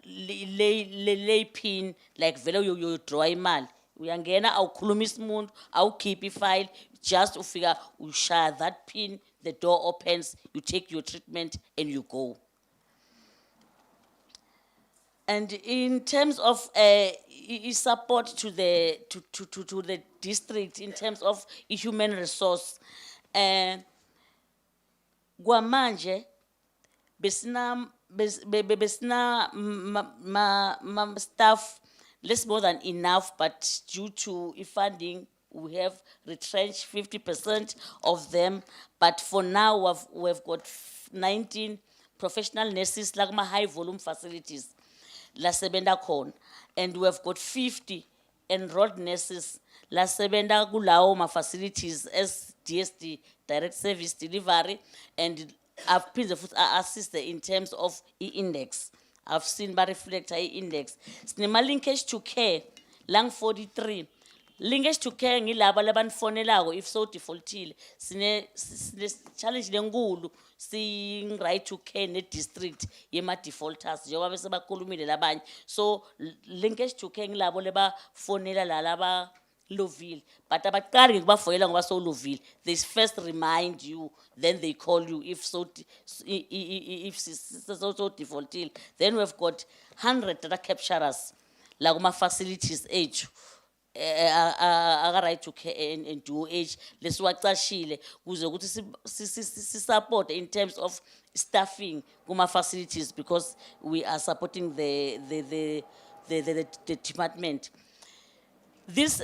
lay pin like vele you draw imali uyangena awukhuluma isimuntu awukhipha ifile just ufika ushaya that pin, the door opens, you take your treatment and you go. And in terms of support to the district in terms of human resource, Guamanje besina staff less more than enough, but due to funding we have retrenched 50% of them. But for now we've got 19 professional nurses like my high volume facilities. La sebenda khona, and we have got 50 enrolled nurses la sebenda kulawo ma facilities as DSD, direct service delivery, and I've been the assist in terms of index. I've seen by reflect index. Sinema linkage to care lang 43. Linkage to care ngilaba labanfonelayo if so defaultile. Sine challenge lenkulu si right to care ne district yema defaulters njengoba bese bakhulumile labanye. So linkage to care ngilabo leba fonela laba lovile, but abaqali ngikubafonela ngoba so lovile. They first remind you, then they call you if so defaultile. Then we've got 100 data capturers la kuma facilities age. Right to care and do age lesiwacashile kuze ukuthi si support in terms of staffing kuma facilities because we are supporting the department. This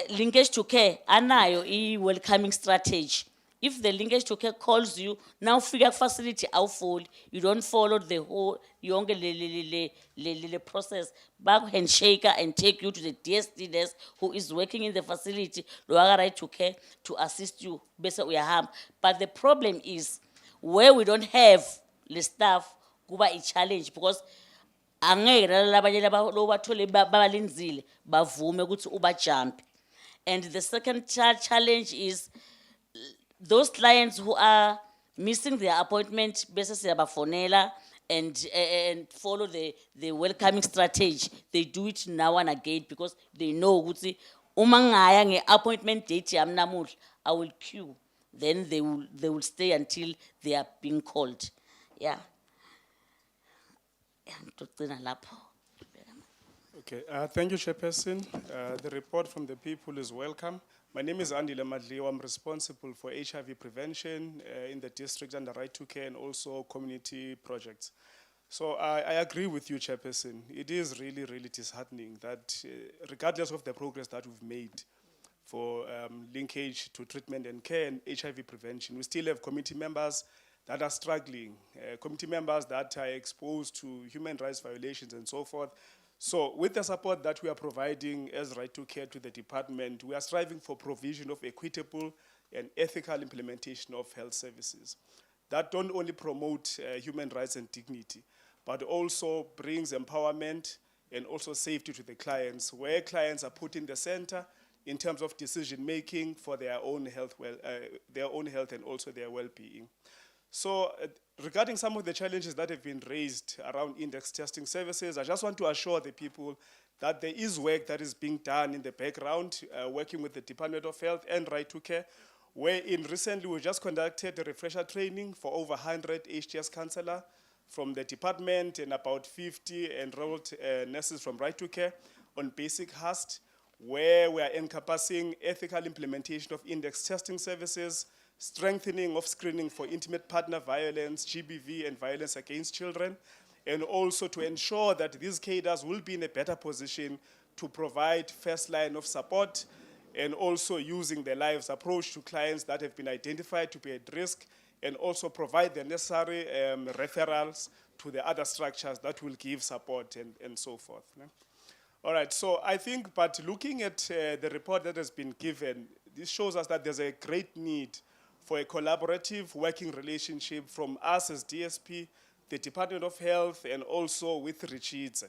linkage to care anayo welcoming strategy. If the linkage to care calls you, now figure facility outfold, you don't follow the whole the process. Back handshaker and take you to the DSD desk who is working in the facility, right to care to assist you. But the problem is where we don't have the staff, kuba a challenge because angeke labanye labathole babalinzile bavume ukuthi ubajump. And the second challenge is those clients who are missing their appointment bese siyabafonela and follow the welcoming strategy. They do it now and again because they know ukuthi uma ngaya nge-appointment date yami namuhla I will queue, then they will stay until they are being called. Yeah. Okay, thank you, Chairperson. The report from the people is welcome. My name is Andy Lemadleo. I'm responsible for HIV prevention in the district and the right to care and also community projects. So I agree with you, Chairperson. It is really, really disheartening that regardless of the progress that we've made for linkage to treatment and care and HIV prevention, we still have committee members that are struggling, committee members that are exposed to human rights violations and so forth. So with the support that we are providing as right to care to the department, we are striving for provision of equitable and ethical implementation of health services that don't only promote human rights and dignity, but also brings empowerment and also safety to the clients, where clients are put in the center in terms of decision making for their own health, their own health and also their well-being. So regarding some of the challenges that have been raised around index testing services, I just want to assure the people that there is work that is being done in the background, working with the Department of Health and Right to Care, wherein recently we just conducted a refresher training for over 100 HTS counselor from the department and about 50 enrolled nurses from Right to Care on basic HAST, where we are encompassing ethical implementation of index testing services, strengthening of screening for intimate partner violence, GBV, and violence against children, and also to ensure that these cadres will be in a better position to provide first line of support, and also using the lives approach to clients that have been identified to be at risk, and also provide the necessary referrals to the other structures that will give support and so forth. Ne? All right, so I think, but looking at the report that has been given, this shows us that there's a great need for a collaborative working relationship from us as DSP, the Department of Health, and also with Ritshidze.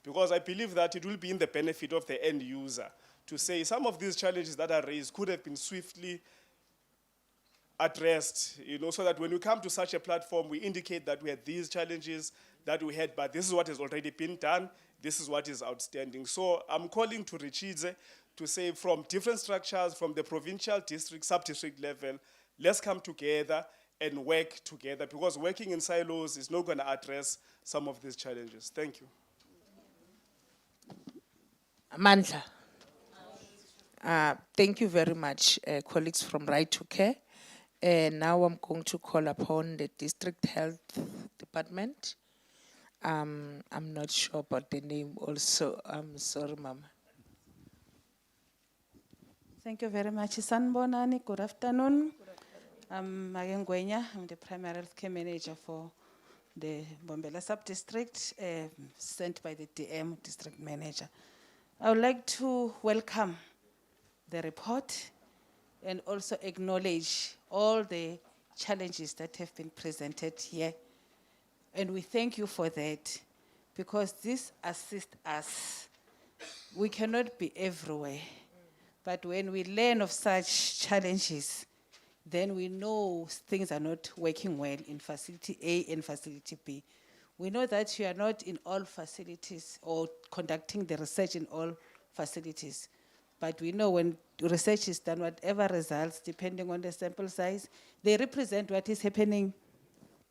Because I believe that it will be in the benefit of the end user to say some of these challenges that are raised could have been swiftly addressed, so that when we come to such a platform, we indicate that we had these challenges that we had, but this is what has already been done, this is what is outstanding. So I'm calling to Ritshidze to say from different structures, from the provincial, district, sub-district level, let's come together and work together, because working in silos is not going to address some of these challenges. Thank you. Mandla. Thank you very much, colleagues from Right to Care. Now I'm going to call upon the District Health Department. I'm not sure about the name also. I'm sorry, Mama. Thank you very much. Sanbonani, good afternoon. I'm Magen Gwenya. I'm the primary health care manager for the Bombela sub-district, sent by the DM district manager. I would like to welcome the report and also acknowledge all the challenges that have been presented here. And we thank you for that, because this assists us. We cannot be everywhere, but when we learn of such challenges, then we know things are not working well in facility A and facility B. We know that you are not in all facilities or conducting the research in all facilities, but we know when research is done, whatever results, depending on the sample size, they represent what is happening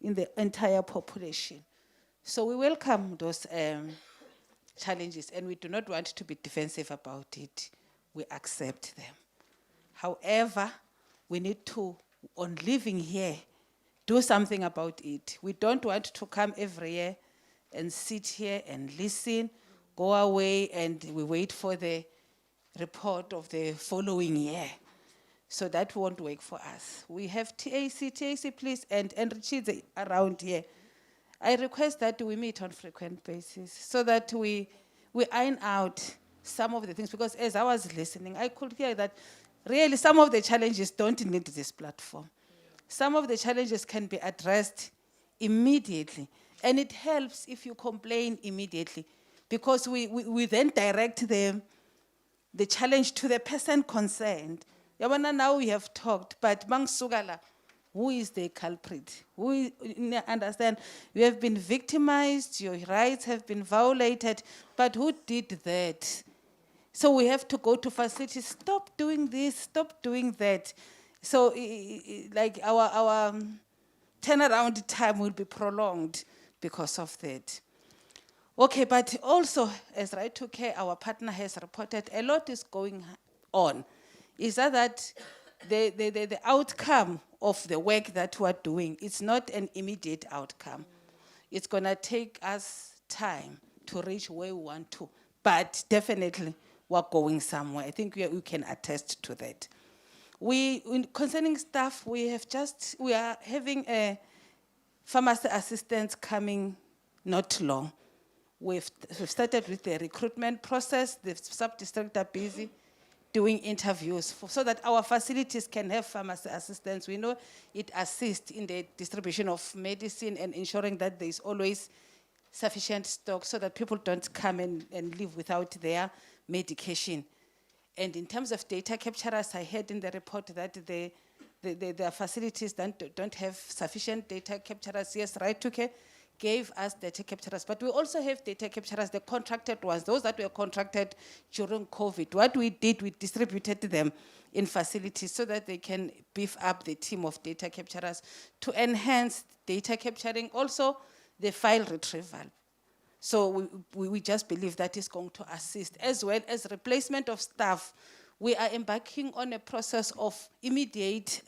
in the entire population. So we welcome those challenges, and we do not want to be defensive about it. We accept them. However, we need to, on living here, do something about it. We don't want to come every year and sit here and listen, go away, and we wait for the report of the following year. So that won't work for us. We have TAC please, and Ritshidze around here. I request that we meet on frequent basis so that we iron out some of the things, because as I was listening, I could hear that really some of the challenges don't need this platform. Some of the challenges can be addressed immediately, and it helps if you complain immediately, because we then direct the challenge to the person concerned. Yabona, now we have talked, but Mang Sugala, who is the culprit? Understand, you have been victimized, your rights have been violated, but who did that? So we have to go to facilities, stop doing this, stop doing that. So like our turnaround time will be prolonged because of that. Okay, but also, as Right to Care, our partner has reported, a lot is going on. Is that the outcome of the work that we're doing, it's not an immediate outcome. It's gonna take us time to reach where we want to, but definitely we're going somewhere. I think we can attest to that. Concerning staff, we are having a pharmacy assistants coming not long. We've started with the recruitment process. The sub-district are busy doing interviews so that our facilities can have pharmacy assistants. We know it assists in the distribution of medicine and ensuring that there is always sufficient stock so that people don't come and live without their medication. And in terms of data capture, as I heard in the report that the their facilities don't have sufficient data capturers. Yes, Right to Care gave us data capturers, but we also have data capturers, the contracted ones, those that were contracted during COVID. What we did, we distributed them in facilities so that they can beef up the team of data capturers to enhance data capturing, also the file retrieval. So we just believe that is going to assist, as well as replacement of staff. We are embarking on a process of immediate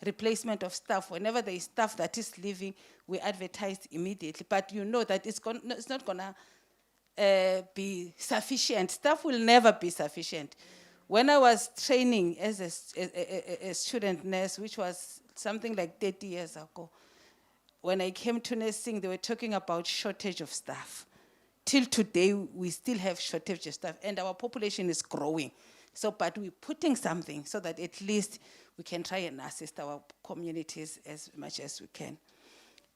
replacement of staff. Whenever there is staff that is leaving, we advertise immediately. But you know that it's not gonna be sufficient. Staff will never be sufficient. When I was training as a student nurse, which was something like 30 years ago, when I came to nursing, they were talking about shortage of staff. Till today, we still have shortage of staff, and our population is growing. So, but we're putting something so that at least we can try and assist our communities as much as we can.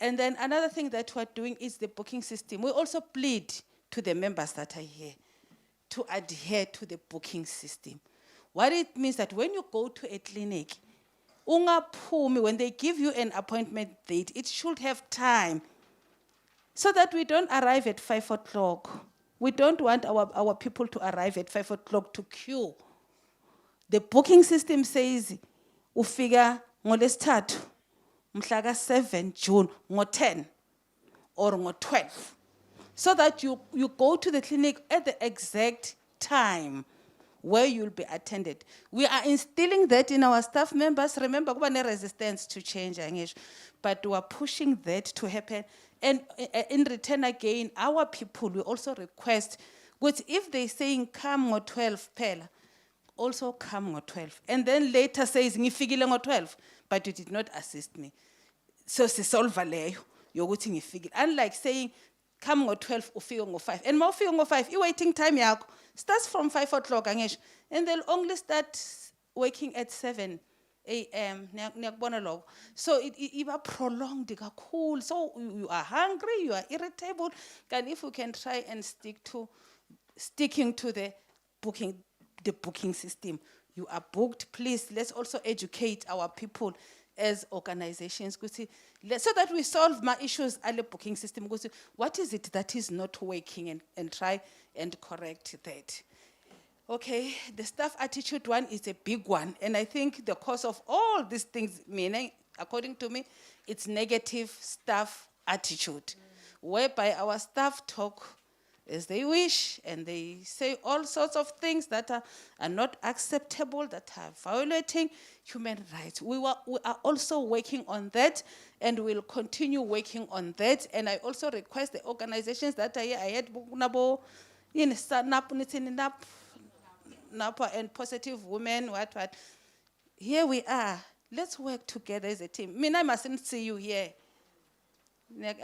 And then another thing that we're doing is the booking system. We also plead to the members that are here to adhere to the booking system. What it means that when you go to a clinic, when they give you an appointment date, it should have time so that we don't arrive at 5 o'clock. We don't want our people to arrive at 5 o'clock to queue. The booking system says, ufika ngolesithathu, mhlaka 7 June, ngo-10 or ngo-12. So that you go to the clinic at the exact time where you'll be attended. We are instilling that in our staff members. Remember, kuba ne-resistance to change, Angish, but we are pushing that to happen. And in return again, our people, we also request, which if they're saying come on 12 pela, also come on 12. And then later says, ngifikile ngo-12, but you did not assist me. So sisolva leyo, yokuthi ngifikile. Unlike saying, come ngo-12, ufike ngo-5. And ma ufike ngo-5, i-waiting time yakho starts from 5 o'clock, Angish, and they'll only start working at 7 a.m. So it prolonged kakhulu. So you are hungry, you are irritable. And if we can try and sticking to the booking system, you are booked. Please, let's also educate our people as organizations, so that we solve my issues at the booking system. What is it that is not working, and try and correct that. Okay, the staff attitude one is a big one. And I think the cause of all these things, meaning, according to me, it's negative staff attitude, whereby our staff talk as they wish, and they say all sorts of things that are not acceptable, that are violating human rights. We are also working on that, and we'll continue working on that. And I also request the organizations that are here, I had Napa and Positive Women, what. Here we are. Let's work together as a team. I mean, I mustn't see you here.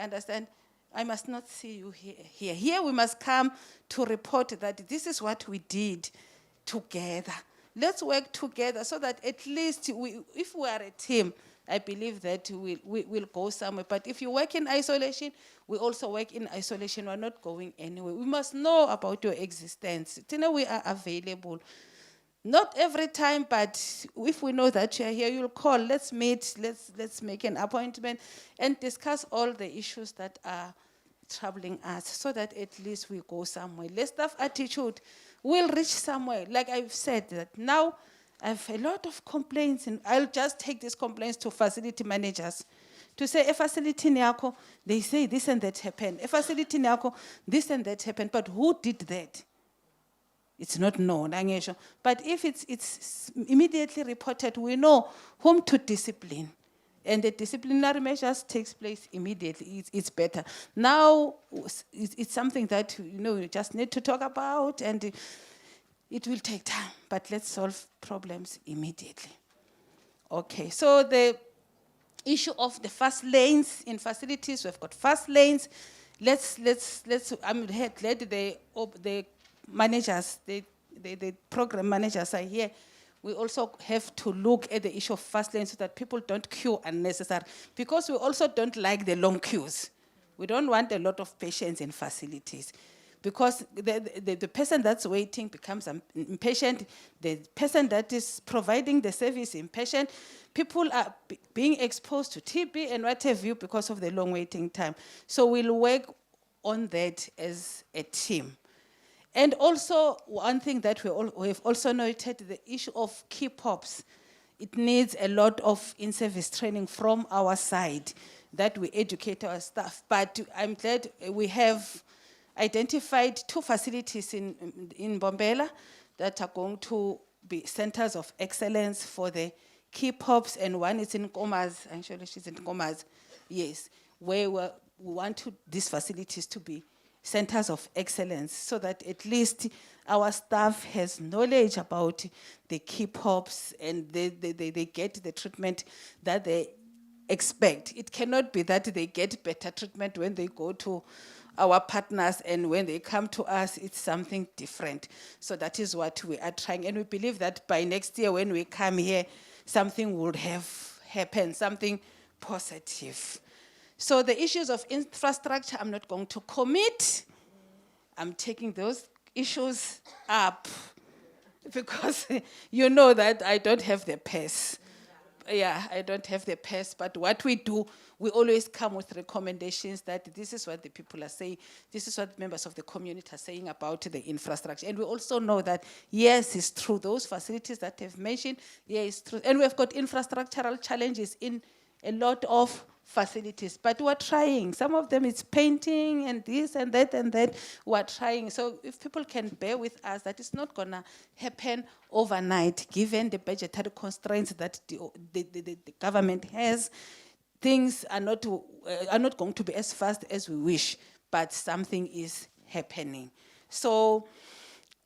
Understand? I must not see you here. Here we must come to report that this is what we did together. Let's work together so that at least if we are a team, I believe that we'll go somewhere. But if you work in isolation, we also work in isolation. We're not going anywhere. We must know about your existence. We are available. Not every time, but if we know that you're here, you'll call. Let's meet. Let's make an appointment and discuss all the issues that are troubling us, so that at least we go somewhere. Less staff attitude will reach somewhere. Like I've said, that now I have a lot of complaints, and I'll just take these complaints to facility managers to say, a facility nyako, they say this and that happened. A facility nyako, this and that happened. But who did that? It's not known. But if it's immediately reported, we know whom to discipline. And the disciplinary measures takes place immediately. It's better. Now, it's something that you just need to talk about, and it will take time, but let's solve problems immediately. Okay, so the issue of the fast lanes in facilities, we've got fast lanes. I'm glad the managers, the program managers are here. We also have to look at the issue of fast lanes so that people don't queue unnecessarily, because we also don't like the long queues. We don't want a lot of patients in facilities. because the person that's waiting becomes impatient, the person that is providing the service impatient, people are being exposed to TB and what have you because of the long waiting time. So we'll work on that as a team. And also, one thing that we have also noted, the issue of key pops. It needs a lot of in-service training from our side that we educate our staff. But I'm glad we have identified 2 facilities in Bombela that are going to be centers of excellence for the key pops, and one is in Komas, actually she's in Komas, yes, where we want these facilities to be centers of excellence so that at least our staff has knowledge about the key pops and they get the treatment that they expect. It cannot be that they get better treatment when they go to our partners and when they come to us, it's something different. So that is what we are trying. And we believe that by next year when we come here, something would have happened, something positive. So the issues of infrastructure, I'm not going to commit. I'm taking those issues up because you know that I don't have the purse. Yeah, I don't have the purse, but what we do, we always come with recommendations that this is what the people are saying, this is what members of the community are saying about the infrastructure. And we also know that, yes, it's true, those facilities that have mentioned, yeah, it's true. And we've got infrastructural challenges in a lot of facilities, but we're trying. Some of them it's painting and this and that, we're trying. So if people can bear with us, that it's not gonna happen overnight, given the budgetary constraints that the government has. Things are not going to be as fast as we wish, but something is happening. So,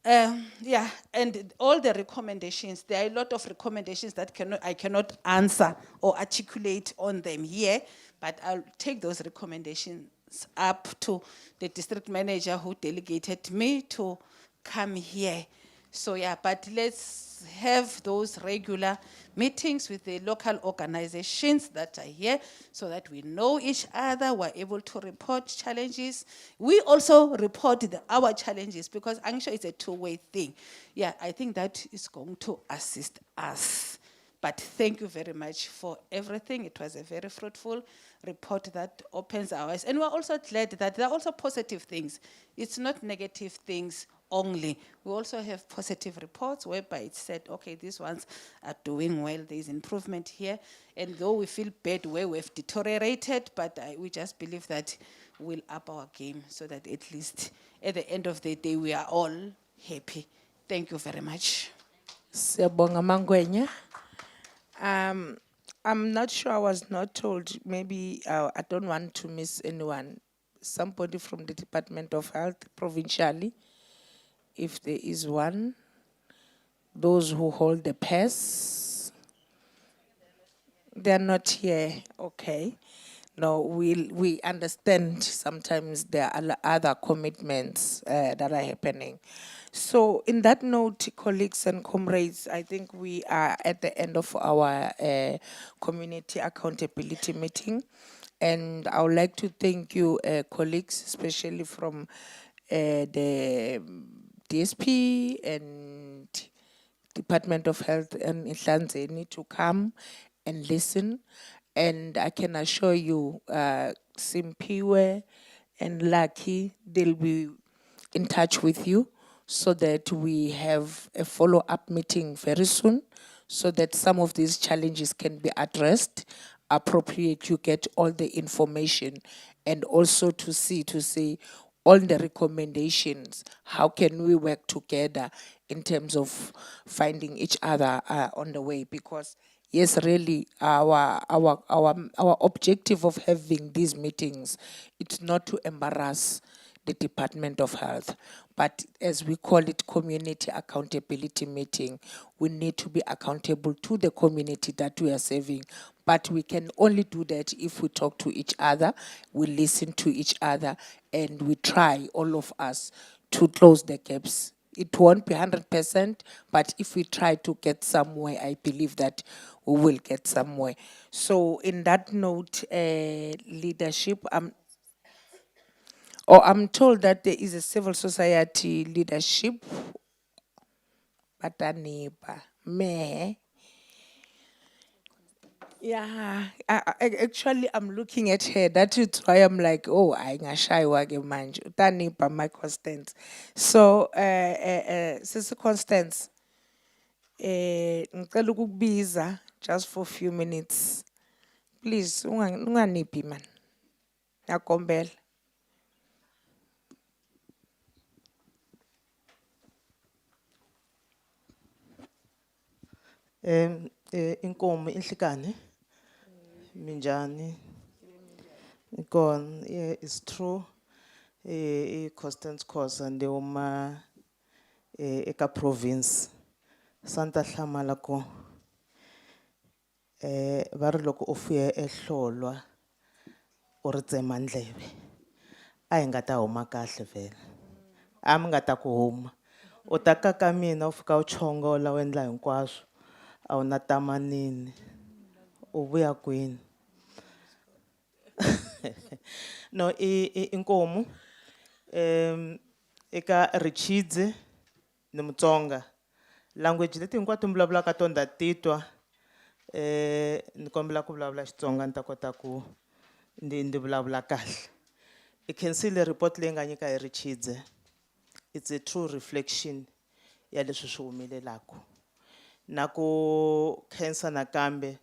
yeah, and all the recommendations, there are a lot of recommendations that I cannot answer or articulate on them here, but I'll take those recommendations up to the district manager who delegated me to come here. So yeah, but let's have those regular meetings with the local organizations that are here so that we know each other, we're able to report challenges. We also report our challenges because I'm sure it's a two-way thing. Yeah, I think that is going to assist us. But thank you very much for everything. It was a very fruitful report that opens our eyes. And we're also glad that there are also positive things. It's not negative things only. We also have positive reports whereby it said, okay, these ones are doing well, there's improvement here. And though we feel bad where we've deteriorated, but we just believe that we'll up our game so that at least at the end of the day, we are all happy. Thank you very much. Siyabonga Mangwenya. I'm not sure, I was not told, maybe I don't want to miss anyone. Somebody from the Department of Health provincially, if there is one, those who hold the purse, they're not here, okay. No, we understand sometimes there are other commitments that are happening. So in that note, colleagues and comrades, I think we are at the end of our community accountability meeting. And I would like to thank you, colleagues, especially from the DSP and Department of Health and Ehlanzeni to come and listen. And I can assure you, Simpiwe and Lucky, they'll be in touch with you so that we have a follow-up meeting very soon so that some of these challenges can be addressed appropriate, you get all the information, and also to see all the recommendations. How can we work together in terms of finding each other on the way? Because yes, really, our objective of having these meetings, it's not to embarrass the Department of Health, but as we call it, community accountability meeting, we need to be accountable to the community that we are serving. But we can only do that if we talk to each other, we listen to each other, and we try, all of us, to close the gaps. It won't be 100%, but if we try to get somewhere, I believe that we will get somewhere. So in that note, leadership, or I'm told that there is a civil society leadership, but a neighbor, me. Yeah, actually, I'm looking at her. That is why I'm like, oh, I shy wage manje. Utanipa my Constance. So, Sister Constance, ngicela ukukubiza just for a few minutes. Please, unganiphi man. Ngiyakombela. Inkomo inhlikane minjani ikon yeah it's true Constance Khosa ndeuma eka province Santa Hlamala ko va ri loko u fuye ehlolwa u ri tsema ndleve a hi nga ta huma kahle vele a mi nga ta ku huma u ta kaka mina u fika u chongola u endla hinkwaswo a wu na tamanini u vuya kwini no inkomu eka Ritshidze ni Mutsonga language leti hinkwato mi vulavulaka tona ndza titwa ni kombela ku vulavula Xitsonga ni ta kota ku ndi vulavula kahle I can see the report leyi nga nyika hi Ritshidze it's a true reflection ya leswi swi humelelaka na ku khensa nakambe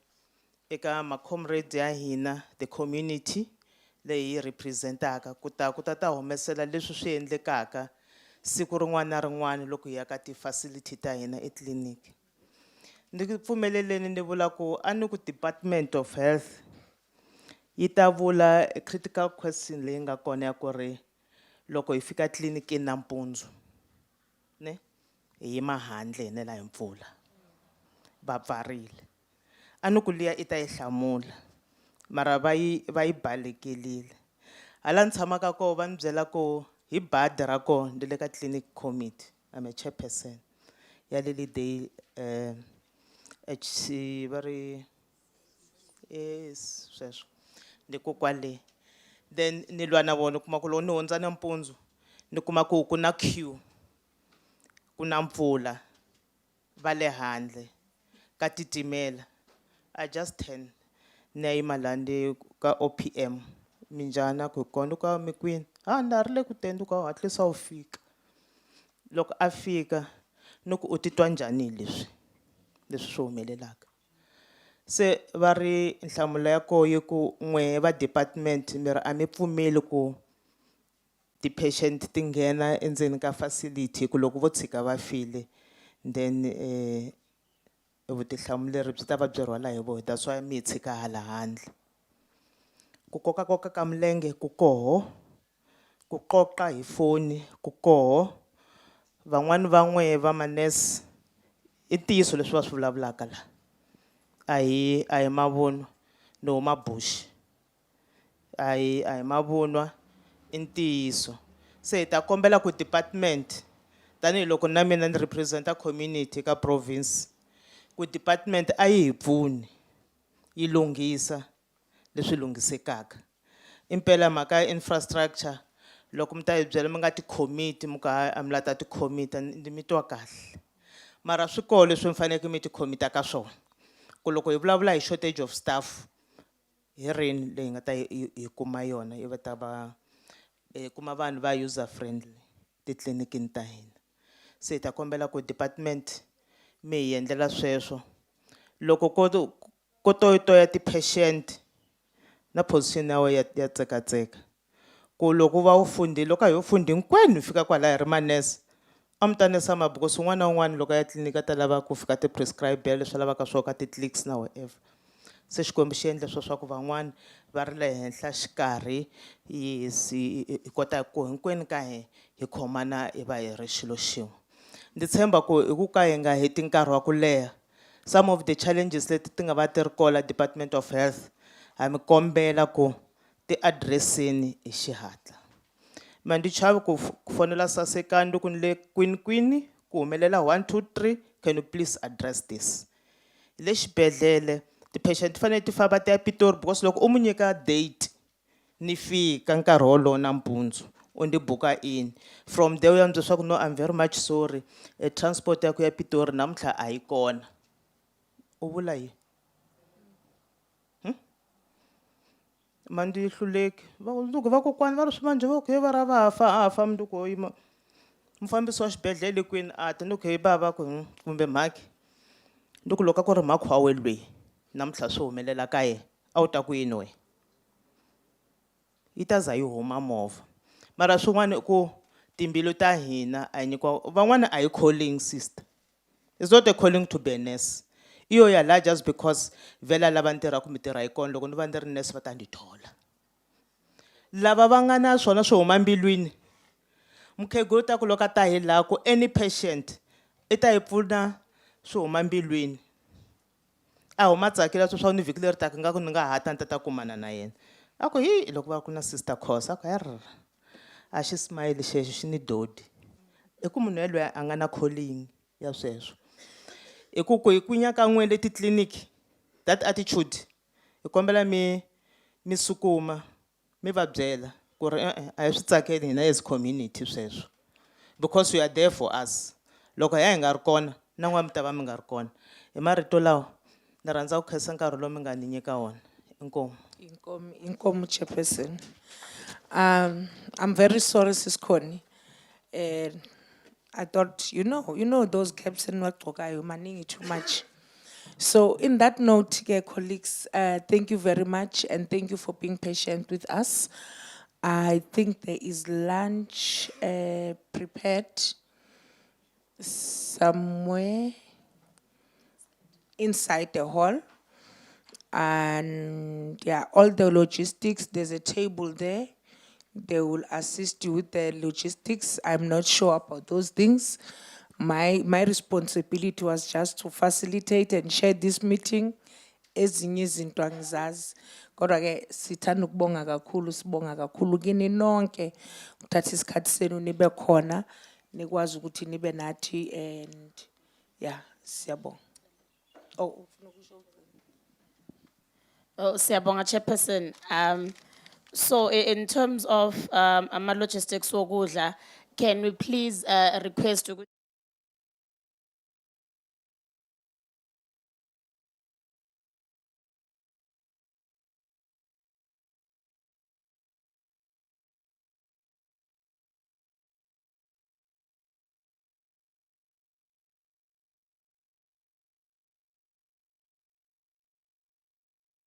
eka ma comrades ya hina the community leyi hi representaka ku ta humesela leswi swi endlekaka siku rin'wana na rin'wana loko hi ya ka ti-facility ta hina etliliniki ndi pfumeleleni ni vula ku a ni ku Department of Health yi ta vula a critical question leyi nga kona ya ku ri loko hi fika tliliniki nampundzu ne hi yima handle hi nela hi mpfula va pfarile a ni ku liya I ta yi hlamula mara va yi balekelile hala ni tshamaka kona va ni byela ku hi badi ra kona ndi le ka clinic committee I'm a chairperson ya leli day va ri yes sweswo ndi ko kwale then ni lwa na vona kuma ku loko ni hundza nampundzu ni kuma ku ku na queue ku na mpfula va le handle ka titimela I just 10 ni ya yima lani ka OPM minjhani ku kona ka mi kwini na ri le ku teni ku hatlisa u fika loko a fika ni ku u titwa njhani leswi swi humelelaka se va ri nhlamulo ya koho yi ku n'we va department mi ri a mi pfumeli ku ti-patient ti nghena endzeni ka facility ku loko vo tshika va file then vutihlamuleri byi ta va byi rhwala hi vona that's why mi hi tshika hala handle ku kokakoka ka milenge ku koho ku qoqa hi foni ku koho van'wani va n'we va manese I ntiyiso leswi va swi vulavulaka la a hi mavunwa no huma bush a hi mavunwa I ntiyiso se hi ta kombela ku department tanihiloko na mina ni representa community ka province ku department a yi hi pfuni yi lunghisa leswi lunghisekaka impela mhaka ya infrastructure loko mi ta hi byela mi nga ti-committee mi ka a mi la ta ti-committee ndi mi twa kahle mara swi koho leswi mi faneleke mi ti-committee ka swona ku loko hi vulavula hi shortage of staff hi rini leyi nga ta hi kuma yona yi va ta va kuma vanhu va user friendly titliliniki ta hina se hi ta kombela ku department mi hi endlela sweswo loko ko toya ti-patient na position ya wena ya tsekatseka ku loko va wu fundile loko a hi wu fundi hinkwenu fika kwala hi ri manese a mi ta nesa mabuku swin'wana na un'wana loko ya tliliniki ta lava ku fika ti-prescribe leswi lavaka swo ka ti-clicks na whatever se xikwembu xi endle swo swa ku van'wani va ri le henhla xikarhi hi kota ku hinkwenu ka hi khomana hi va hi ri xilo xin'we ndzi tshemba ku hi ku ka hi nga heti nkarhi wa ku leha some of the challenges leti ti nga va ti ri kola Department of Health ha mi kombela ku ti addresseni hi xihatla ma ndi chavi ku fonela Sasekani loko ni le kwini ku humelela 1 2 3 can you please address this le xibedhlele ti-patient fanele ti famba ti ya Pitori because loko u mu nyika date ni fika nkarhi wolowo nampundzu undibuka in. From there uyamtshwa no, I'm very much sorry. Transport yakho ya Pitori namhla ayikona. Uvula yini? Mandi hluleki. Look vakokwani va ri swimanje va ku va ra vafa afa mnduku yima. Mufambisi wa xibedhlele kwini ati ni ku baba ku kumbe mhaki. Nduku loko ku ri mhakhi wa wena loyi namhla swi humelela ka yena a wu ta ku yini we? Yi ta za yi huma movha. Mara swin'wana ku timbilu ta hina a yi nyikiwa van'wana a yi calling sister. It's not a calling to be a nurse. Iyo ya la just because vela lava ntirha ku mi tirha hi kona loko ni va ni ri nurse va ta ni thola. Lava va nga na swona swo huma mbilwini. Mukhegulu ta ku loko a ta hi laha ku any patient i ta hi pfuna swo huma mbilwini. A huma tsakela swo swa ni vhiki leri taka nga ku ni nga hata ni ta kumana na yena. A ku hi loko va ku na sister Khosa a ku yarr. A xi smile xexo xi ni dodi. I ku munhu yelweyo a nga na calling ya sweswo. I ku ku nyaka n'we le titliniki that attitude hi kombela mi sukuma mi va byela ku ri a hi swi tsakeli hina as community sweswo because we are there for us. Loko hi nga ri kona na n'wana mi ta va mi nga ri kona. Hi marito lawa ni rhandza ku khensa nkarhi lowu mi nga ni nyika wona. Inkomu. Inkomu Chairperson. I'm very sorry, Sis Connie. I thought, you know those gaps in what maningi too much. So in that note, colleagues, thank you very much and thank you for being patient with us. I think there is lunch prepared somewhere inside the hall. And yeah, all the logistics, there's a table there. They will assist you with the logistics. I'm not sure about those things. My responsibility was just to facilitate and share this meeting. Ezinye izinto angizazi. Kodwa ke sithanda ukubonga kakhulu, sibonga kakhulu kini nonke ukuthatha isikhathi senu nibe khona nikwazi ukuthi nibe nathi and yeah, siyabonga. Oh, Siyabonga Chairperson. So in terms of ama logistics wokudla, can we please request